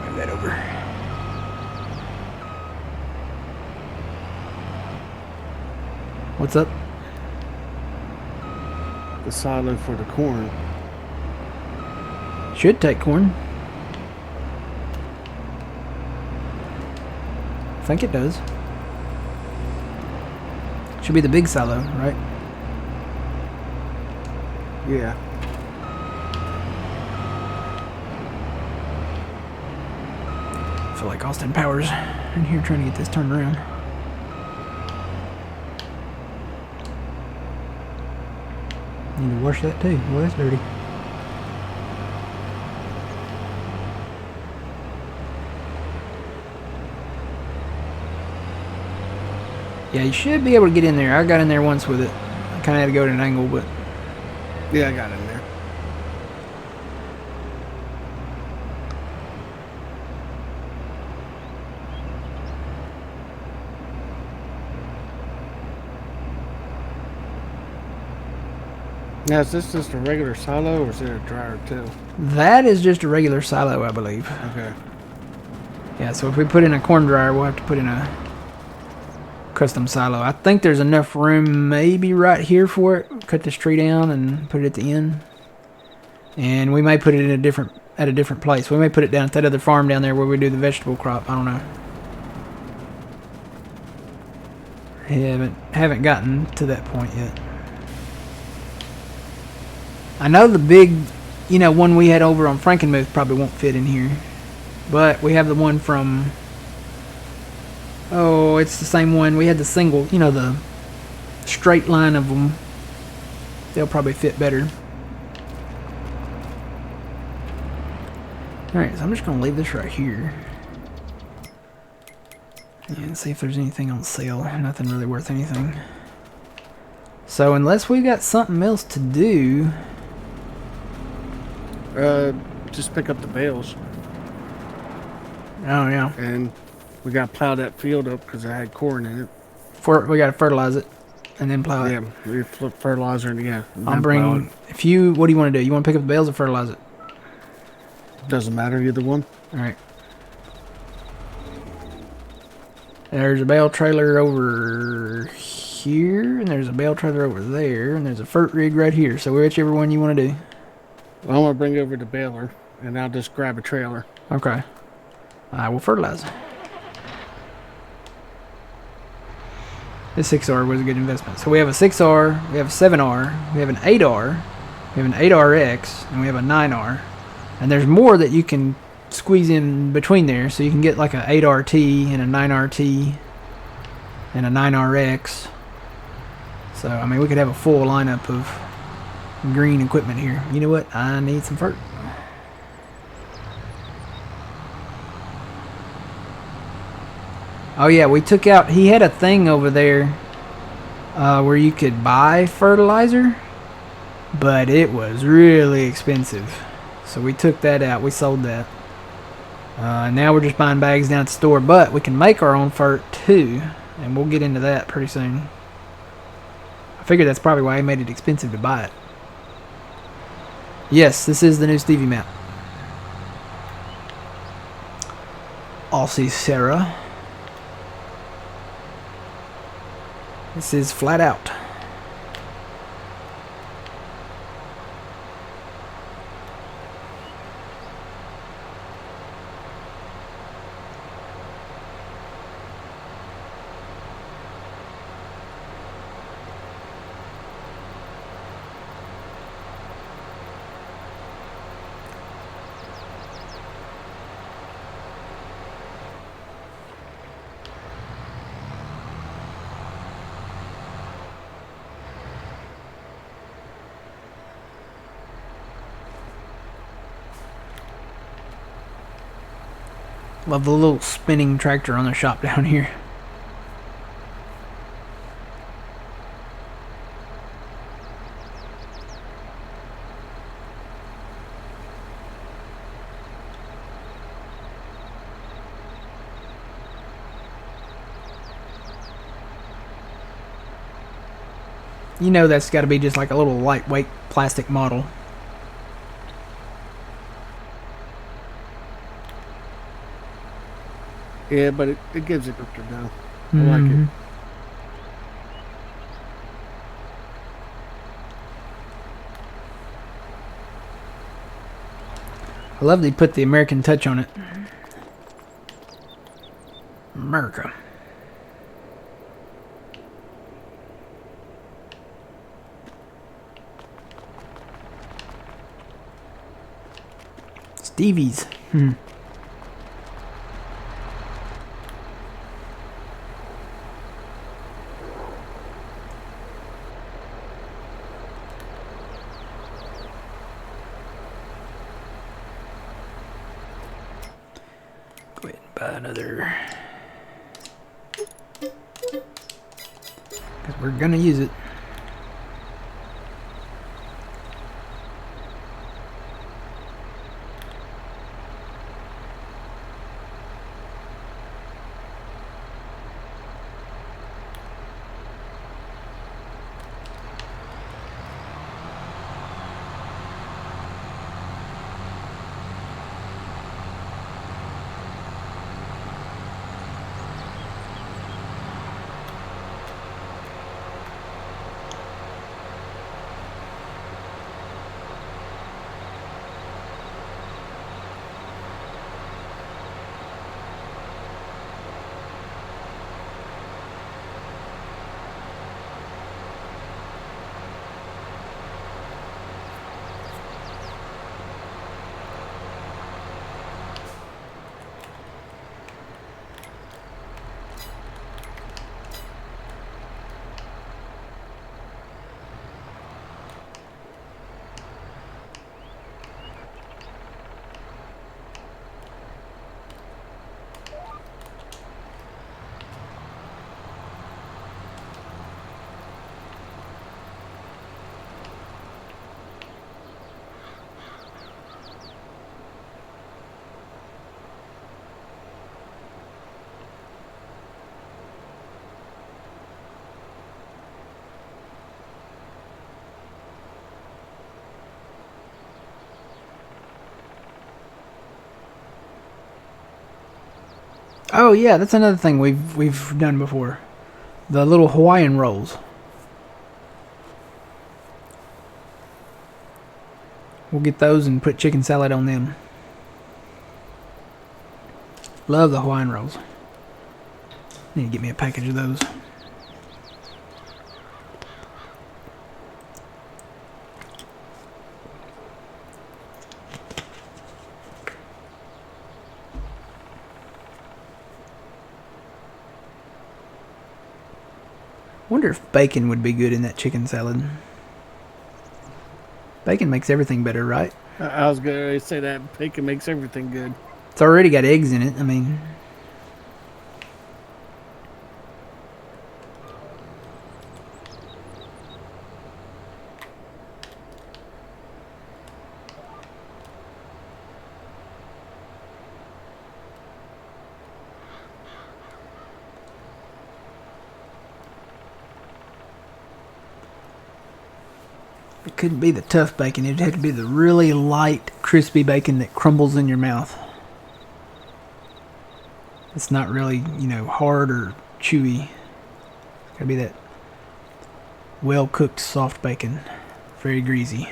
Move that over. What's up? The silo for the corn. Should take corn. I think it does. Should be the big silo, right? Yeah. I feel like Austin Powers in here trying to get this turned around. Need to wash that too. Well, that's dirty. Yeah, you should be able to get in there. I got in there once with it. I kind of had to go at an angle, but... Yeah, I got in there. Now, is this just a regular silo or is there a dryer too? That is just a regular silo, I believe. Okay. Yeah, so if we put in a corn dryer, we'll have to put in a custom silo. I think there's enough room maybe right here for it. Cut this tree down and put it at the end. And we may put it in at a different place. We may put it down at that other farm down there where we do the vegetable crop. I don't know. Haven't gotten to that point yet. I know the big, one we had over on Frankenmuth probably won't fit in here. But we have the one from... Oh, it's the same one. We had the single, the straight line of them. They'll probably fit better. Alright, so I'm just going to leave this right here. And see if there's anything on sale. Nothing really worth anything. So unless we got something else to do... Just pick up the bales. Oh, yeah. And we got to plow that field up because it had corn in it. We got to fertilize it and then plow it. Yeah, we flip fertilizer and yeah. I'll bring... What do you want to do? You want to pick up the bales or fertilize it? Doesn't matter, either one. Alright. There's a bale trailer over here, and there's a bale trailer over there, and there's a fert rig right here. So whichever one you want to do. Well, I'm going to bring over the baler, and I'll just grab a trailer. Okay. I will fertilize. This 6R was a good investment. So we have a 6R, we have a 7R, we have an 8R, we have an 8RX, and we have a 9R. And there's more that you can squeeze in between there, so you can get like a 8RT and a 9RT and a 9RX. So I mean, we could have a full lineup of green equipment here. You know what? I need some fert. Oh yeah, we took out. He had a thing over there where you could buy fertilizer, but it was really expensive. So we took that out. We sold that. Now we're just buying bags down at the store, but we can make our own fert too, and we'll get into that pretty soon. I figure that's probably why he made it expensive to buy it. Yes, this is the new Stevie map. Aussie Sarah. This is FlatOut. Love the little spinning tractor on the shop down here. You know that's got to be just like a little lightweight plastic model. Yeah, but it gives it character now. I like it. I love they put the American touch on it. America. Stevie's. Go ahead and buy another. Because we're going to use it. Oh yeah, that's another thing we've done before. The little Hawaiian rolls. We'll get those and put chicken salad on them. Love the Hawaiian rolls. Need to get me a package of those. Wonder if bacon would be good in that chicken salad. Bacon makes everything better, right? I was going to say that bacon makes everything good. It's already got eggs in it. I mean, it couldn't be the tough bacon. It'd have to be the really light, crispy bacon that crumbles in your mouth. It's not really, hard or chewy. It's gotta be that well-cooked, soft bacon. Very greasy.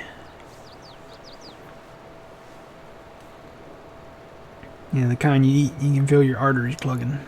The kind you eat, you can feel your arteries plugging.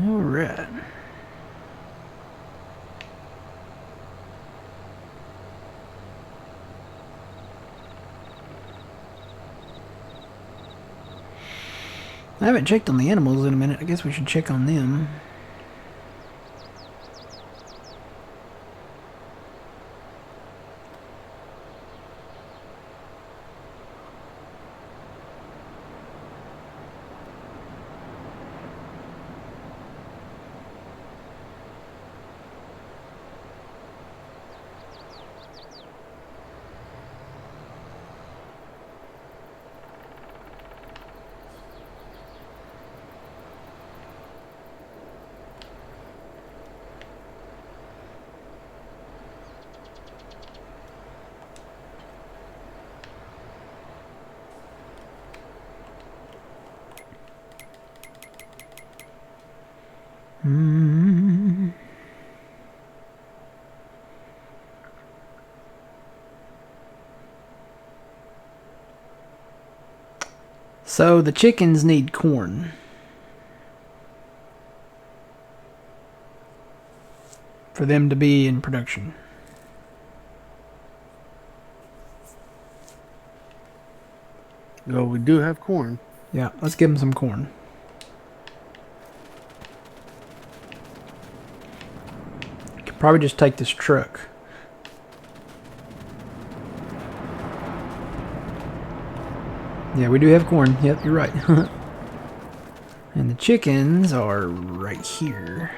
All right. I haven't checked on the animals in a minute. I guess we should check on them. So the chickens need corn. For them to be in production. Well, we do have corn. Yeah, let's give them some corn. Could probably just take this truck. Yeah, we do have corn. Yep, you're right. And the chickens are right here.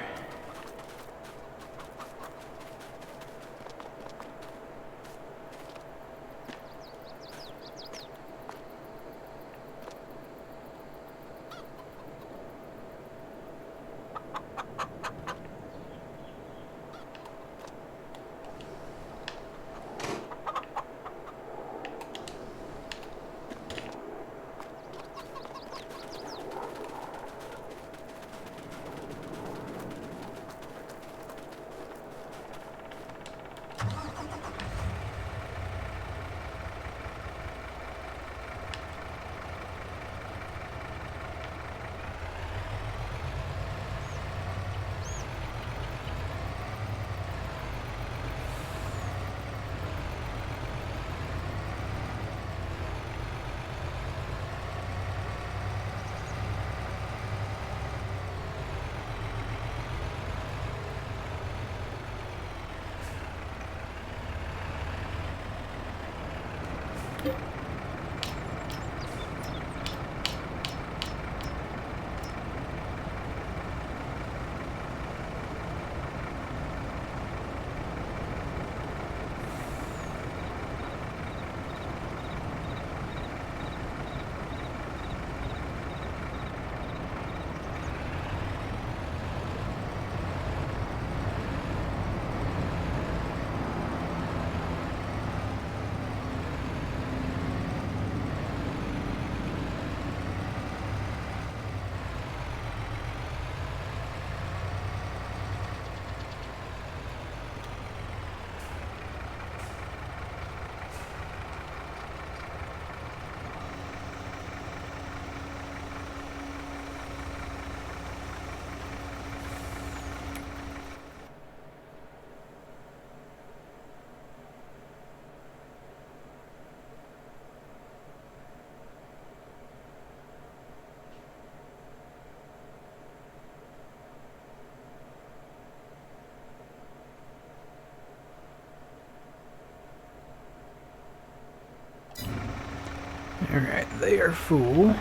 Alright, they are full.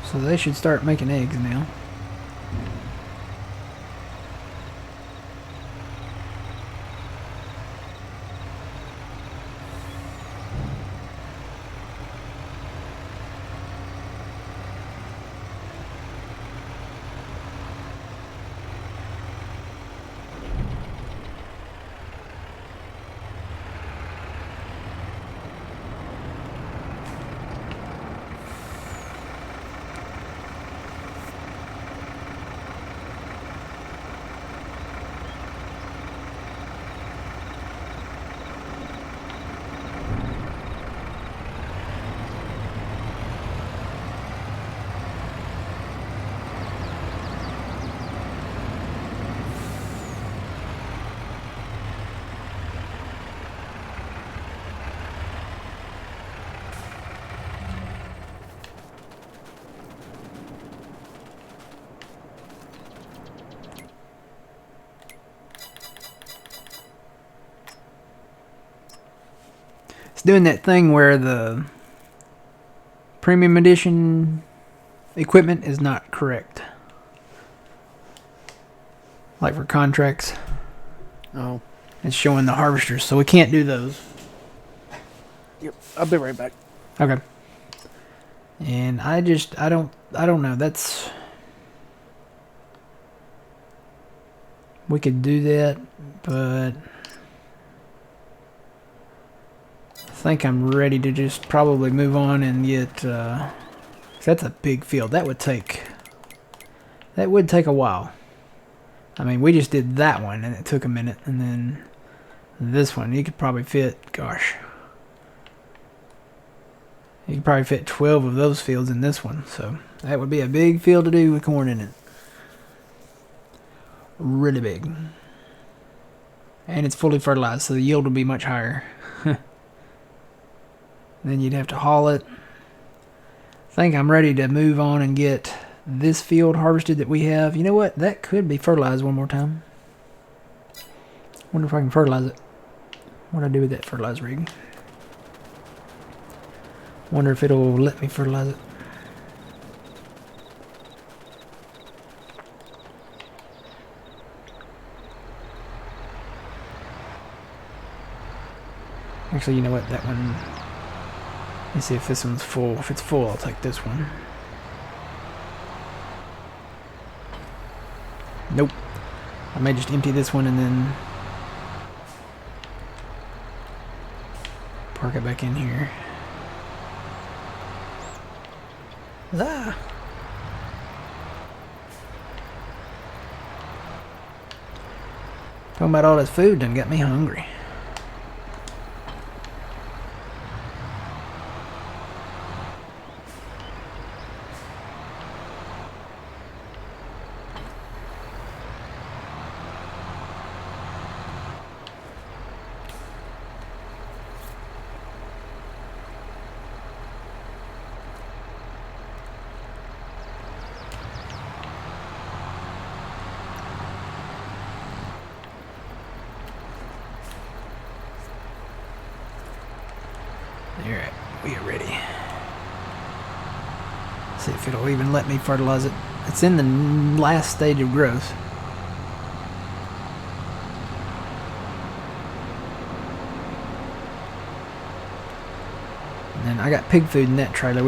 So they should start making eggs now. doing that thing where the premium edition equipment is not correct. Like for contracts. Oh. It's showing the harvesters, so we can't do those. Yep. I'll be right back. Okay. And I don't know. That's... We could do that, but... I think I'm ready to just probably move on and get... that's a big field. That would take a while. I mean, we just did that one, and it took a minute, and then this one, you could probably fit, gosh... You could probably fit 12 of those fields in this one, so that would be a big field to do with corn in it. Really big. And it's fully fertilized, so the yield will be much higher. Then you'd have to haul it. I think I'm ready to move on and get this field harvested that we have. You know what? That could be fertilized one more time. Wonder if I can fertilize it. What do I do with that fertilizer rig? Wonder if it'll let me fertilize it. Actually, you know what? That one... Let's see if this one's full. If it's full, I'll take this one. Nope. I may just empty this one and then... park it back in here. Ah. Talking about all this food done got me hungry. Alright, we are ready. See if it'll even let me fertilize it. It's in the last stage of growth. And then I got pig food in that trailer.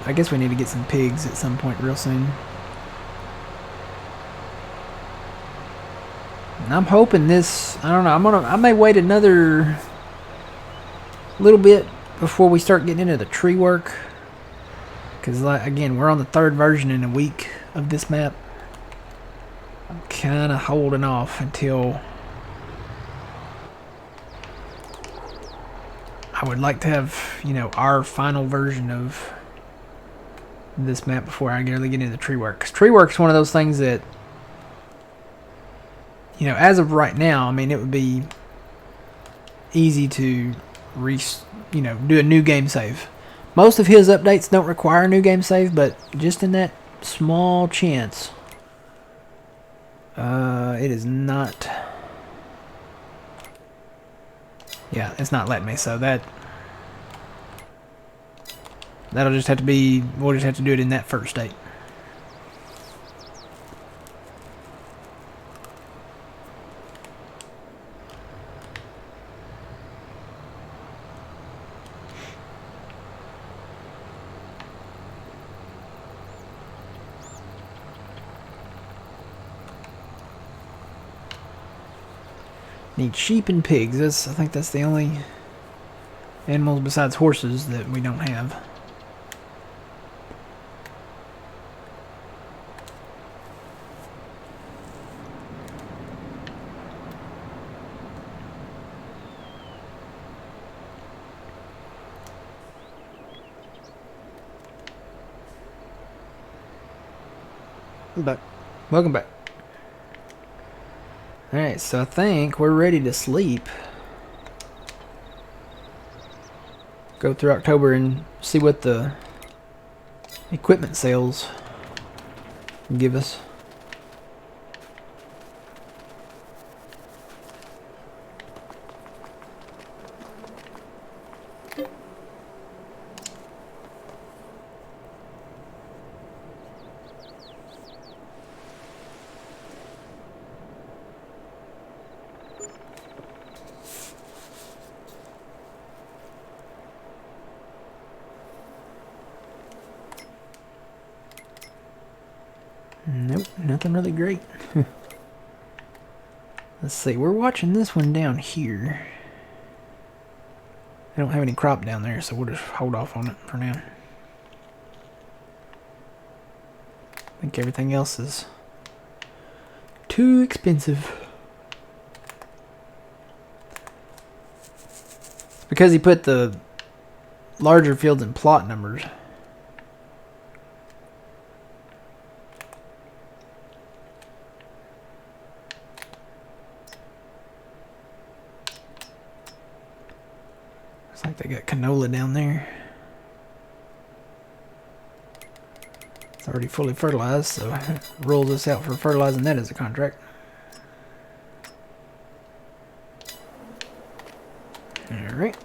I guess we need to get some pigs at some point real soon. And I'm hoping this, I don't know, I may wait another little bit before we start getting into the tree work, because again, we're on the 3rd version in a week of this map. I'm kind of holding off until I would like to have, you know, our final version of this map before I really get into the tree work. Because tree work's one of those things that, you know, as of right now, I mean, it would be easy to do a new game save. Most of his updates don't require a new game save, but just in that small chance, it is not. Yeah, it's not letting me. So that'll just have to be. We'll just have to do it in that first state. Need sheep and pigs. I think that's the only animals besides horses that we don't have. I'm back. Welcome back. Alright, so I think we're ready to sleep. Go through October and see what the equipment sales give us. Nope, nothing really great. Let's see, we're watching this one down here. I don't have any crop down there, so we'll just hold off on it for now. I think everything else is too expensive. It's because he put the larger fields in plot numbers. Looks like they got canola down there. It's already fully fertilized, so it rolls us out for fertilizing that as a contract. Alright.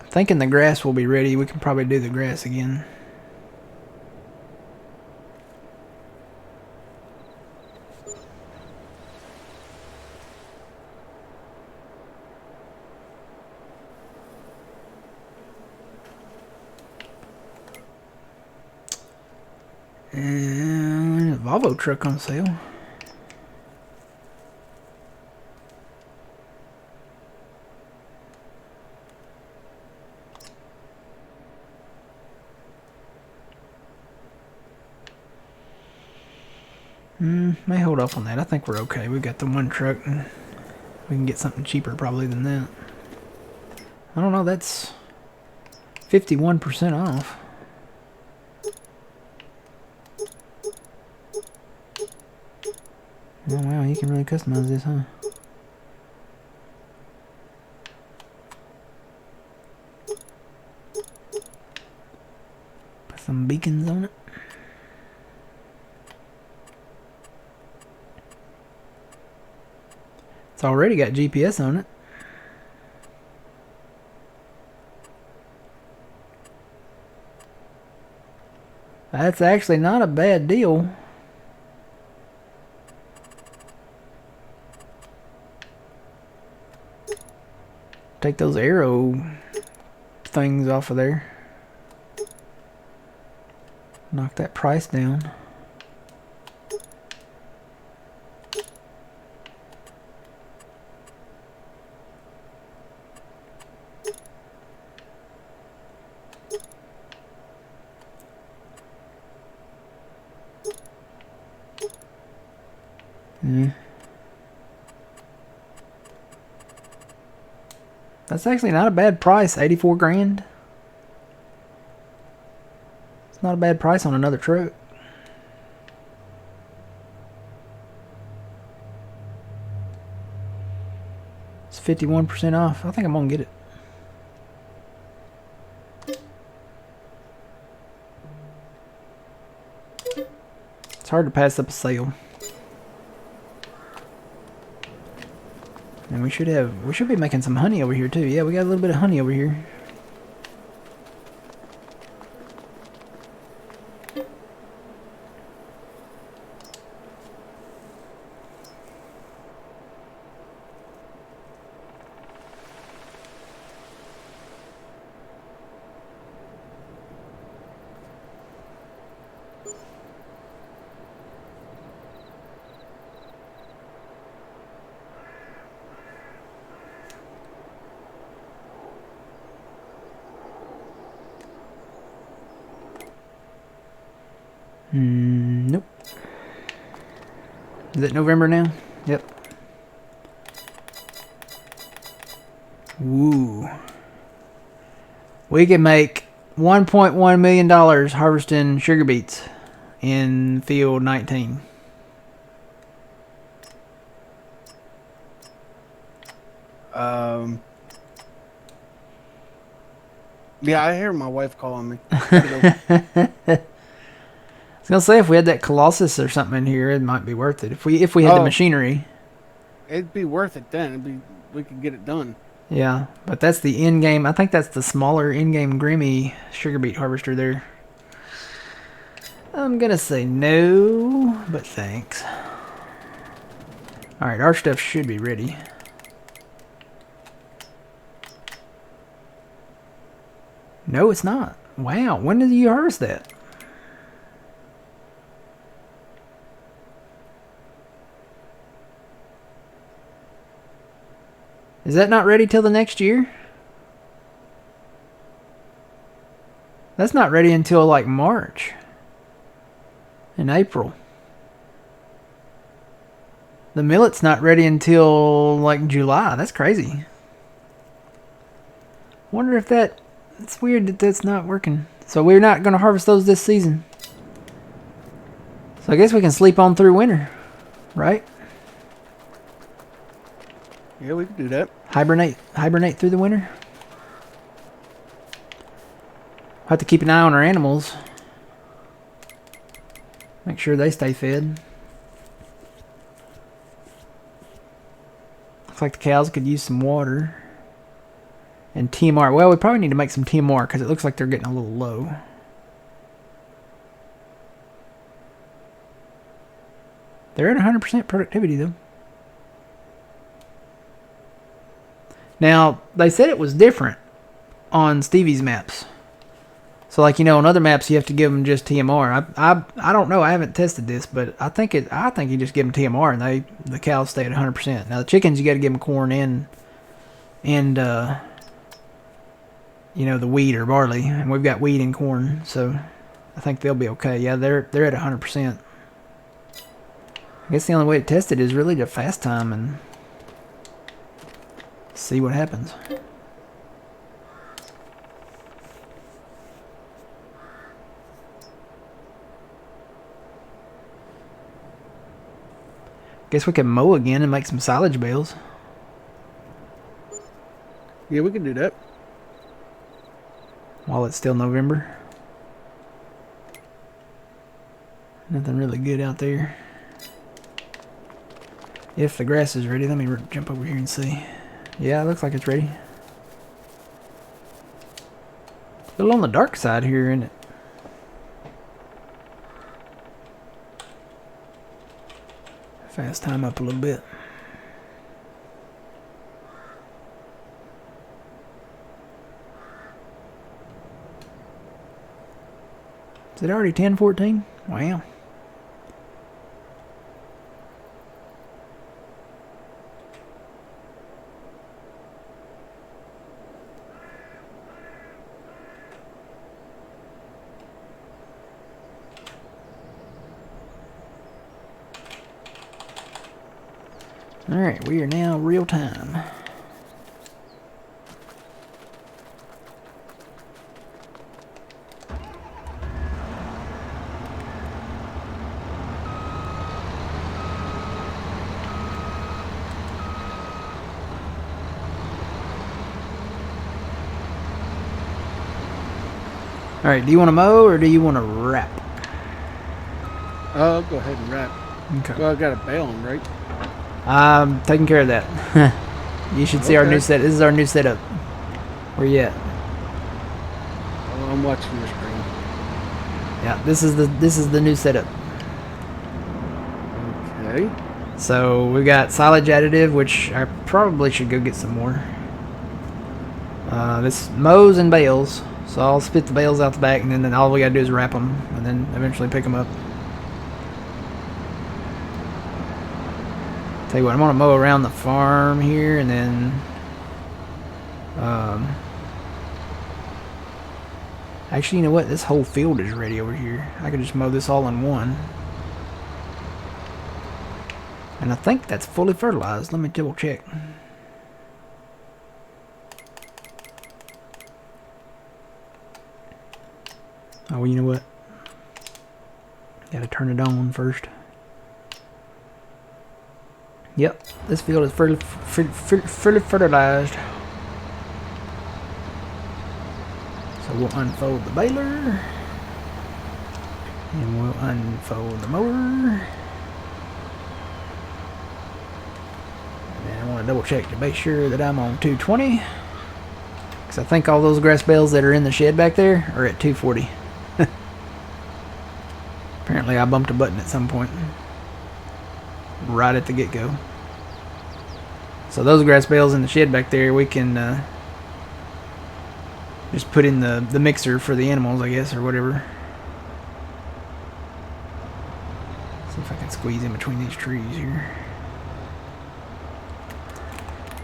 Thinking the grass will be ready. We can probably do the grass again. And a Volvo truck on sale. May hold off on that. I think we're okay. We got the one truck, and we can get something cheaper probably than that. I don't know. That's 51% off. Oh wow, you can really customize this, huh? Put some beacons on it. It's already got GPS on it. That's actually not a bad deal. Take those arrow things off of there. Knock that price down. That's actually not a bad price, 84 grand. It's not a bad price on another truck. It's 51% off. I think I'm gonna get it. It's hard to pass up a sale. And we should be making some honey over here too. Yeah, we got a little bit of honey over here. Nope. Is it November now? Yep. Woo. We can make $1.1 million harvesting sugar beets in field 19. Yeah, I hear my wife calling me. I was gonna say if we had that Colossus or something in here, it might be worth it. If we had the machinery, it'd be worth it then. We could get it done. Yeah, but that's the in-game. I think that's the smaller in-game Grimmy sugar beet harvester there. I'm gonna say no, but thanks. All right, our stuff should be ready. No, it's not. Wow, when did you harvest that? Is that not ready till the next year? That's not ready until like March. In April. The millet's not ready until like July. That's crazy. Wonder if it's weird that that's not working. So we're not going to harvest those this season. So I guess we can sleep on through winter, right? Yeah, we can do that. Hibernate through the winter. Have to keep an eye on our animals. Make sure they stay fed. Looks like the cows could use some water. And TMR. Well, we probably need to make some TMR because it looks like they're getting a little low. They're at 100% productivity though. Now, they said it was different on Stevie's maps. So, like, you know, on other maps you have to give them just TMR. I don't know. I haven't tested this, but I think you just give them TMR and the cows stay at 100%. Now the chickens you got to give them corn and you know, the wheat or barley, and we've got wheat and corn, so I think they'll be okay. Yeah, they're at 100%. I guess the only way to test it is really to fast time and see what happens. Guess we can mow again and make some silage bales. Yeah, we can do that. While it's still November. Nothing really good out there. If the grass is ready, let me jump over here and see. Yeah, it looks like it's ready. A little on the dark side here, isn't it? Fast time up a little bit. Is it already 10:14? Wow. Alright, we are now real time. Alright, do you want to mow or do you want to wrap? I'll go ahead and wrap. Okay. Well, I got to bail them, right? I'm taking care of that. You should see our new set. This is our new setup. Where you at? Oh, I'm watching your screen. Yeah, this is the new setup. Okay. So we've got silage additive, which I probably should go get some more. This mows and bales. So I'll spit the bales out the back, and then all we gotta do is wrap them, and then eventually pick them up. Tell you what, I'm gonna mow around the farm here, and then actually, you know what? This whole field is ready over here. I could just mow this all in one. And I think that's fully fertilized. Let me double check. Oh, well, you know what? Gotta turn it on first. Yep, this field is fully fertilized. So we'll unfold the baler. And we'll unfold the mower. And I want to double check to make sure that I'm on 220. Because I think all those grass bales that are in the shed back there are at 240. Apparently I bumped a button at some point. Right at the get-go. So those grass bales in the shed back there, we can Just put in the mixer for the animals, I guess, or whatever. See if I can squeeze in between these trees here.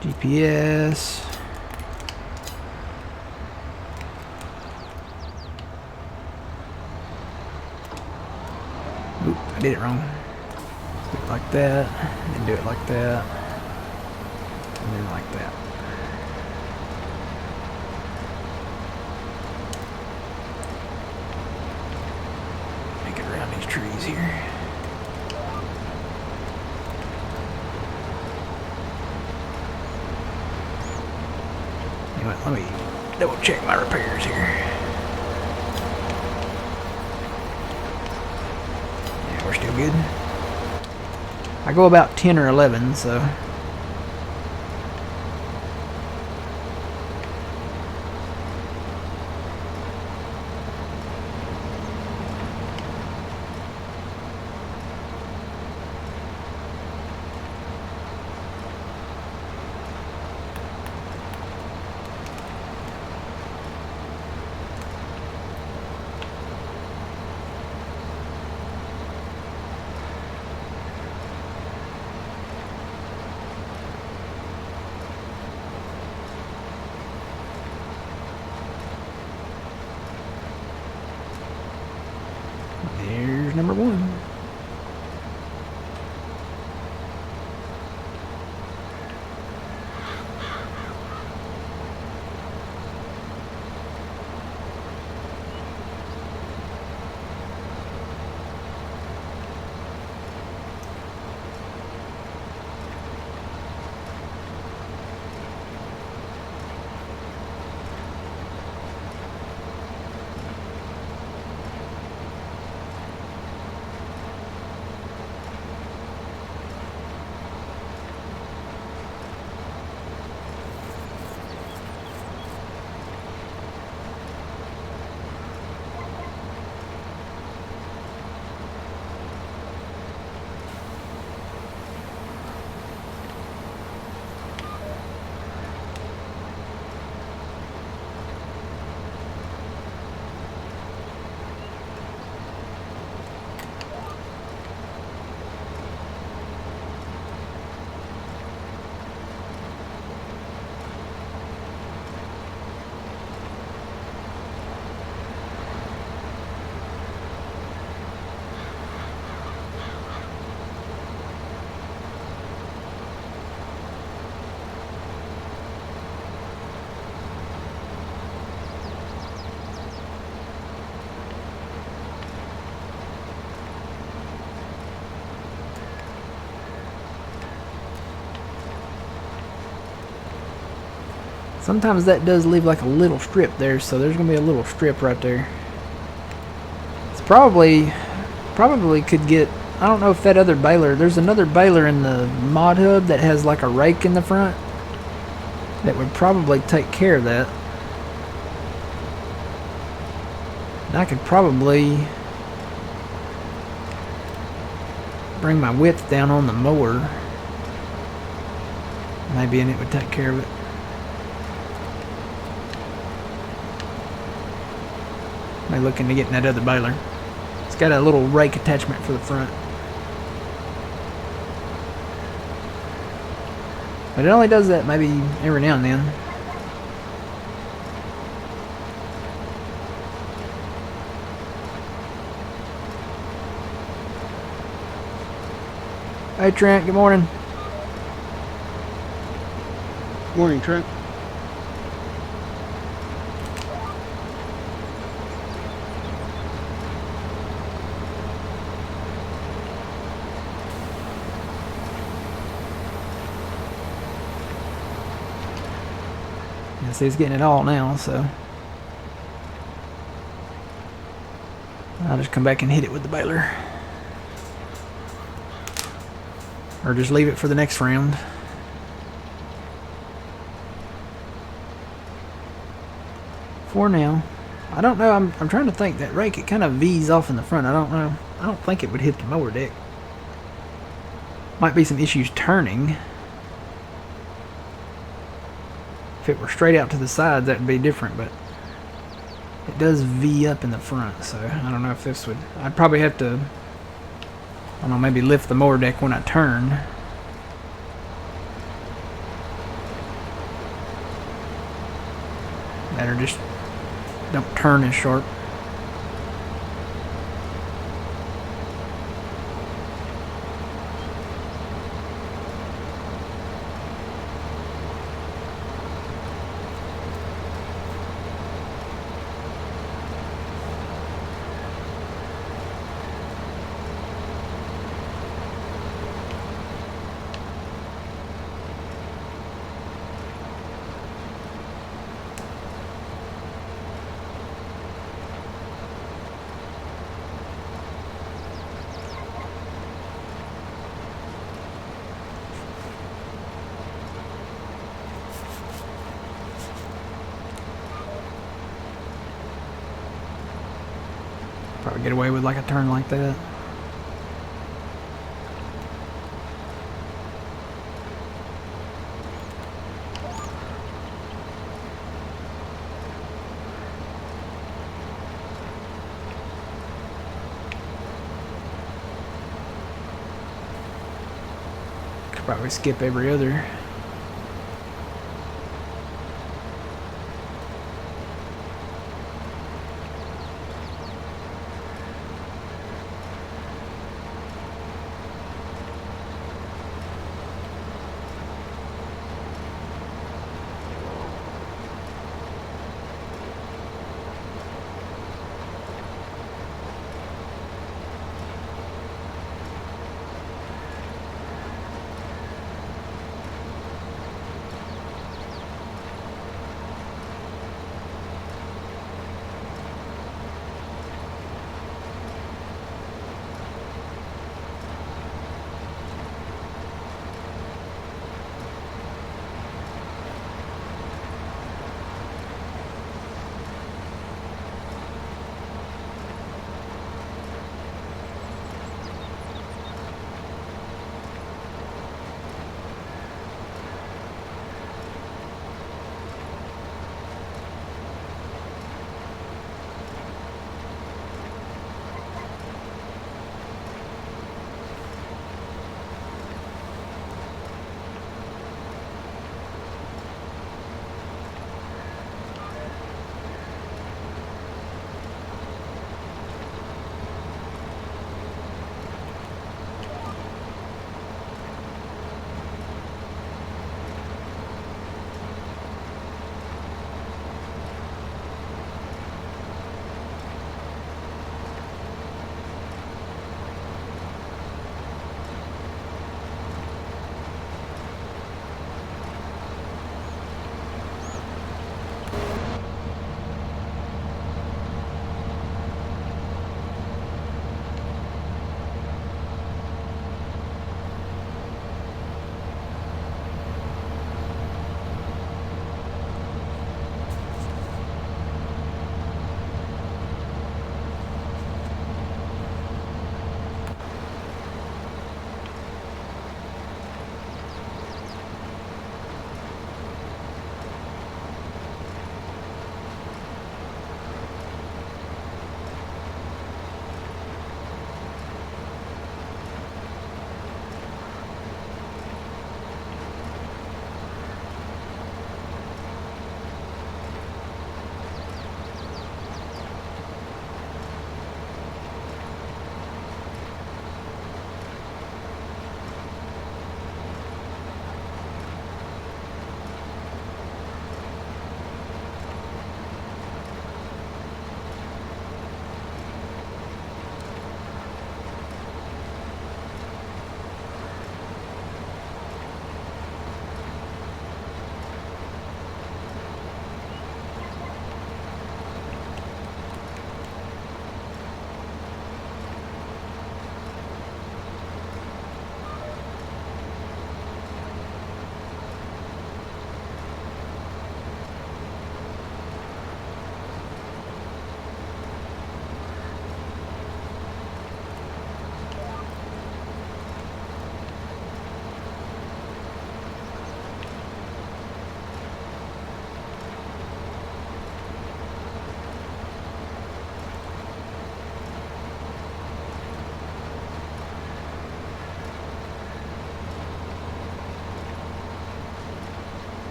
GPS. Oop, I did it wrong. Let's do it like that, and do it like that, and then like that. Make it around these trees here. You know what, let me double check my repairs here. Yeah, we're still good. I go about 10 or 11, so. There's number one. Sometimes that does leave like a little strip there, so there's gonna be a little strip right there. It's probably could get, I don't know if that other baler, there's another baler in the mod hub that has like a rake in the front that would probably take care of that. And I could probably bring my width down on the mower, maybe, and it would take care of it. I'm looking to get in that other baler. It's got a little rake attachment for the front. But it only does that maybe every now and then. Hey Trent, good morning. Morning, Trent. See, he's getting it all now, so I'll just come back and hit it with the baler. Or just leave it for the next round. For now. I don't know, I'm trying to think. That rake, it kind of V's off in the front. I don't know. I don't think it would hit the mower deck. Might be some issues turning. If it were straight out to the sides, that would be different, but It does V up in the front, so I don't know if this would... I'd probably have to, I don't know, maybe lift the mower deck when I turn. That or just don't turn as sharp. Probably get away with like a turn like that. Could probably skip every other.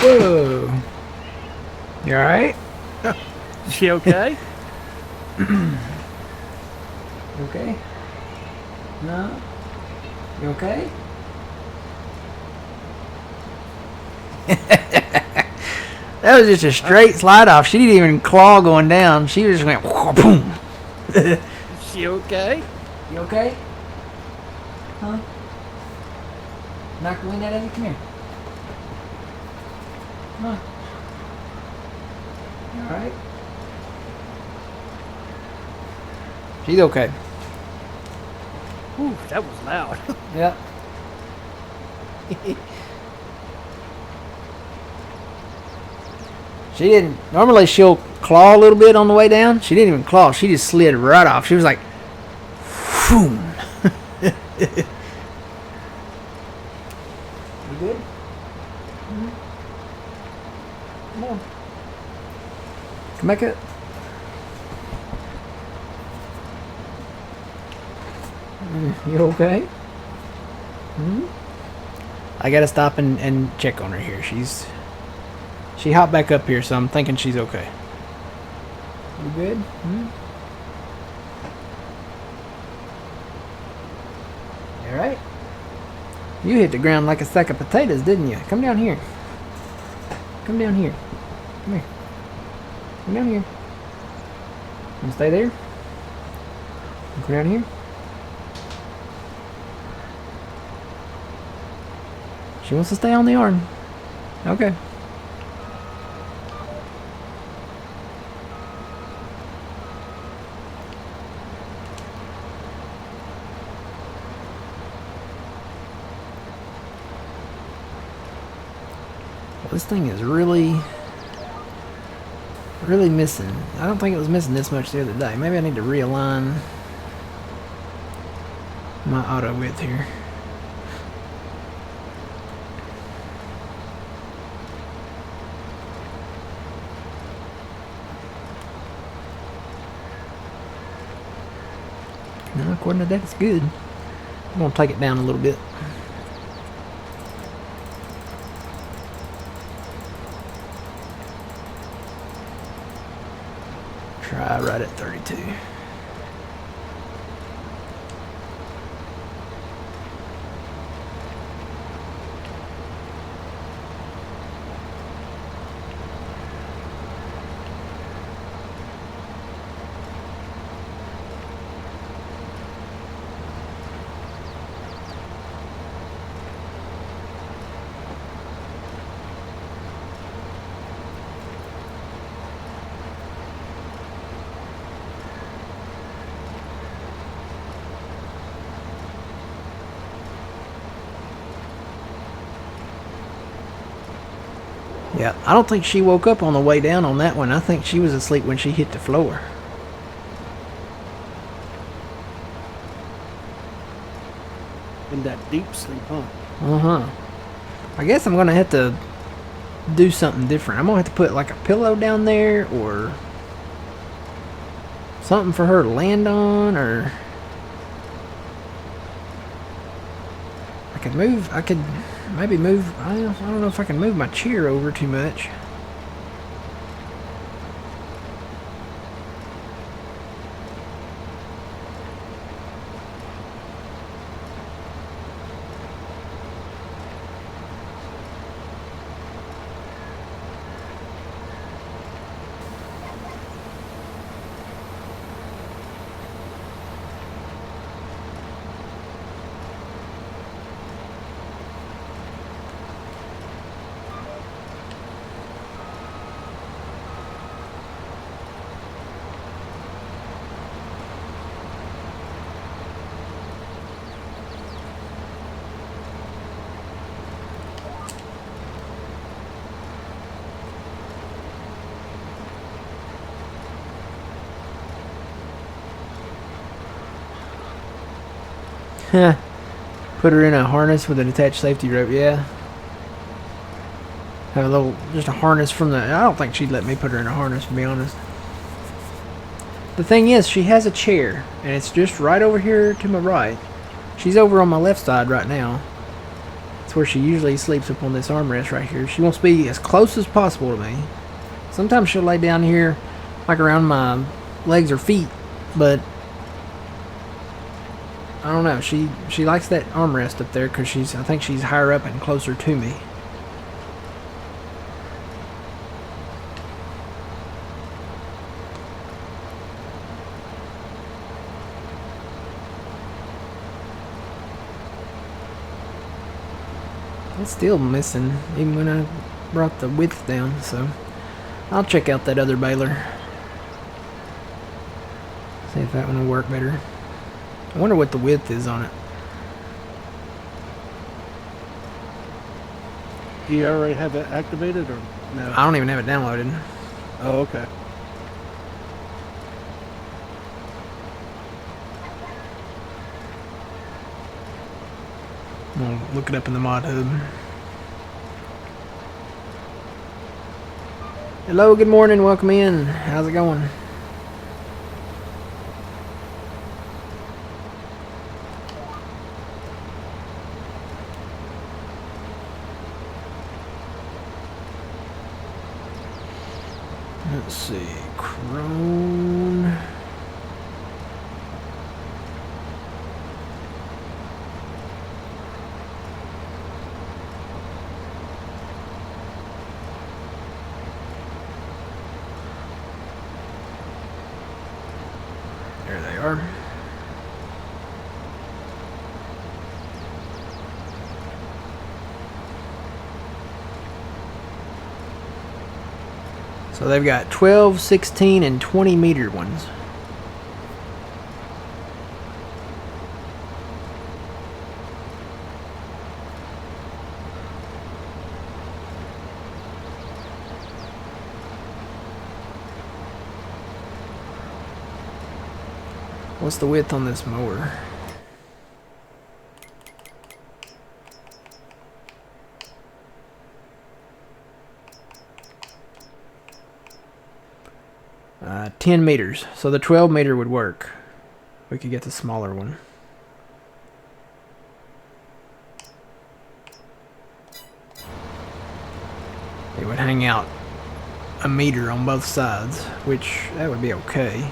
Whoa. You alright? Is she okay? You okay? No? You okay? That was just a straight slide off. She didn't even claw going down. She just went boom. Is she okay? You okay? Huh? Knock the wind out of you? Come here. Come on. You alright? She's okay. Ooh, that was loud. Yep. She didn't. Normally she'll claw a little bit on the way down. She didn't even claw. She just slid right off. She was like, boom. You good? Mm-hmm. Come on. Come back up. You okay? Hmm? I gotta stop and check on her here. She hopped back up here, so I'm thinking she's okay. You good? Hmm? You alright? You hit the ground like a sack of potatoes, didn't you? Come down here. Come down here. Come here. Come down here. You stay there? Come down here. She wants to stay on the arm. Okay. Well, this thing is really missing. I don't think it was missing this much the other day. Maybe I need to realign my auto width here. No, according to that, it's good. I'm going to take it down a little bit. Try right at 32. Yeah, I don't think she woke up on the way down on that one. I think she was asleep when she hit the floor. In that deep sleep, huh? Uh-huh. I guess I'm going to have to do something different. I'm going to have to put like a pillow down there or something for her to land on, or I could maybe move, I don't know if I can move my chair over too much. Put her in a harness with an attached safety rope, yeah. Have a little, just a harness from the, I don't think she'd let me put her in a harness, to be honest. The thing is, she has a chair, and it's just right over here to my right. She's over on my left side right now. That's where she usually sleeps, up on this armrest right here. She wants to be as close as possible to me. Sometimes she'll lay down here, like around my legs or feet, but I don't know. She likes that armrest up there because I think she's higher up and closer to me. It's still missing, even when I brought the width down, so I'll check out that other baler. See if that one will work better. I wonder what the width is on it. Do you already have it activated or no? I don't even have it downloaded. Oh, okay. We'll look it up in the mod hub. Hello, good morning, welcome in. How's it going? Let's see, Crone. There they are. So they've got 12, 16, and 20 meter ones. What's the width on this mower? Uh, 10 meters. So the 12 meter would work. We could get the smaller one. It would hang out a meter on both sides, which that would be okay.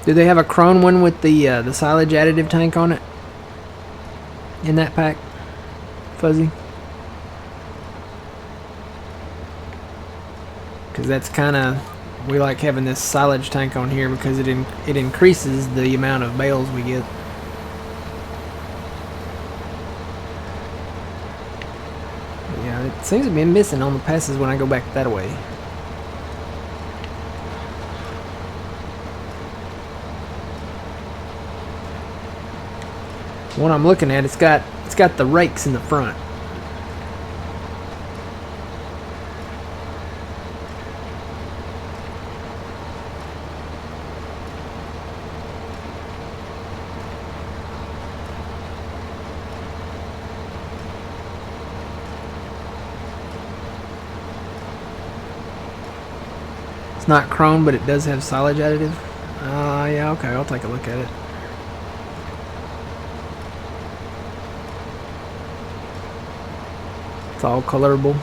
Do they have a Krone one with the silage additive tank on it? In that pack? Fuzzy? Because that's kind of... We like having this silage tank on here because it increases the amount of bales we get. Yeah, it seems to be missing on the passes when I go back that way. One I'm looking at, it's got the rakes in the front. It's not chrome, but it does have silage additive. Yeah, okay, I'll take a look at it. It's all colorable.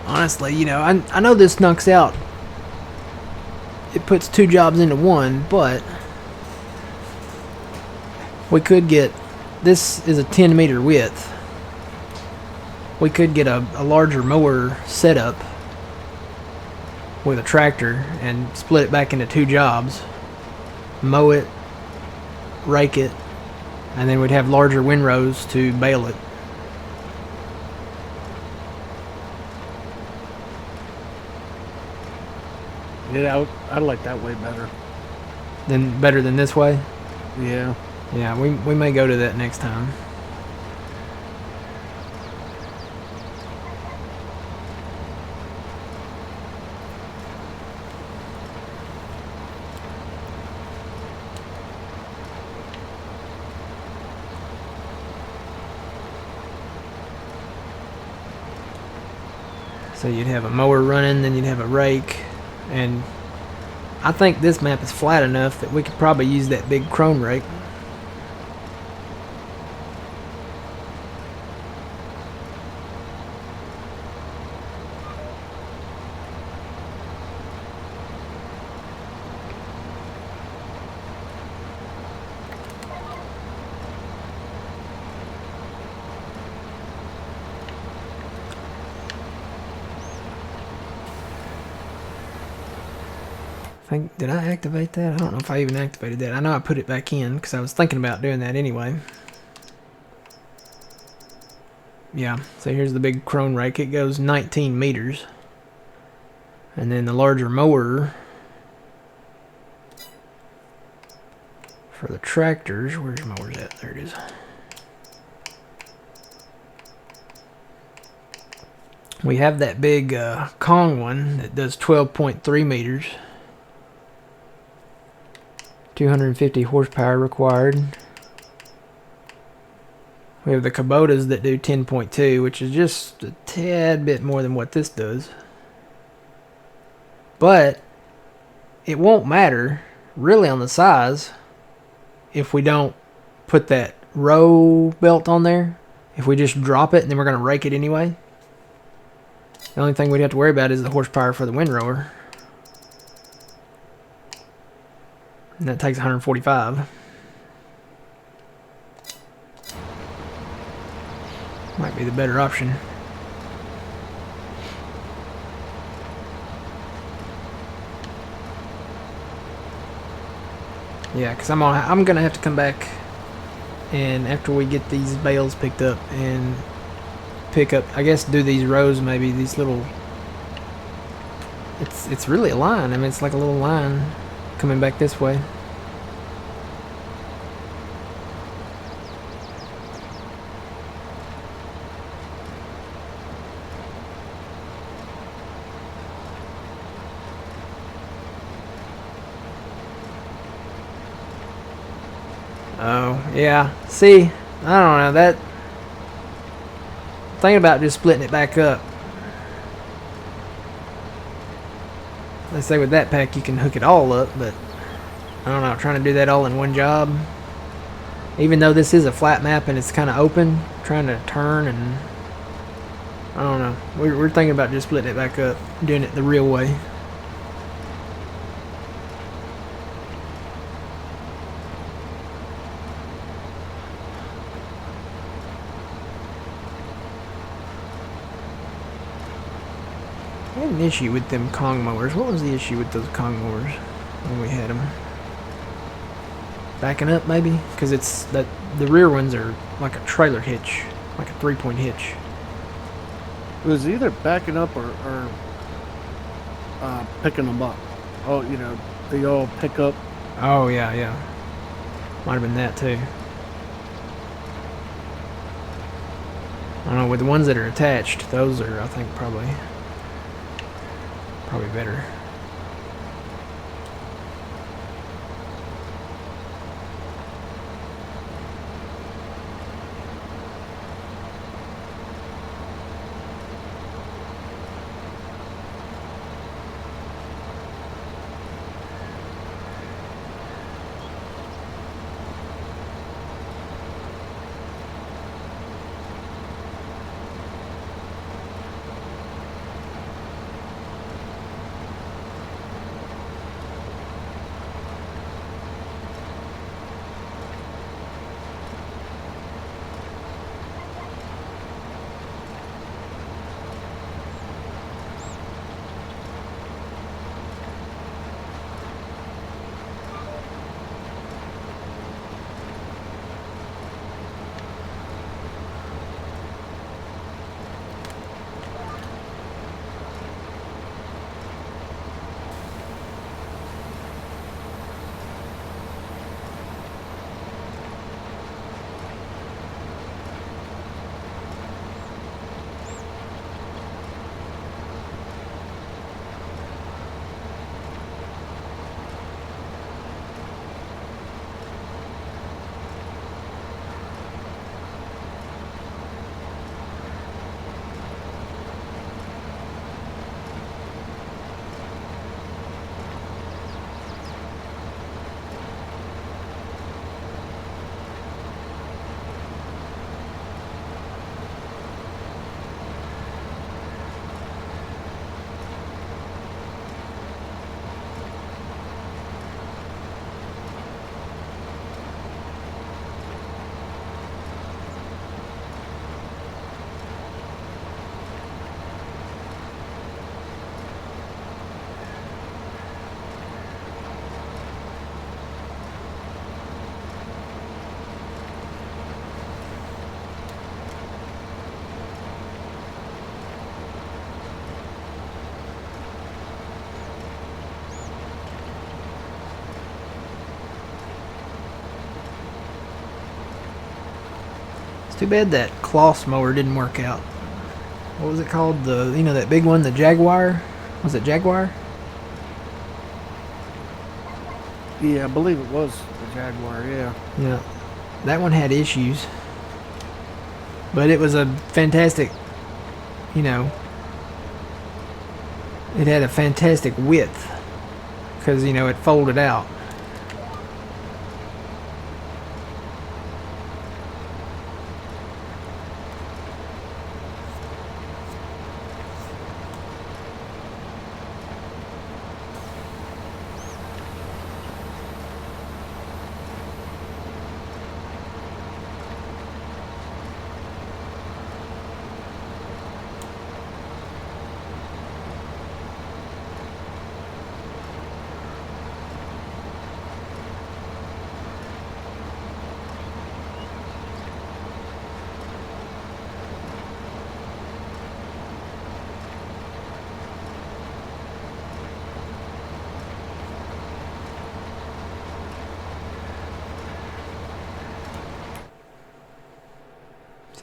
Honestly, you know, I know this knocks out. It puts 2 jobs into one, but we could get. This is a 10-meter width. We could get a larger mower setup with a tractor and split it back into 2 jobs. Mow it, rake it, and then we'd have larger windrows to bale it. Yeah, I like that way better. Better than this way? Yeah. Yeah, we may go to that next time. So you'd have a mower running, then you'd have a rake, and I think this map is flat enough that we could probably use that big chrome rake. Did I activate that? I don't know if I even activated that. I know I put it back in because I was thinking about doing that anyway. Yeah, so here's the big crone rake. It goes 19 meters. And then the larger mower for the tractors. Where's mowers at? There it is. We have that big Kong one that does 12.3 meters. 250 horsepower required. We have the Kubotas that do 10.2, which is just a tad bit more than what this does. But it won't matter really on the size if we don't put that row belt on there. If we just drop it and then we're going to rake it anyway. The only thing we'd have to worry about is the horsepower for the windrower. And that takes 145. Might be the better option. Yeah, because I'm gonna have to come back, and after we get these bales picked up and pick up, I guess do these rows, maybe these little. It's really a line. I mean, it's like a little line coming back this way. Oh, yeah. See, I don't know. That thing about just splitting it back up. Let's say with that pack you can hook it all up, but I don't know, trying to do that all in one job. Even though this is a flat map and it's kind of open, trying to turn and I don't know. We're thinking about just splitting it back up, doing it the real way. I had an issue with them Kong mowers. What was the issue with those Kong mowers when we had them? Backing up, maybe? Because it's that the rear ones are like a trailer hitch, like a 3-point hitch. It was either backing up or picking them up. Oh, you know, they all pick up. Oh, yeah, yeah. Might have been that, too. I don't know, with the ones that are attached, those are, I think, probably better. It's too bad that cloth mower didn't work out. What was it called? That big one, the Jaguar? Was it Jaguar? Yeah, I believe it was the Jaguar, yeah. Yeah. That one had issues. But it was a fantastic, you know, it had a fantastic width. Because, it folded out.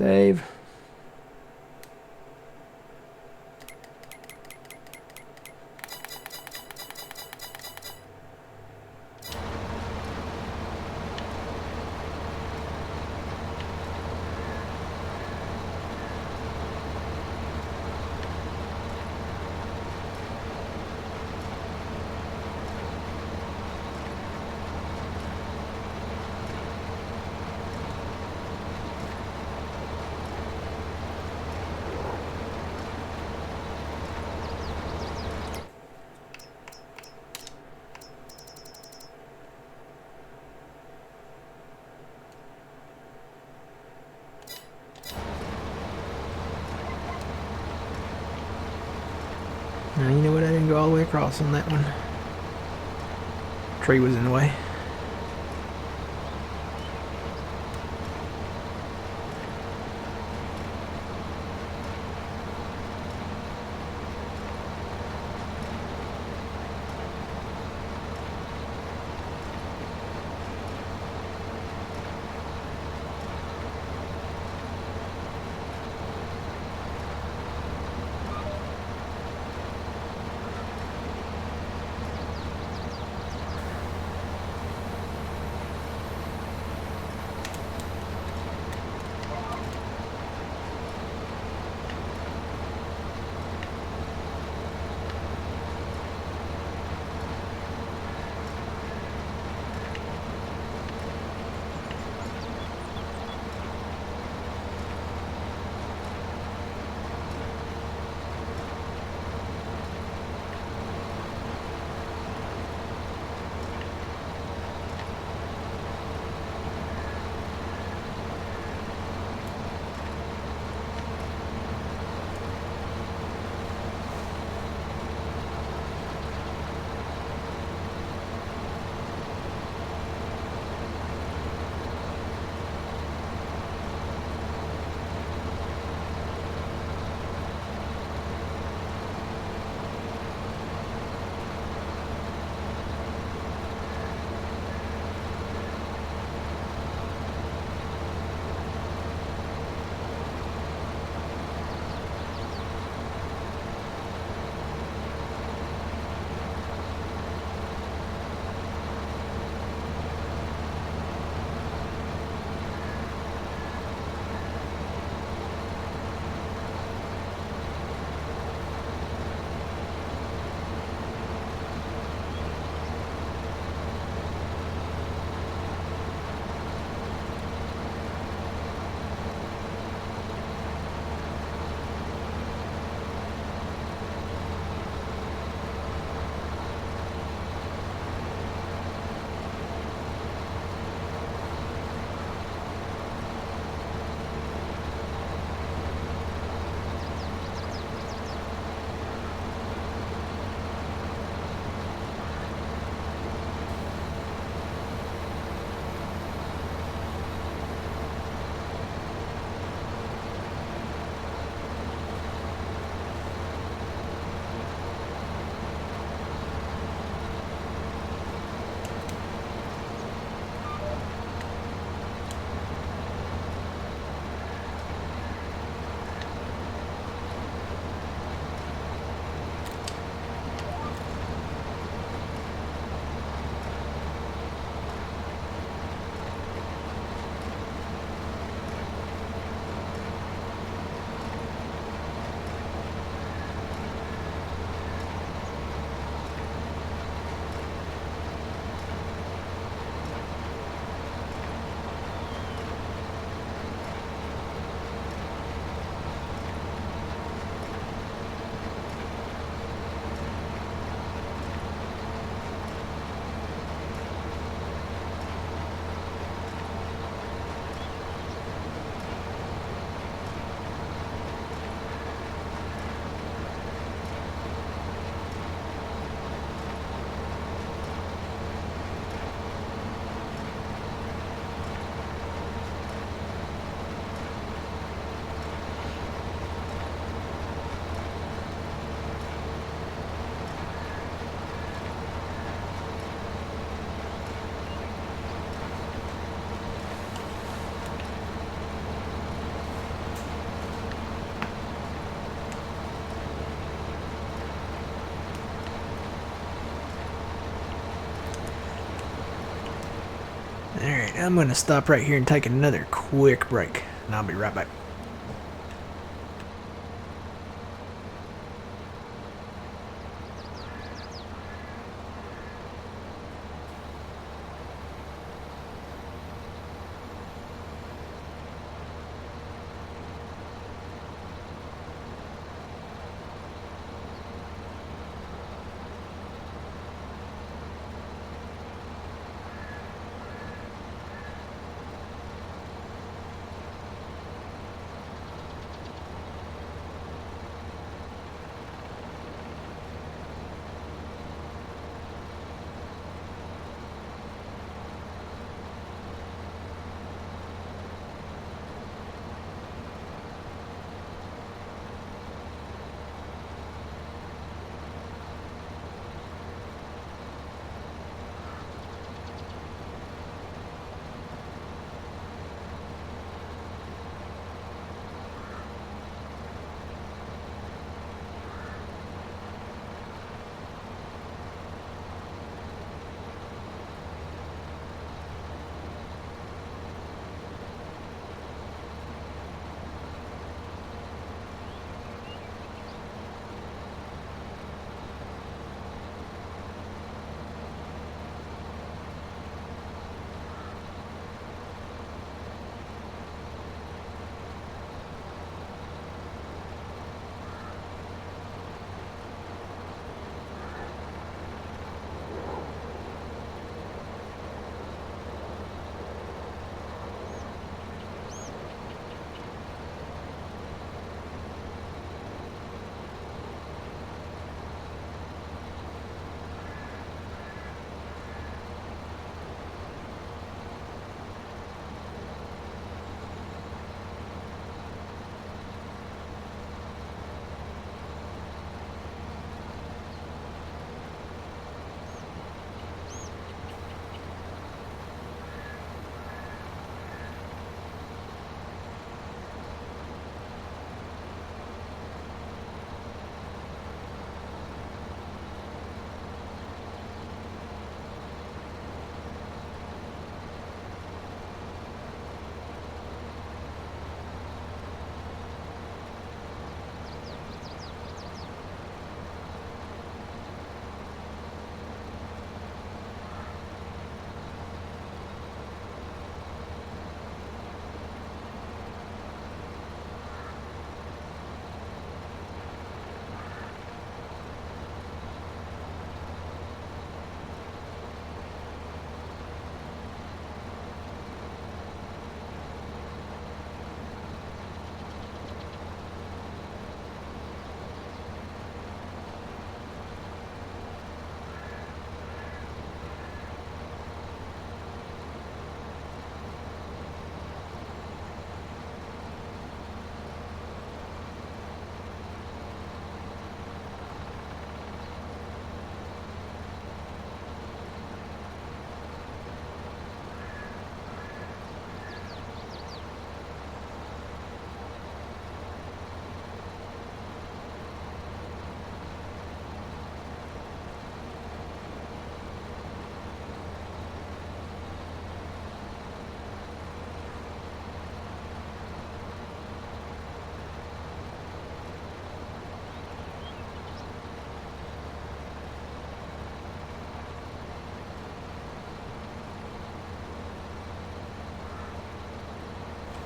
Save. Now, you know what? I didn't go all the way across on that one. Tree was in the way. Alright, I'm going to stop right here and take another quick break. And I'll be right back.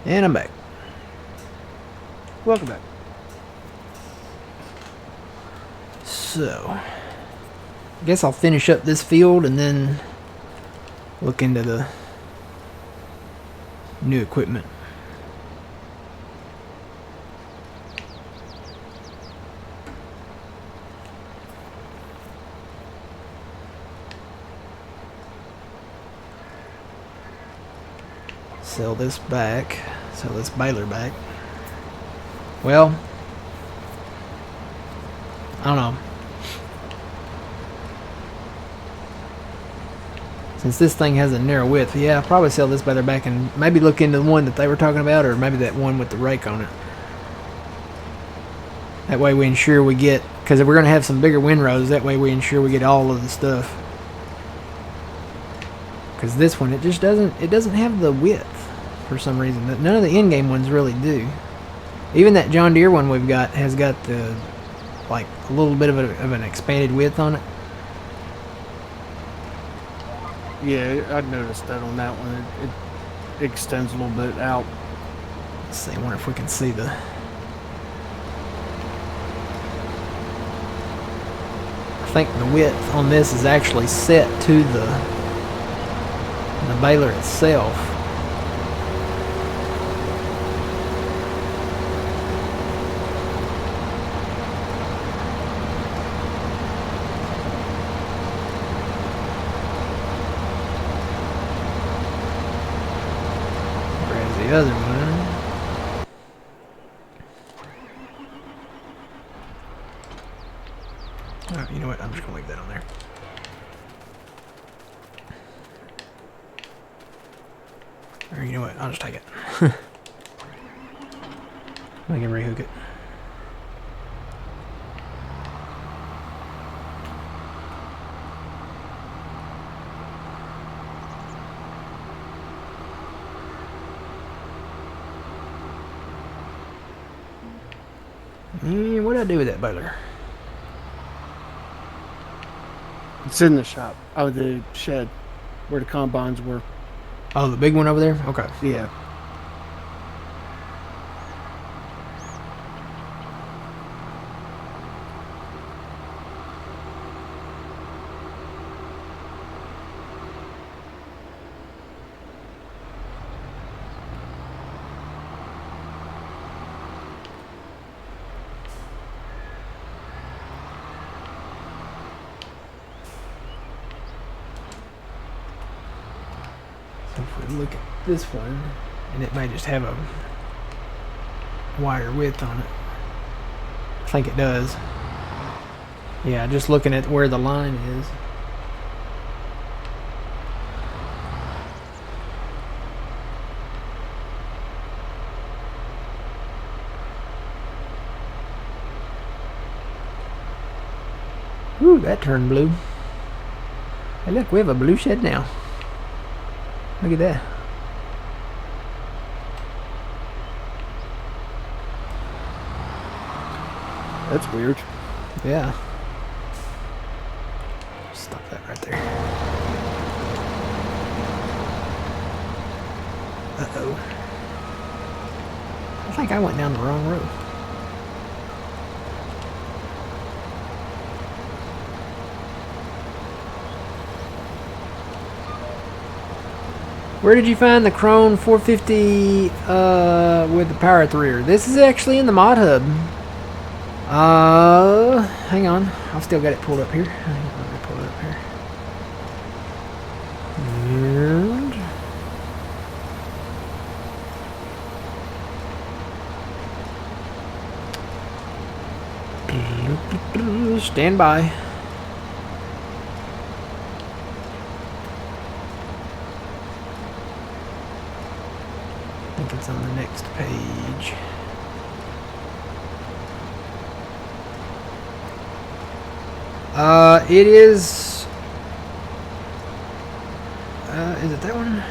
And I'm back. Welcome back. So, I guess I'll finish up this field and then look into the new equipment. Sell this back. Sell this baler back. Well, I don't know. Since this thing has a narrow width, yeah, I'll probably sell this baler back and maybe look into the one that they were talking about, or maybe that one with the rake on it. That way we ensure we get, because if we're going to have some bigger windrows, that way we ensure we get all of the stuff. Because this one, it just doesn't have the width for some reason. None of the in-game ones really do. Even that John Deere one we've got has got the, like, a little bit of an expanded width on it. Yeah, I noticed that on that one. It extends a little bit out. Let's see, I wonder if we can see the... I think the width on this is actually set to the baler itself. Whereas the other one... Oh, you know what? I'm just gonna leave that on there. Or you know what? I'll just take it. I can rehook it. And what did I do with that baler? It's in the shop. Oh, the shed where the combines were. Oh, the big one over there? Okay. Yeah. If we look at this one, and it may just have a wider width on it. I think it does. Yeah, just looking at where the line is. Ooh, that turned blue. Hey look, we have a blue shed now. Look at that. That's weird. Yeah. Stop that right there. Uh-oh. I think I went down the wrong road. Where did you find the Krone 450 with the power at the rear? This is actually in the mod hub. Hang on. I've still got it pulled up here. Let me pull it up here. And stand by. I think it's on the next page. It is it that one?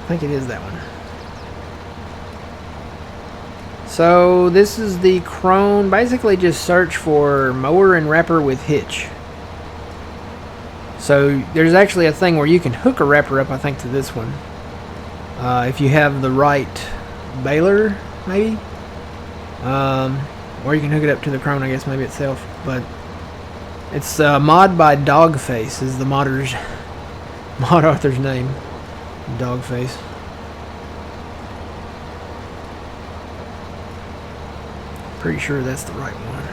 I think it is that one. So this is the Krone. Basically just search for mower and wrapper with hitch. So there's actually a thing where you can hook a wrapper up, I think, to this one. If you have the right baler, maybe. Or you can hook it up to the Krone, I guess, maybe itself. But it's mod by Dogface is the mod author's name. Dogface. Pretty sure that's the right one.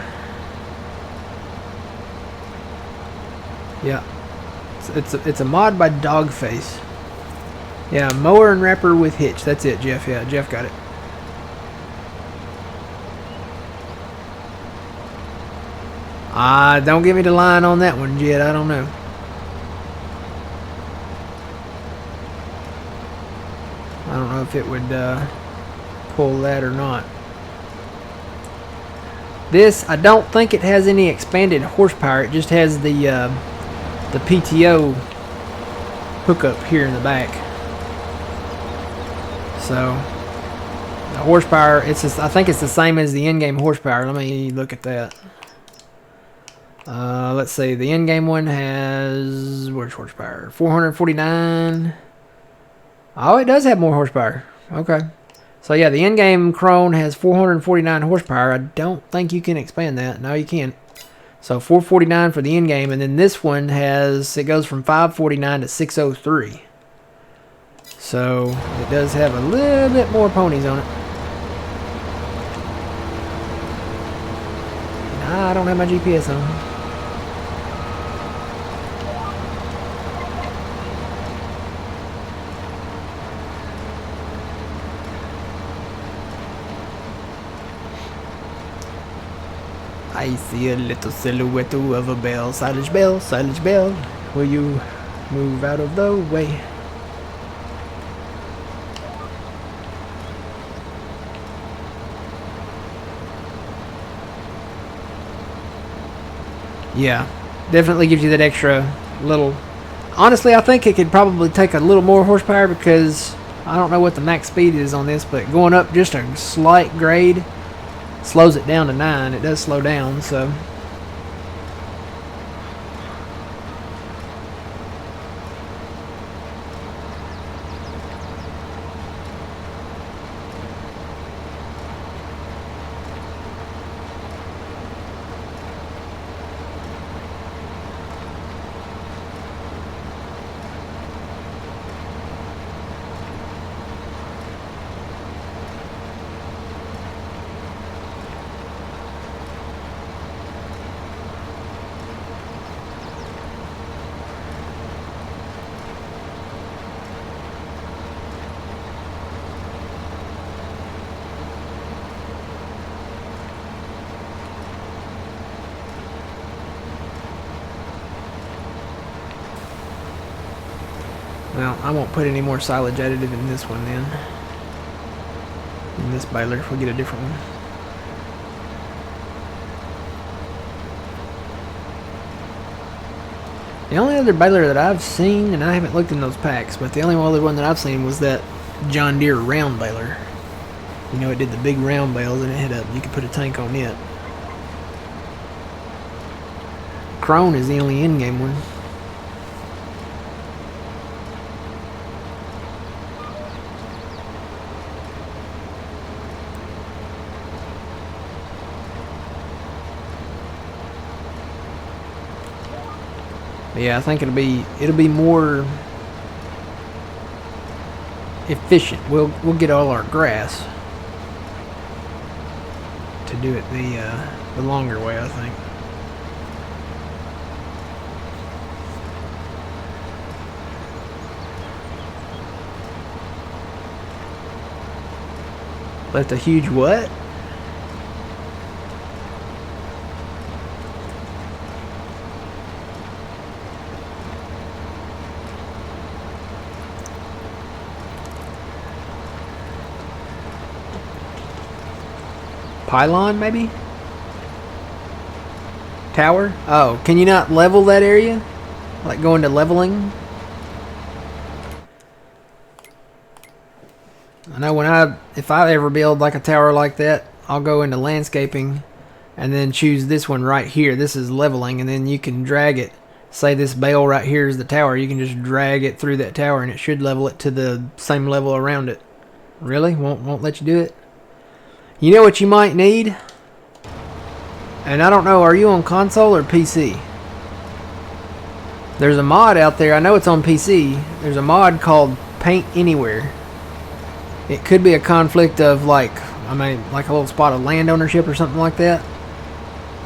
Yeah. It's a mod by Dogface. Yeah, mower and wrapper with hitch. That's it, Jeff. Yeah, Jeff got it. Don't give me the line on that one, Jed. I don't know. I don't know if it would pull that or not. This, I don't think it has any expanded horsepower. It just has the the PTO hookup here in the back. So the horsepower, I think it's the same as the in-game horsepower. Let me look at that. Let's see. The in-game one has, where's horsepower? 449. Oh, it does have more horsepower. Okay. So yeah, the in-game Krone has 449 horsepower. I don't think you can expand that. No, you can't. So 449 for the in-game, and then this one it goes from 549 to 603. So it does have a little bit more ponies on it. Nah, I don't have my GPS on. I see a little silhouette of a bell. Silage bell, silage bell. Will you move out of the way? Yeah, definitely gives you that extra little. Honestly, I think it could probably take a little more horsepower because I don't know what the max speed is on this, but going up just a slight grade slows it down to 9. It does slow down, so. Well, I won't put any more silage additive in this one then. In this baler, if we get a different one. The only other baler that I've seen, and I haven't looked in those packs, but the only other one that I've seen was that John Deere round baler. You know, it did the big round bales and you could put a tank on it. Krone is the only in-game one. Yeah, I think it'll be more efficient. We'll get all our grass to do it the longer way, I think. Left a huge what? Pylon, maybe? Tower? Oh, can you not level that area? Like go into leveling? I know if I ever build like a tower like that, I'll go into landscaping and then choose this one right here. This is leveling, and then you can drag it. Say this bale right here is the tower. You can just drag it through that tower and it should level it to the same level around it. Really? Won't let you do it? You know what you might need? And I don't know, are you on console or PC? There's a mod out there, I know it's on PC. There's a mod called Paint Anywhere. It could be a conflict of like a little spot of land ownership or something like that.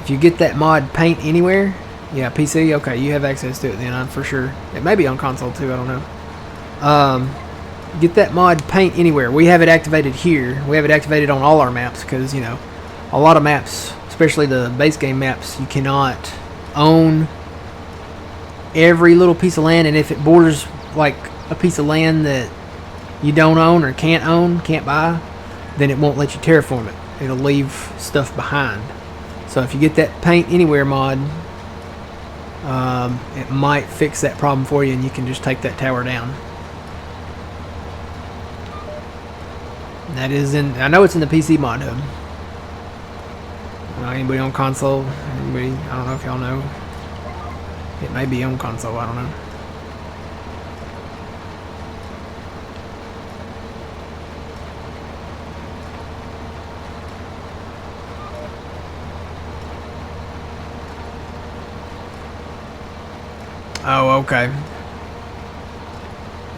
If you get that mod Paint Anywhere, yeah, PC, okay, you have access to it then, for sure. It may be on console too, I don't know. Get that mod Paint Anywhere. We have it activated here. We have it activated on all our maps because, you know, a lot of maps, especially the base game maps, you cannot own every little piece of land, and if it borders like a piece of land that you don't own or can't buy, then it won't let you terraform it. It'll leave stuff behind. So if you get that Paint Anywhere mod, it might fix that problem for you, and you can just take that tower down. And that is in, I know it's in the PC mod hub. Anybody on console? Anybody? I don't know if y'all know. It may be on console, I don't know. Oh, okay.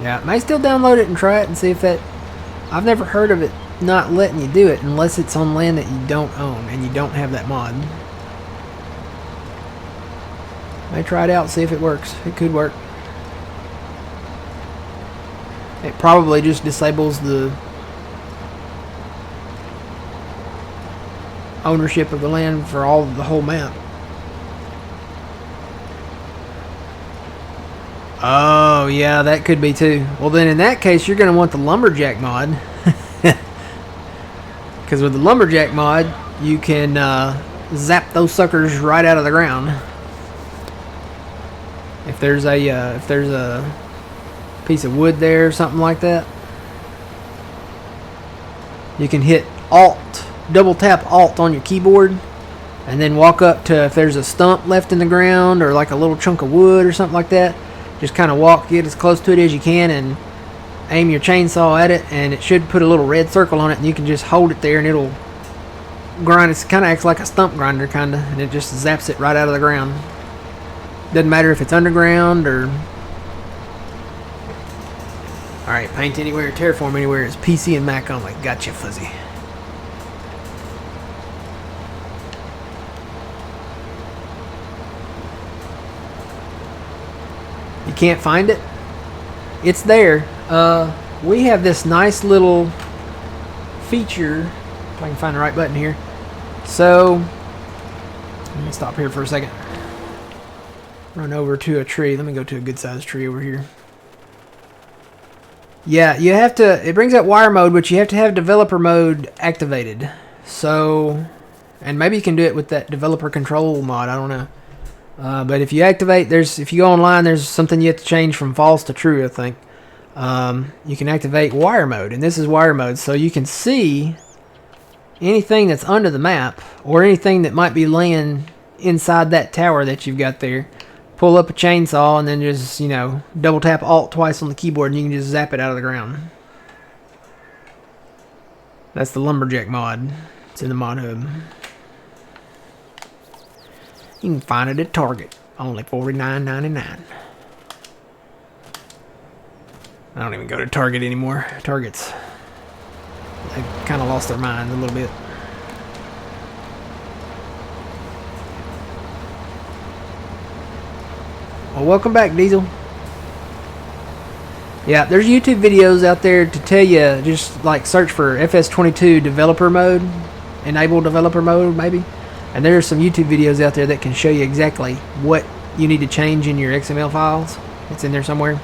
Yeah, may still download it and try it and see if that... I've never heard of it not letting you do it unless it's on land that you don't own and you don't have that mod. May try it out, see if it works. It could work. It probably just disables the ownership of the land for the whole map. Oh, yeah, that could be too. Well, then in that case, you're going to want the Lumberjack mod. Because with the Lumberjack mod, you can zap those suckers right out of the ground. If there's a piece of wood there or something like that, you can hit Alt, double tap Alt on your keyboard, and then walk up to, if there's a stump left in the ground or like a little chunk of wood or something like that, just kind of walk, get as close to it as you can, and aim your chainsaw at it, and it should put a little red circle on it, and you can just hold it there and it'll grind. It kind of acts like a stump grinder, kind of, and it just zaps it right out of the ground. Doesn't matter if it's underground or... Alright, paint anywhere, terraform anywhere. It's PC and Mac only. Gotcha, Fuzzy. You can't find it? It's there. We have this nice little feature. If I can find the right button here. So, let me stop here for a second. Run over to a tree. Let me go to a good sized tree over here. Yeah, you have to, it brings up wire mode, but you have to have developer mode activated. So, and maybe you can do it with that developer control mod, I don't know. But if you activate, if you go online, there's something you have to change from false to true, I think. You can activate wire mode, and this is wire mode, so you can see anything that's under the map, or anything that might be laying inside that tower that you've got there. Pull up a chainsaw and then just, you know, double tap Alt twice on the keyboard and you can just zap it out of the ground. That's the Lumberjack mod. It's in the mod hub. You can find it at Target. Only $49.99. I don't even go to Target anymore. Target's... They kind of lost their mind a little bit. Well, welcome back, Diesel. Yeah, there's YouTube videos out there to tell you, just like search for FS22 developer mode, enable developer mode maybe, and there's some YouTube videos out there that can show you exactly what you need to change in your XML files. It's in there somewhere.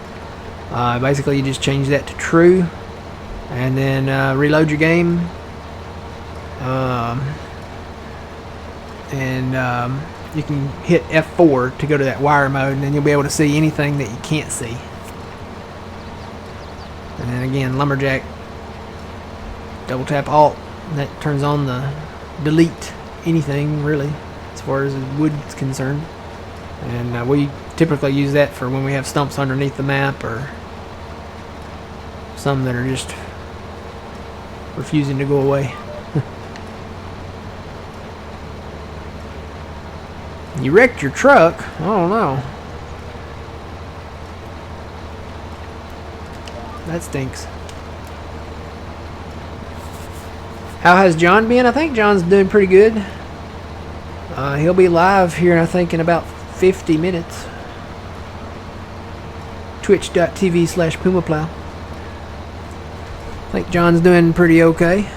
Basically, you just change that to true, and then reload your game, you can hit F4 to go to that wire mode, and then you'll be able to see anything that you can't see. And then again, Lumberjack, double tap Alt, and that turns on the delete anything really as far as wood is concerned. And we typically use that for when we have stumps underneath the map, or some that are just refusing to go away. You wrecked your truck? I don't know. That stinks. How has John been? I think John's doing pretty good. He'll be live here, I think, in about 50 minutes. Twitch.tv/PumaPlow. I think John's doing pretty okay.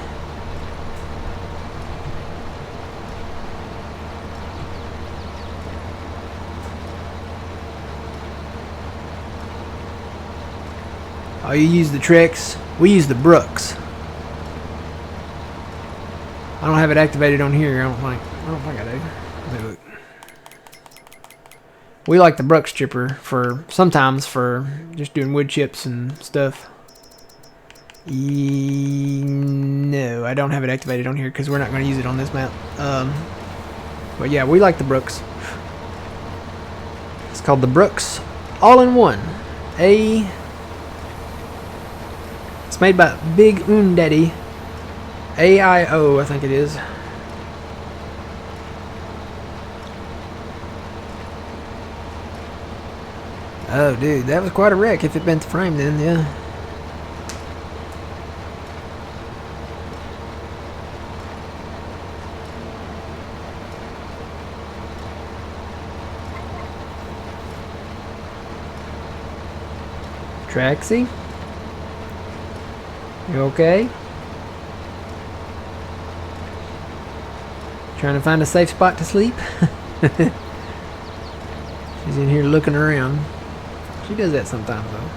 Oh, you use the Trex? We use the Brooks. I don't have it activated on here, I don't think I do. Let me look. We like the Brooks chipper for sometimes for just doing wood chips and stuff. No, I don't have it activated on here because we're not going to use it on this map. But yeah, we like the Brooks. It's called the Brooks All-in-One. It's made by Big Daddy. AIO, I think it is. Oh, dude, that was quite a wreck if it bent the frame then, yeah. Traxie? You okay? Trying to find a safe spot to sleep? She's in here looking around. She does that sometimes though.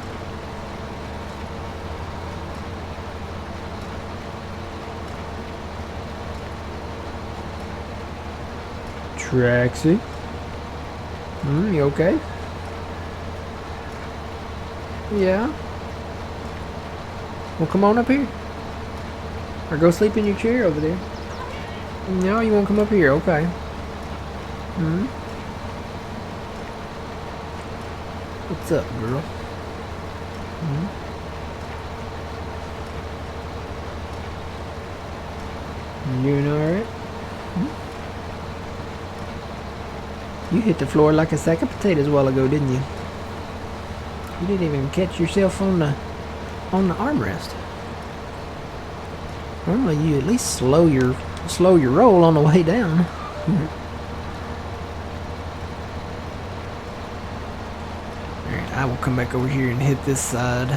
Traxie? You okay? Yeah. Well, come on up here. Or go sleep in your chair over there. No, you won't come up here. Okay. What's up, girl? You doing alright? You hit the floor like a sack of potatoes a while ago, didn't you? You didn't even catch yourself on the armrest. Normally, you at least slow your roll on the way down. Alright, I will come back over here and hit this side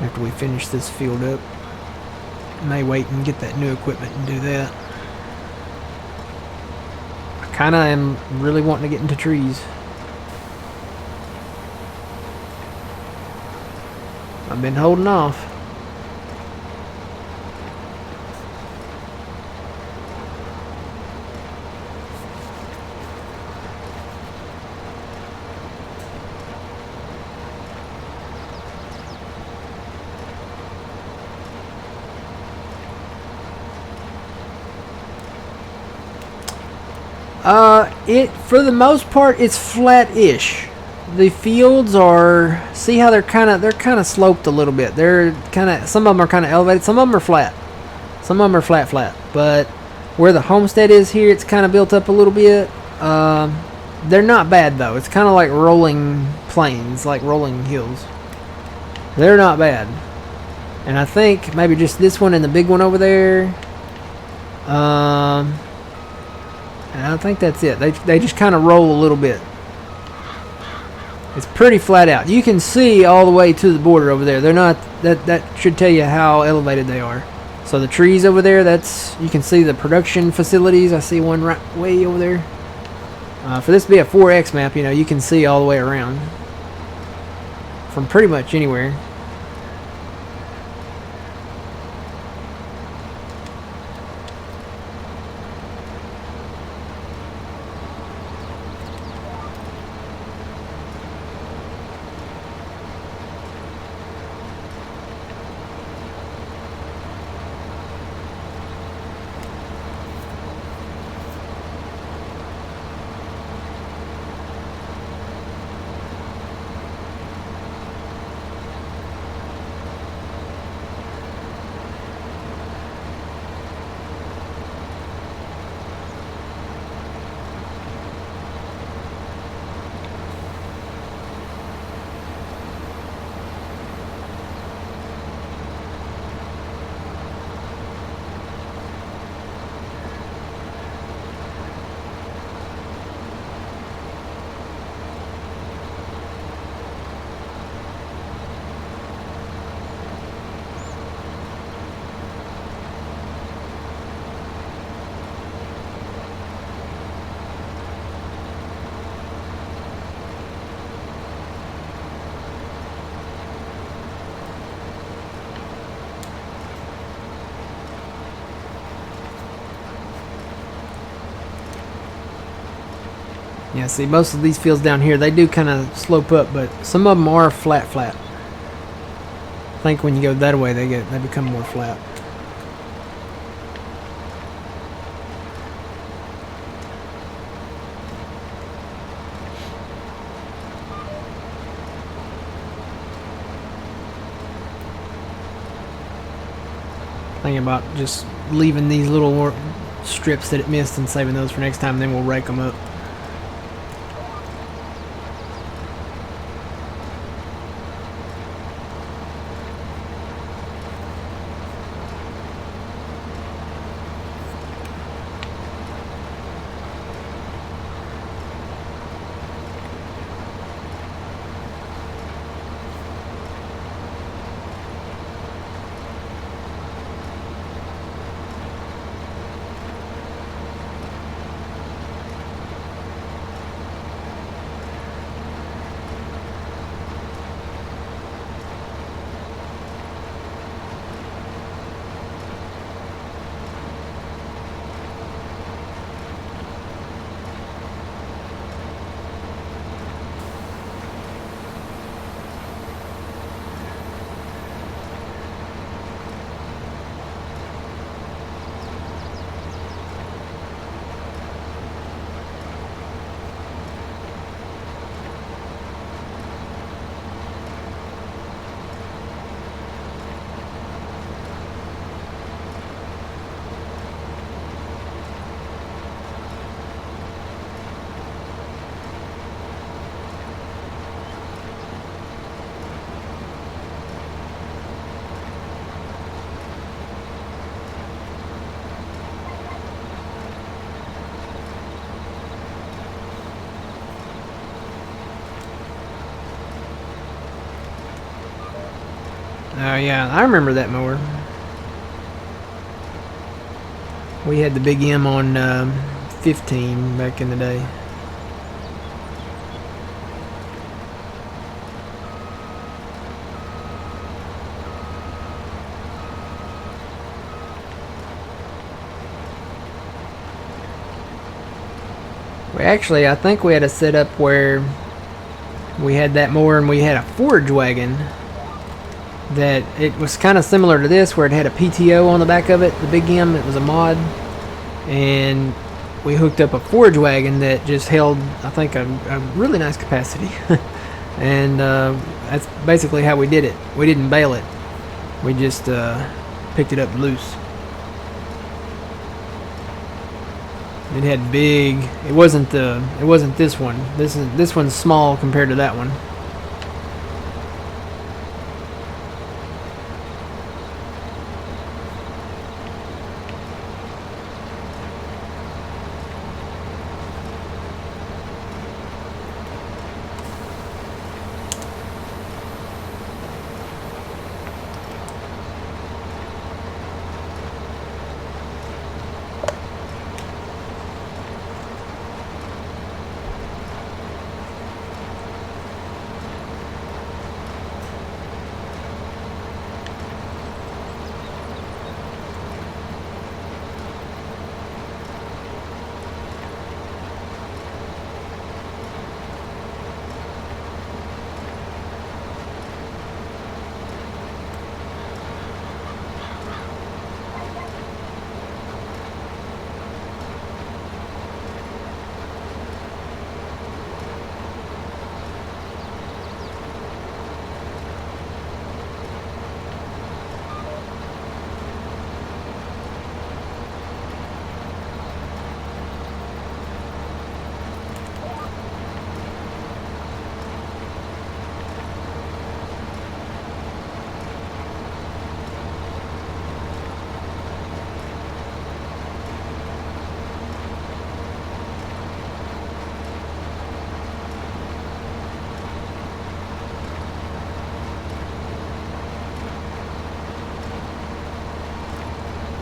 after we finish this field up. May wait and get that new equipment and do that. I kinda am really wanting to get into trees. I've been holding off. For the most part, it's flat-ish. The fields are, see how they're kind of sloped a little bit. They're kind of, some of them are kind of elevated, some of them are flat. Some of them are flat. But where the homestead is here, it's kind of built up a little bit. They're not bad though. It's kind of like rolling plains, like rolling hills. They're not bad. And I think maybe just this one and the big one over there. And I think that's it. They just kind of roll a little bit. It's pretty flat out. You can see all the way to the border over there. They're not, that should tell you how elevated they are. So the trees over there, that's, you can see the production facilities. I see one right way over there. For this to be a 4X map, you know, you can see all the way around from pretty much anywhere. Yeah, see, most of these fields down here, they do kind of slope up, but some of them are flat. I think when you go that way, they become more flat. Thinking about just leaving these little strips that it missed and saving those for next time, and then we'll rake them up. Oh yeah, I remember that mower. We had the Big M on 15 back in the day. I think we had a setup where we had that mower and we had a forage wagon that it was kind of similar to this, where it had a PTO on the back of it, the Big M. It was a mod, and we hooked up a forage wagon that just held, I think, a really nice capacity. And that's basically how we did it. We didn't bale it, we just picked it up loose. It had big. It wasn't this one. This one's small compared to that one.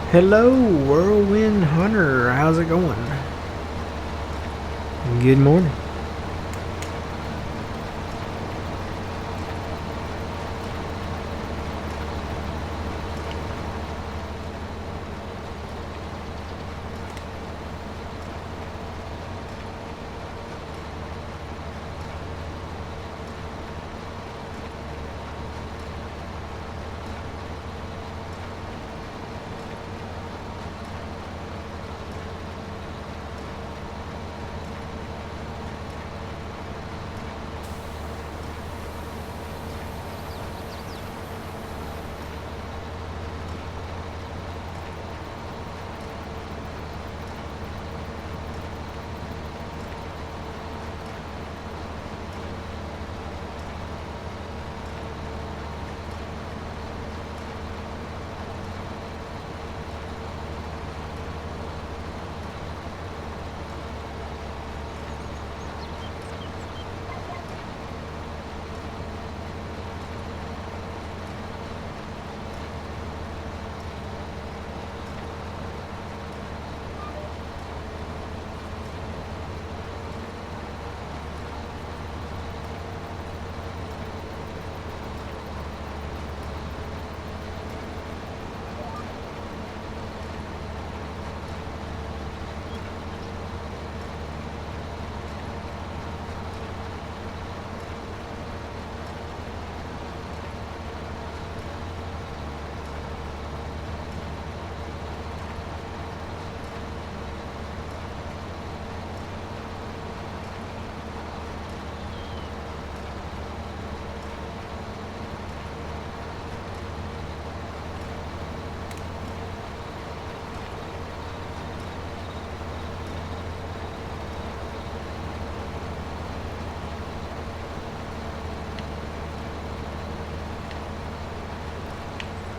Hello, Whirlwind Hunter. How's it going? Good morning.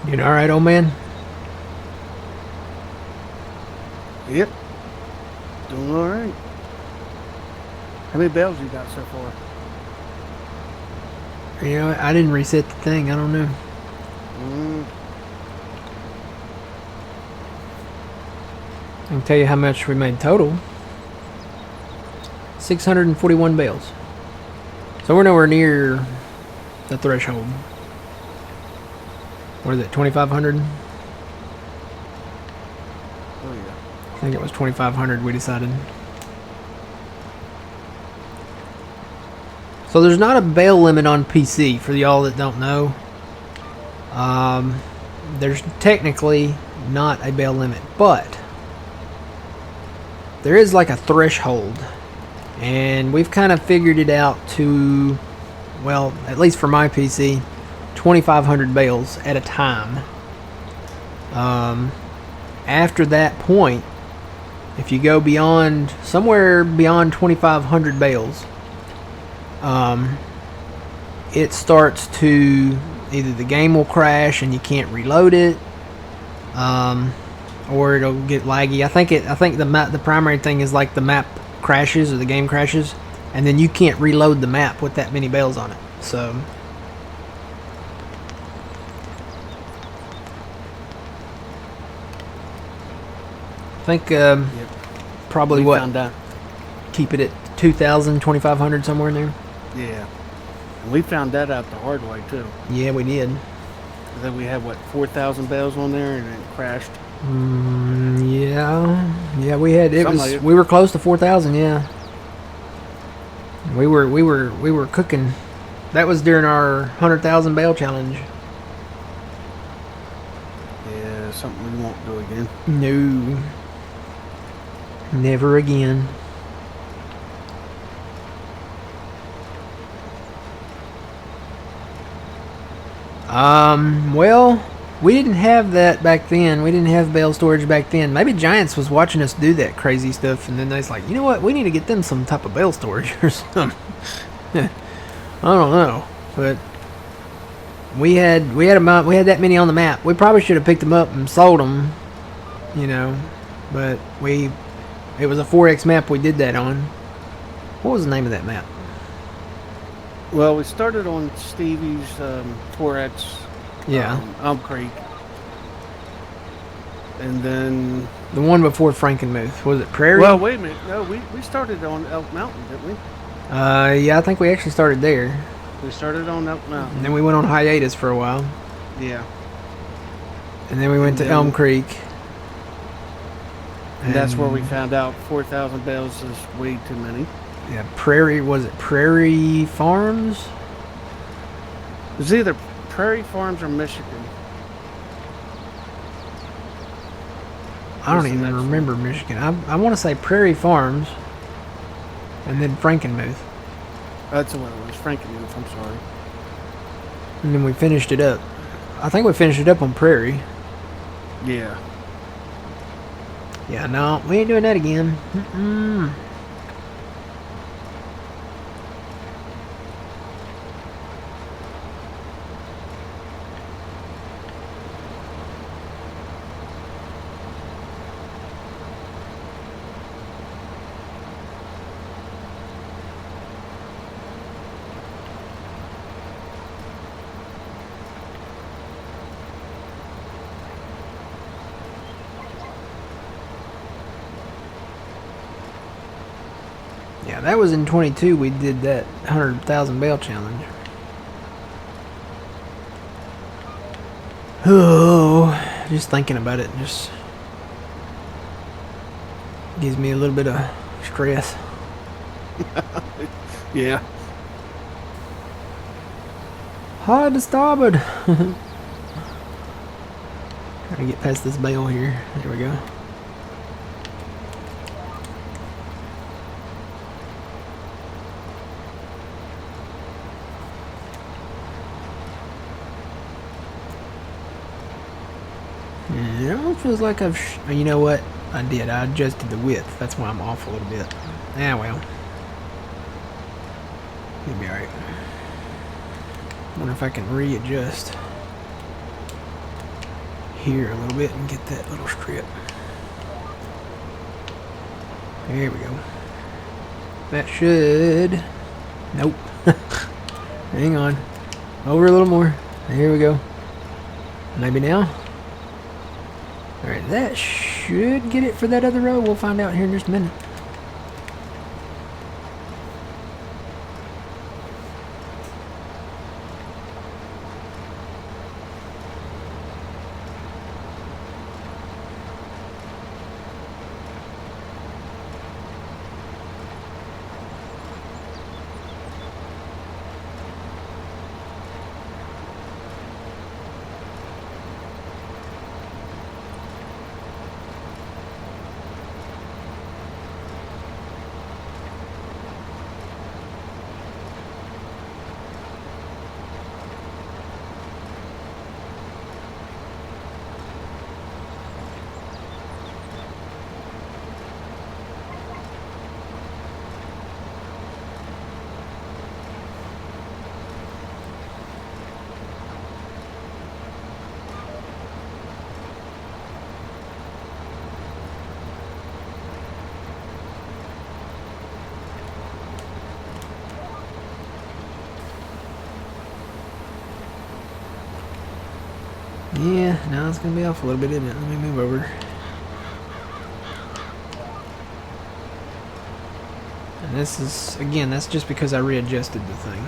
You doing all right, old man? Yep. Doing all right. How many bales you got so far? You know, I didn't reset the thing. I don't know. I can tell you how much we made total. 641 bales. So we're nowhere near the threshold. What is it, 2,500? Oh, yeah. I think it was 2,500 we decided. So there's not a bale limit on PC, for y'all that don't know. There's technically not a bale limit, but there is like a threshold. And we've kind of figured it out to, well, at least for my PC, 2,500 bales at a time. After that point, if you go beyond, somewhere beyond 2,500 bales, it starts to, either the game will crash and you can't reload it, or it'll get laggy. I think the primary thing is like the map crashes or the game crashes, and then you can't reload the map with that many bales on it. So I think probably We what found out. keep it at 2,000, 2,500 somewhere in there. Yeah. And we found that out the hard way, too. Yeah, we did. And then we had, what, 4,000 bales on there, and it crashed. Yeah, we had it. Something Was like it. we were close to 4,000? Yeah, we were cooking. That was during our 100,000 bale challenge. Yeah, something we won't do again. No, never again. Well, we didn't have that back then. We didn't have bale storage back then. Maybe Giants was watching us do that crazy stuff, and then they was like, you know what? We need to get them some type of bale storage or something. I don't know, but we had that many on the map. We probably should have picked them up and sold them, you know, but it was a 4X map we did that on. What was the name of that map? Well, we started on Stevie's 4X. Yeah, Elm Creek. And then... the one before Frankenmuth. Was it Prairie? Well, wait a minute. No, we started on Elk Mountain, didn't we? Yeah, I think we actually started there. We started on Elk Mountain. And then we went on hiatus for a while. Yeah. And then we went to Elm Creek. And that's where we found out 4,000 bales is way too many. Yeah, Prairie, was it Prairie Farms? It was either Prairie Farms or Michigan. I don't What's the even next remember Michigan. I want to say Prairie Farms. And then Frankenmuth. That's the one it was. Frankenmuth, I'm sorry. And then we finished it up. I think we finished it up on Prairie. Yeah. Yeah, no, we ain't doing that again. Mm-mm. Yeah, that was in 22 we did that 100,000 bale challenge. Oh, just thinking about it just gives me a little bit of stress. Yeah. Hard to starboard. Gotta get past this bale here. There we go. Yeah, it feels like you know what? I did. I adjusted the width. That's why I'm off a little bit. Yeah, well. It'll be alright. Wonder if I can readjust. here a little bit and get that little strip. There we go. That should... Nope. Hang on. Over a little more. Here we go. Maybe now. Alright, that should get it for that other row. We'll find out here in just a minute. Yeah, now it's going to be off a little bit, isn't it? Let me move over. And this is, again, that's just because I readjusted the thing.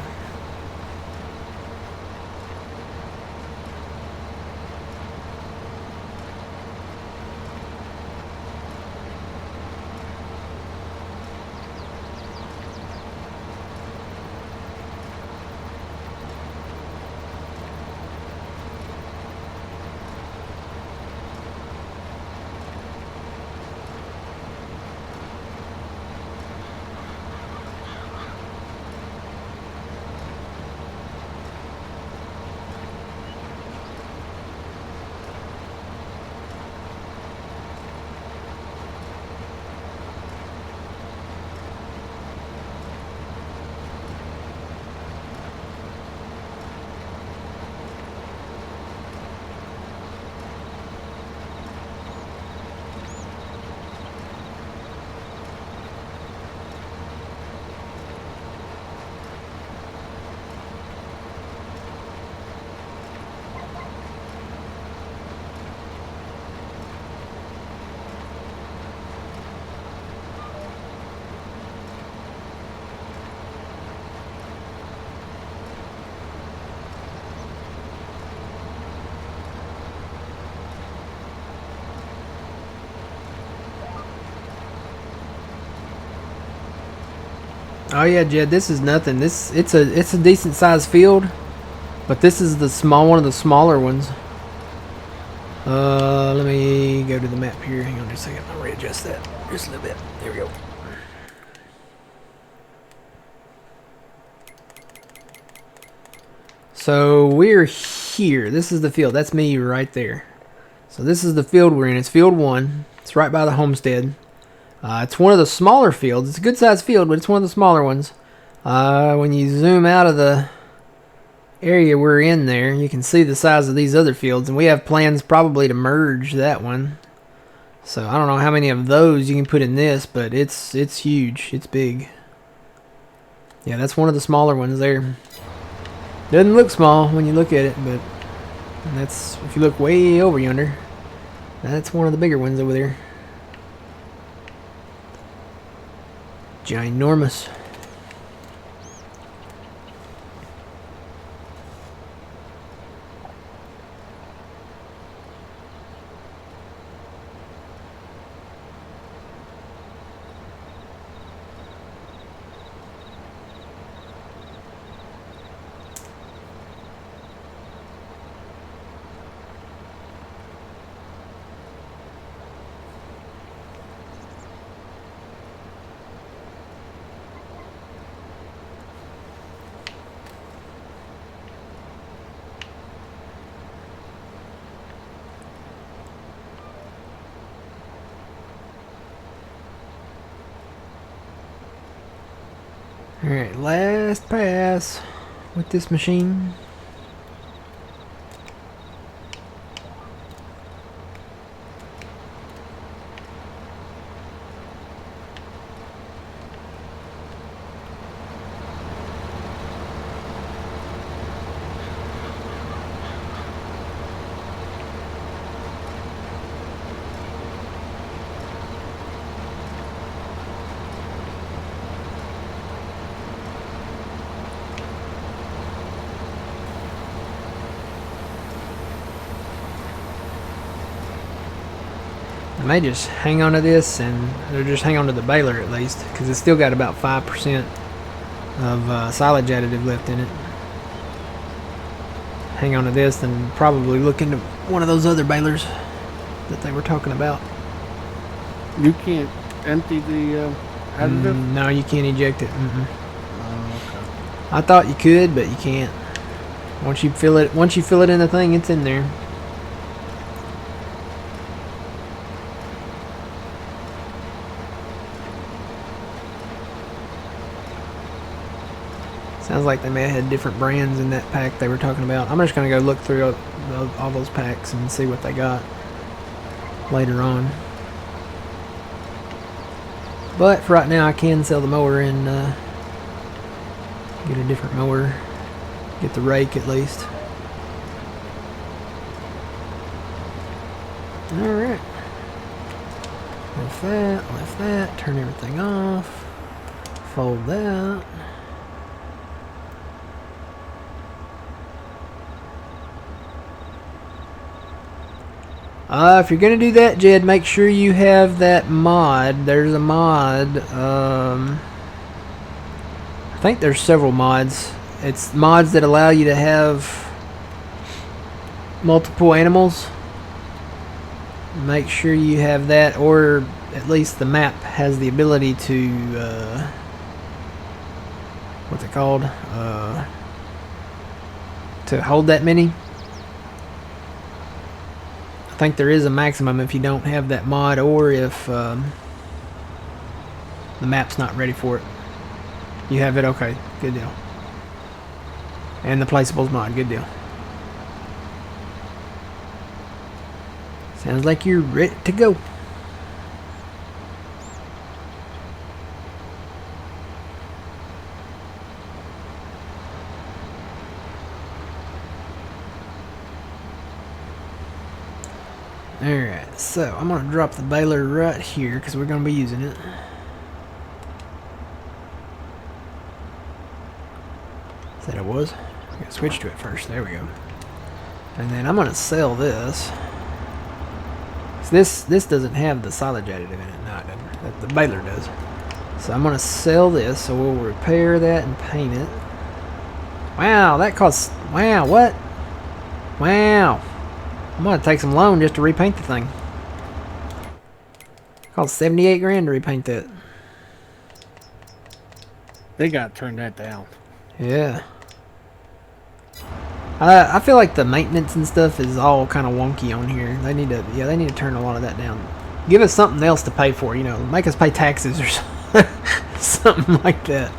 Oh yeah, Jed, this is nothing. It's a decent sized field, but this is the one of the smaller ones. Let me go to the map here. Hang on just a second. I'll readjust that just a little bit. There we go. So we're here. This is the field. That's me right there. So this is the field we're in. It's field 1. It's right by the homestead. It's one of the smaller fields. It's a good sized field, but it's one of the smaller ones. When you zoom out of the area we're in there, you can see the size of these other fields, and we have plans probably to merge that one. So I don't know how many of those you can put in this, but it's huge. It's big. Yeah, that's one of the smaller ones there. Doesn't look small when you look at it, but that's, if you look way over yonder, that's one of the bigger ones over there. Ginormous. Alright, last pass with this machine. I may just hang on to this or just hang on to the baler at least, because it's still got about 5% of silage additive left in it. Hang on to this and probably look into one of those other balers that they were talking about. You can't empty the additive? No, you can't eject it. Oh, okay. I thought you could, but you can't. Once you fill it in the thing, it's in there. Sounds like they may have had different brands in that pack they were talking about. I'm just going to go look through all those packs and see what they got later on. But for right now, I can sell the mower and get a different mower. Get the rake at least. Alright. Lift that, turn everything off. Fold that. If you're going to do that, Jed, make sure you have that mod. There's a mod. I think there's several mods. It's mods that allow you to have multiple animals. Make sure you have that, or at least the map has the ability to, what's it called? To hold that many. I think there is a maximum if you don't have that mod, or if the map's not ready for it. You have it, okay, good deal. And the placeables mod, good deal. Sounds like you're ready to go. Alright, so I'm going to drop the baler right here because we're going to be using it. Said I was. I got to switch to it first. There we go. And then I'm going to sell this. So this doesn't have the silage additive in it. No, it doesn't. The baler does. So I'm going to sell this. So we'll repair that and paint it. Wow, that costs... Wow, what? Wow. I'm going to take some loan just to repaint the thing. It cost 78 grand to repaint that. They got to turn that down. Yeah. I feel like the maintenance and stuff is all kind of wonky on here. They need to turn a lot of that down. Give us something else to pay for, you know, make us pay taxes or something like that.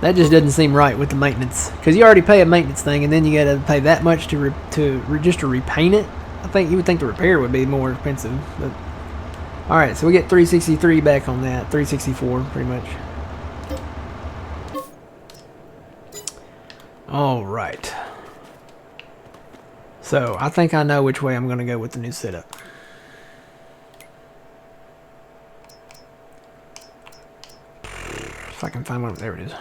That just doesn't seem right with the maintenance, because you already pay a maintenance thing, and then you got to pay that much just to repaint it. I think you would think the repair would be more expensive. But all right, so we get 363 back on that, 364 pretty much. All right. So I think I know which way I'm going to go with the new setup. If I can find one, there it is.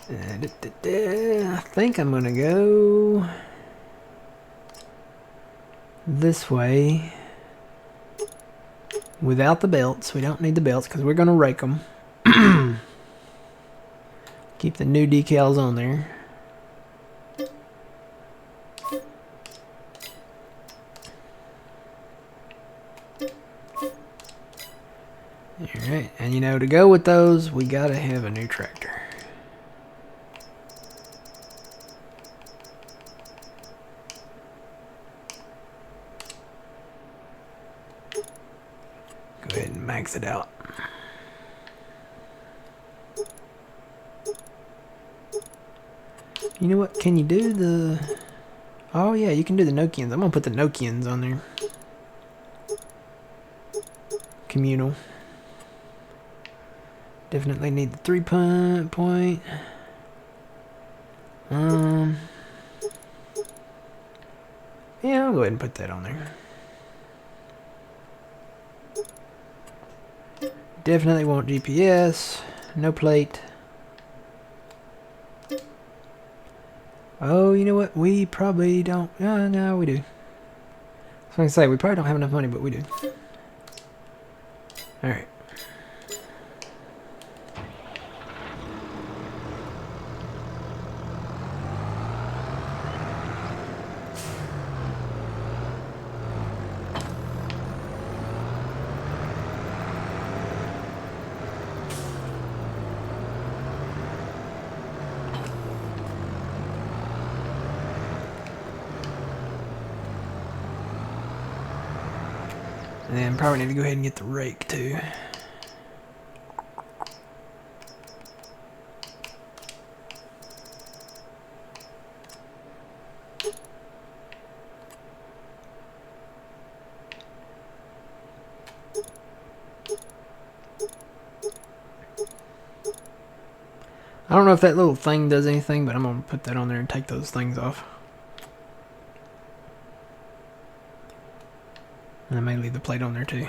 I think I'm gonna go this way without the belts. We don't need the belts because we're gonna rake them. Keep the new decals on there. Alright, and you know, to go with those, we gotta have a new tractor. Go ahead and max it out. You know what? Can you do the... Oh yeah, you can do the Nokians. I'm gonna put the Nokians on there. Communal. Definitely need the 3-point. Yeah, I'll go ahead and put that on there. Definitely want GPS. No plate. Oh, you know what? We probably don't. No, we do. I was going to say, we probably don't have enough money, but we do. Alright. And then probably need to go ahead and get the rake too. I don't know if that little thing does anything, but I'm going to put that on there and take those things off. And I may leave the plate on there too.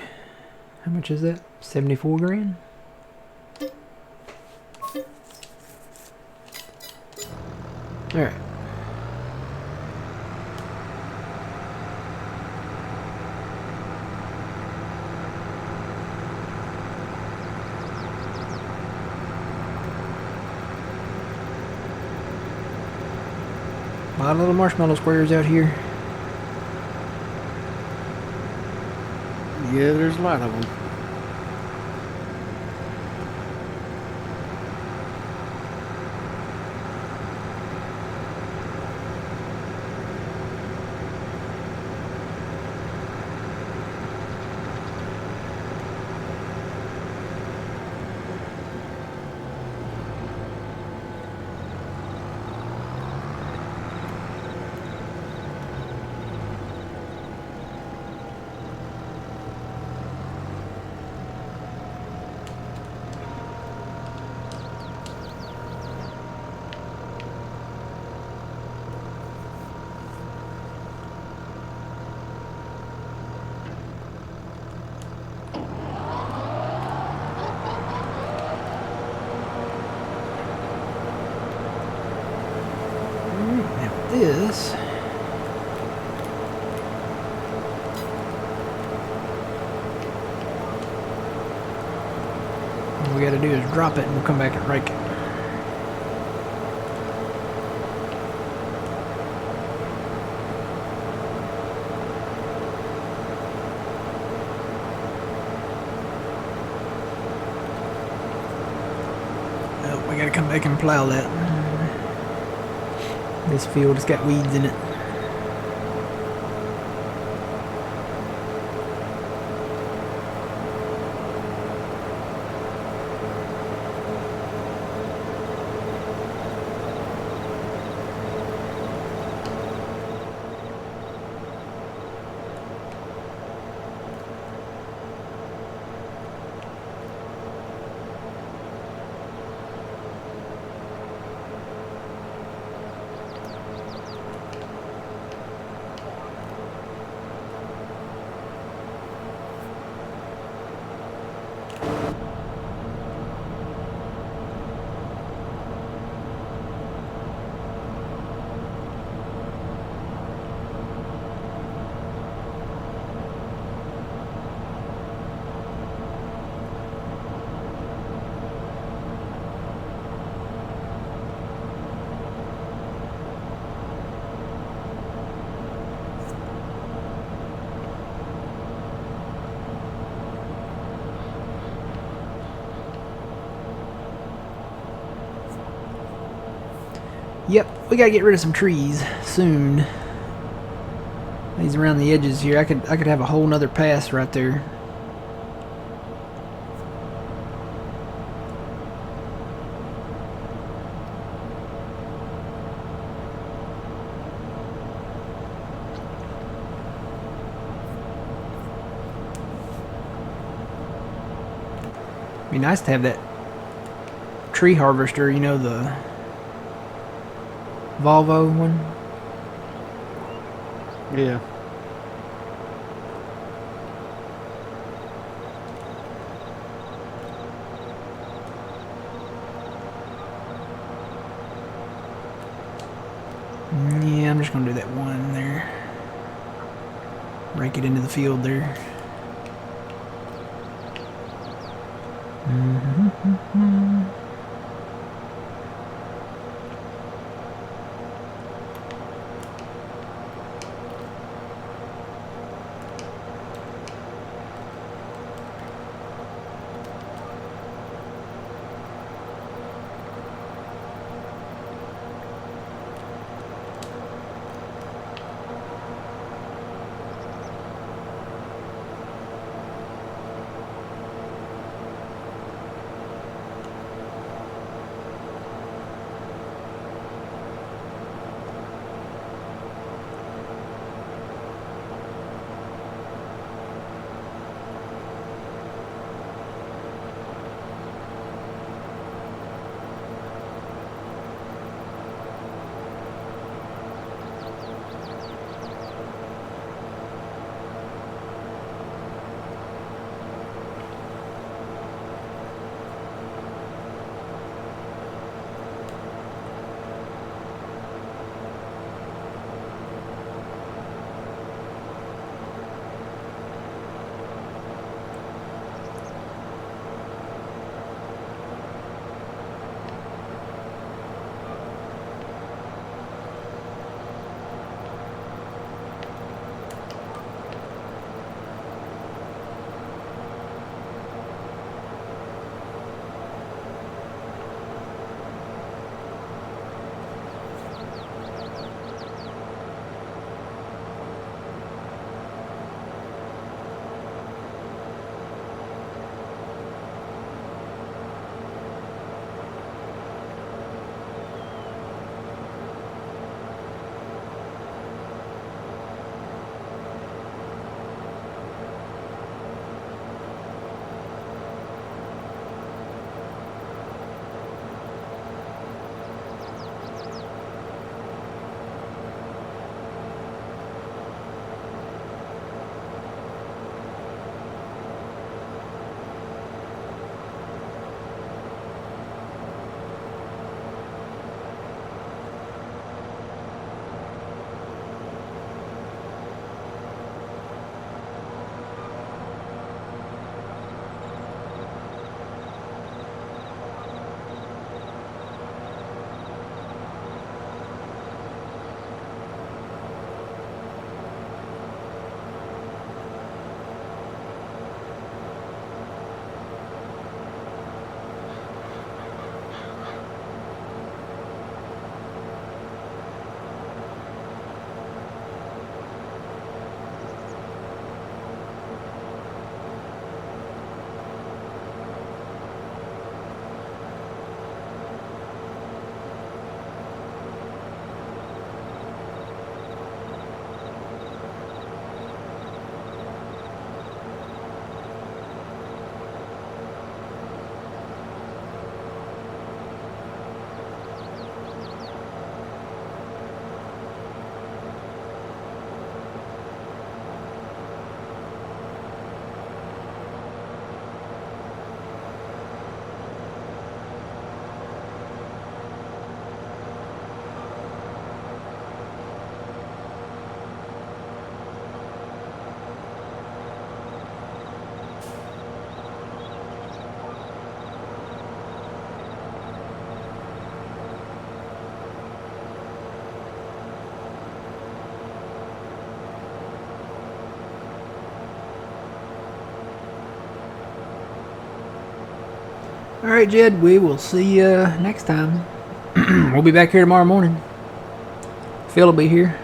How much is that? 74 grand? Alright. A lot of little marshmallow squares out here. Yeah, there's a lot of them. Now this... all we gotta do is drop it and we'll come back and rake it. Oh, we gotta come back and plow that. This field has got weeds in it. Yep, we gotta get rid of some trees soon. These around the edges here, I could have a whole nother pass right there. Be nice to have that tree harvester, you know, the Volvo one. Yeah. Yeah, I'm just going to do that one there. Rake it into the field there. Alright, Jed, we will see you next time. We'll be back here tomorrow morning. Phil will be here.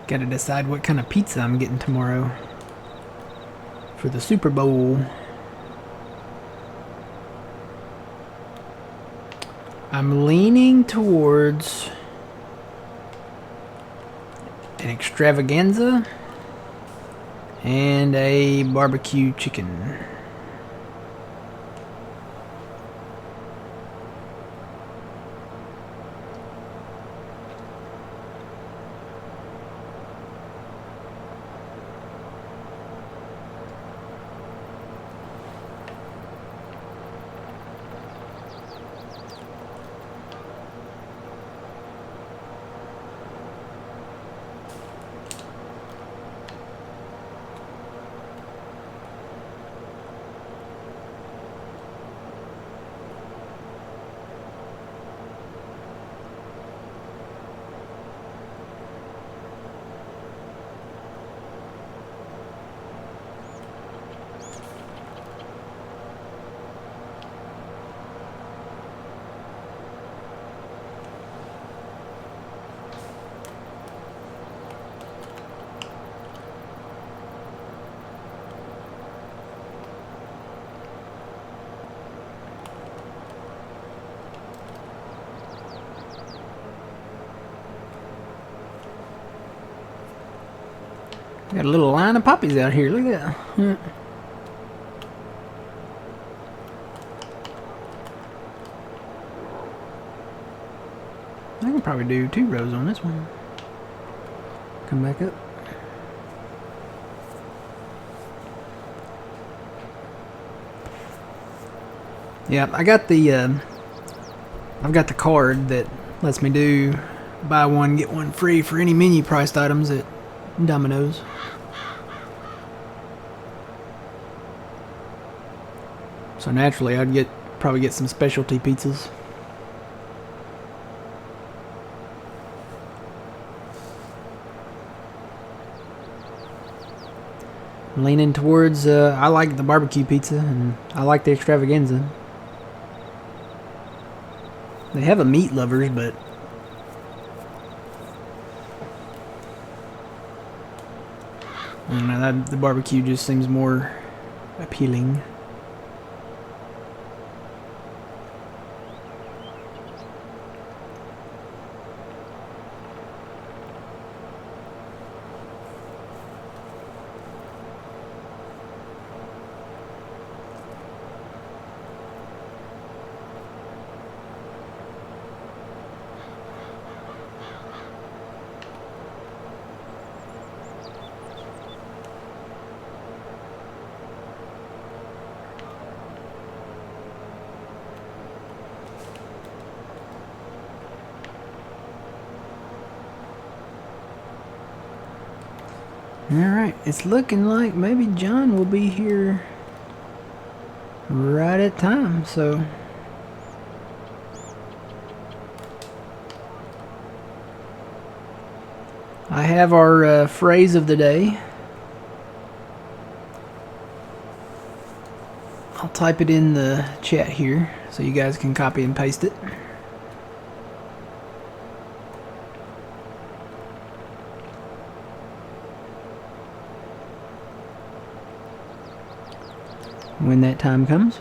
Gotta decide what kind of pizza I'm getting tomorrow for the Super Bowl. I'm leaning towards an extravaganza and a barbecue chicken. Got a little line of poppies out here. Look at that. Yeah. I can probably do 2 rows on this one. Come back up. Yeah, I got the I've got the card that lets me do buy one get one free for any menu priced items at Domino's. So naturally, I'd probably get some specialty pizzas. I'm leaning towards. I like the barbecue pizza, and I like the extravaganza. They have a meat lovers, but I don't know. The barbecue just seems more appealing. Alright, it's looking like maybe John will be here right at time, so I have our phrase of the day. I'll type it in the chat here so you guys can copy and paste it. When that time comes.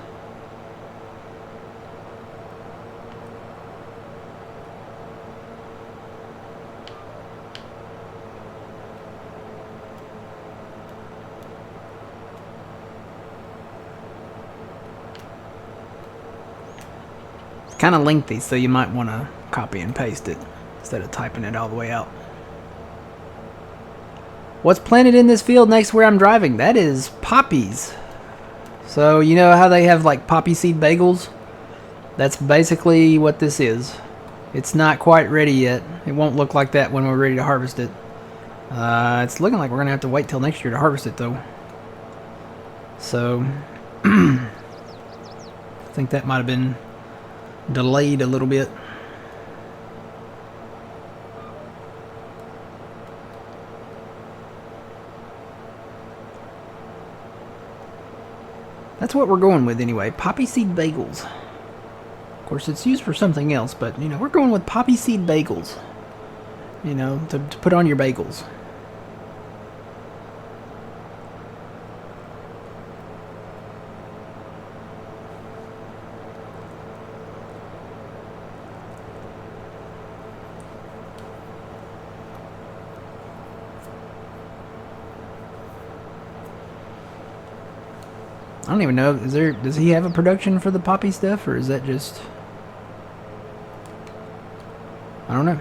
It's kind of lengthy, so you might want to copy and paste it instead of typing it all the way out. What's planted in this field next to where I'm driving? That is poppies. So you know how they have like poppy seed bagels? That's basically what this is. It's not quite ready yet. It won't look like that when we're ready to harvest it. It's looking like we're gonna have to wait till next year to harvest it though. So I think that might have been delayed a little bit. That's what we're going with anyway. Poppy seed bagels. Of course, it's used for something else, but you know, we're going with poppy seed bagels. You know, to put on your bagels. I don't even know. Does he have a production for the poppy stuff, or is that just? I don't know.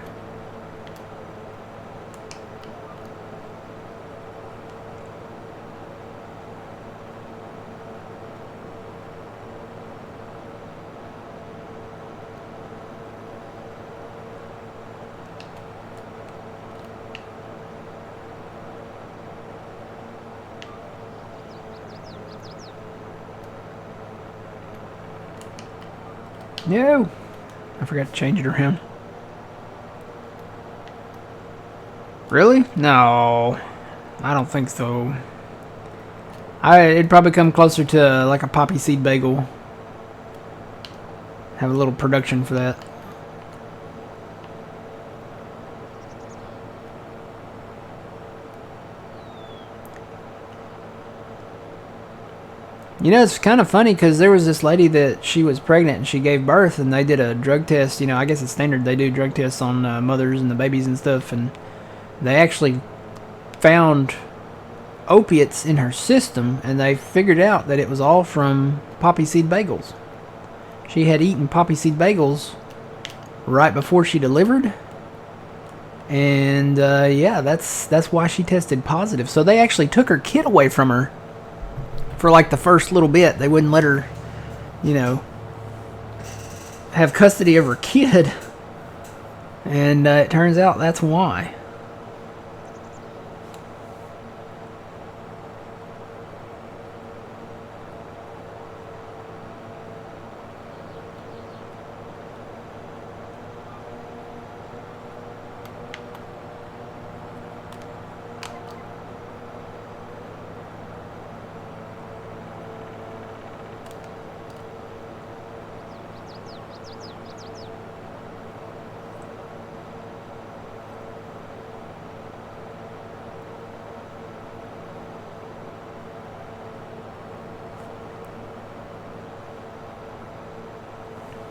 No! I forgot to change it around. Really? No. I don't think so. It'd probably come closer to like a poppy seed bagel. Have a little production for that. You know, it's kind of funny because there was this lady that she was pregnant and she gave birth, and they did a drug test. You know, I guess it's standard they do drug tests on mothers and the babies and stuff, and they actually found opiates in her system, and they figured out that it was all from poppy seed bagels. She had eaten poppy seed bagels right before she delivered, and yeah, that's why she tested positive. So they actually took her kid away from her for like the first little bit. They wouldn't let her, you know, have custody of her kid, and it turns out that's why.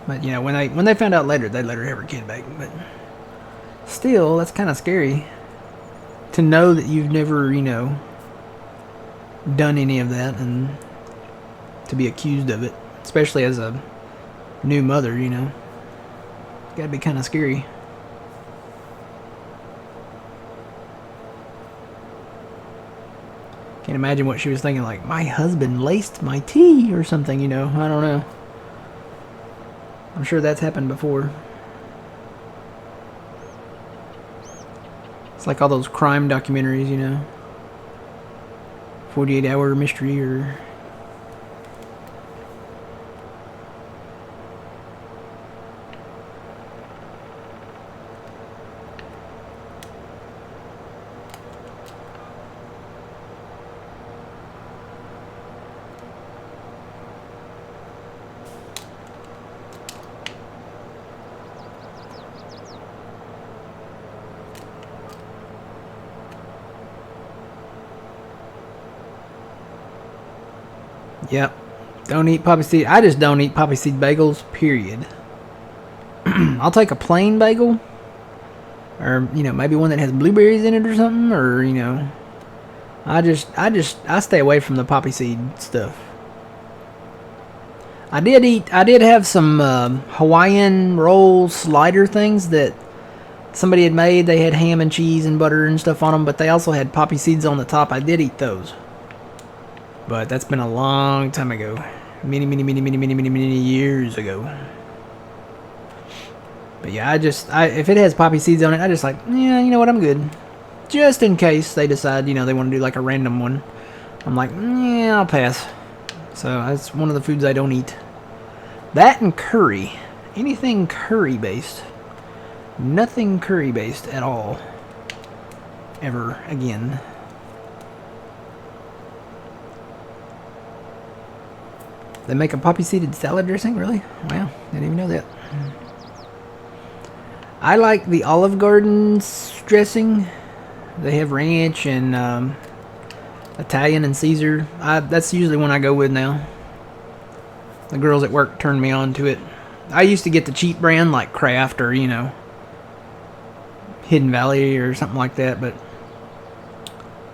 But you know, when they found out later, they let her have her kid back. But still, that's kind of scary to know that you've never, you know, done any of that, and to be accused of it, especially as a new mother. You know, gotta be kind of scary. Can't imagine what she was thinking. Like, my husband laced my tea or something. You know, I don't know. I'm sure that's happened before. It's like all those crime documentaries, you know. 48 Hour Mystery or... Yep. Don't eat poppy seed. I just don't eat poppy seed bagels, period. I'll take a plain bagel. Or, you know, maybe one that has blueberries in it or something. Or, you know. I stay away from the poppy seed stuff. I did have some Hawaiian roll slider things that somebody had made. They had ham and cheese and butter and stuff on them. But they also had poppy seeds on the top. I did eat those. But that's been a long time ago. Many years ago. But yeah, if it has poppy seeds on it, I just like, yeah, you know what, I'm good. Just in case they decide, you know, they want to do like a random one. I'm like, yeah, I'll pass. So that's one of the foods I don't eat. That and curry. Anything curry based. Nothing curry based at all. Ever again. They make a poppy seeded salad dressing? Really? Wow, didn't even know that. I like the Olive Garden's dressing. They have ranch and Italian and Caesar. That's usually one I go with now. The girls at work turned me on to it. I used to get the cheap brand like Kraft or, you know, Hidden Valley or something like that, but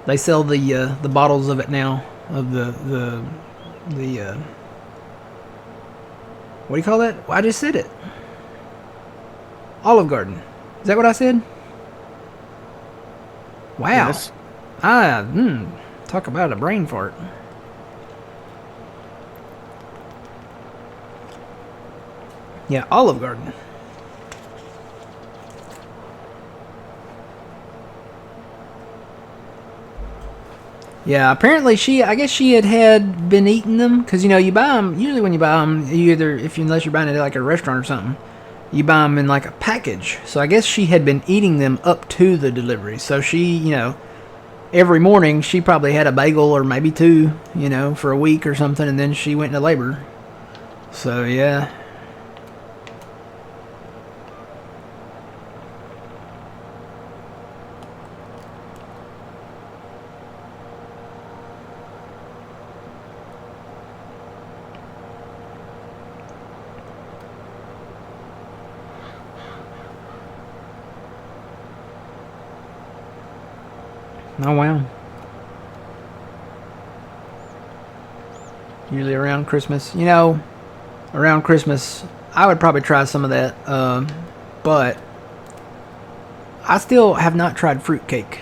they sell the bottles of it now, of the The what do you call that? Well, I just said it. Olive Garden. Is that what I said? Wow. Yes. Talk about a brain fart. Yeah, Olive Garden. Yeah, apparently I guess she had been eating them, because, you buy them, usually when you buy them, unless you're buying it at like a restaurant or something, you buy them in like a package. So I guess she had been eating them up to the delivery. So she, every morning she probably had a bagel or maybe two, for a week or something, and then she went into labor. So yeah. Oh wow. Usually around Christmas. Around Christmas, I would probably try some of that. But I still have not tried fruitcake.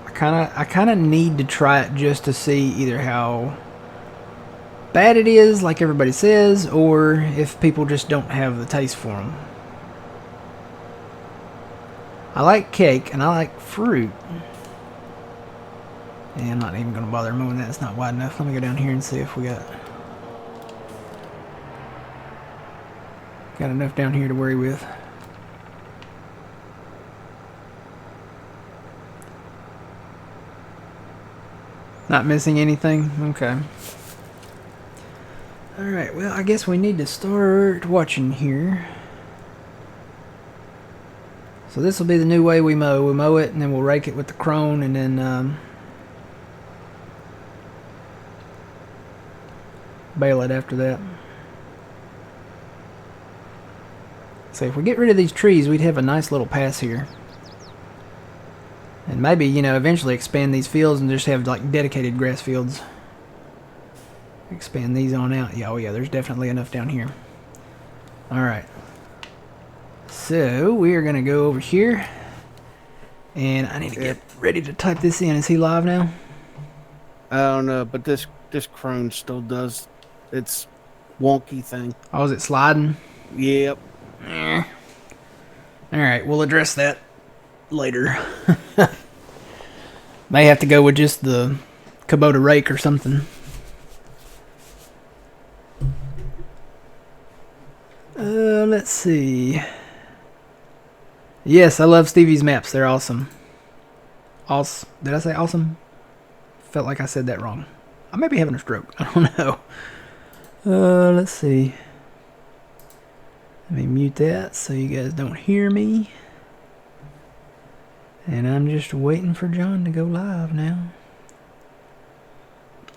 I kind of need to try it just to see either how bad it is, like everybody says, or if people just don't have the taste for them. I like cake and I like fruit. And I'm not even going to bother moving that. It's not wide enough. Let me go down here and see if we got enough down here to worry with. Not missing anything? Okay. Alright, well, I guess we need to start watching here. So this will be the new way we mow. We mow it and then we'll rake it with the crone and then bale it after that. So if we get rid of these trees, we'd have a nice little pass here. And maybe, eventually expand these fields and just have like dedicated grass fields. Expand these on out. Yeah, oh yeah, there's definitely enough down here. Alright. So we are going to go over here. And I need to get ready to type this in. Is he live now? I don't know, but this crone still does its wonky thing. Oh, is it sliding? Yep. Alright, we'll address that later. May have to go with just the Kubota rake or something. Let's see. Yes, I love Stevie's maps. They're awesome. Did I say awesome? Felt like I said that wrong. I may be having a stroke. I don't know. Let's see. Let me mute that so you guys don't hear me. And I'm just waiting for John to go live now.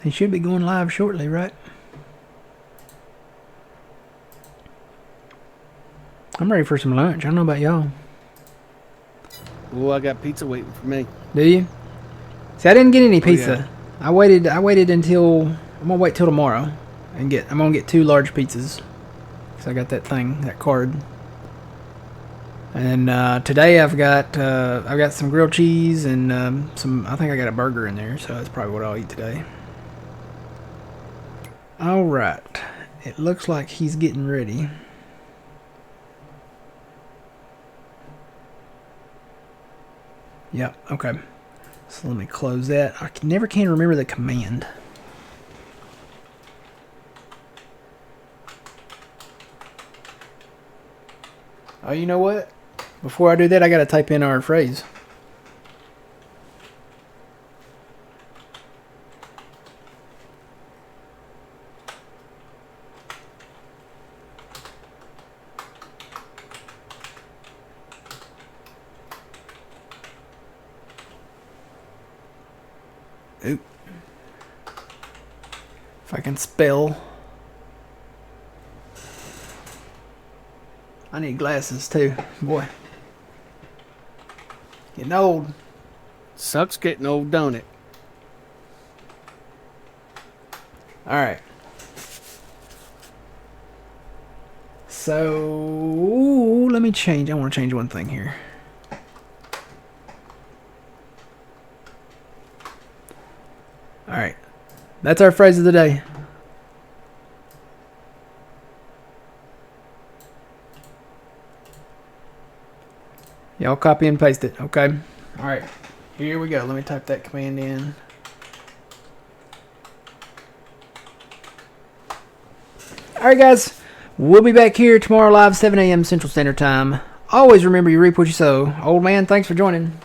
He should be going live shortly, right? I'm ready for some lunch. I don't know about y'all. Oh, I got pizza waiting for me. Do you? See, I didn't get any pizza. Yeah. I waited until I'm gonna wait till tomorrow and I'm gonna get 2 large pizzas. Cause I got that card. And today I've got some grilled cheese and I think I got a burger in there, so that's probably what I'll eat today. All right, it looks like he's getting ready. Yep. Okay. So let me close that. I never can remember the command. Oh, you know what? Before I do that, I gotta type in our phrase. Oop. If I can spell. I need glasses too, boy. Getting old. Sucks getting old, don't it? All right. So let me change. I want to change one thing here. All right. That's our phrase of the day. Y'all copy and paste it, okay? All right. Here we go. Let me type that command in. All right, guys. We'll be back here tomorrow live, 7 a.m. Central Standard Time. Always remember you reap what you sow. Old man, thanks for joining.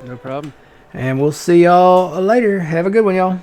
No problem. And we'll see y'all later. Have a good one, y'all.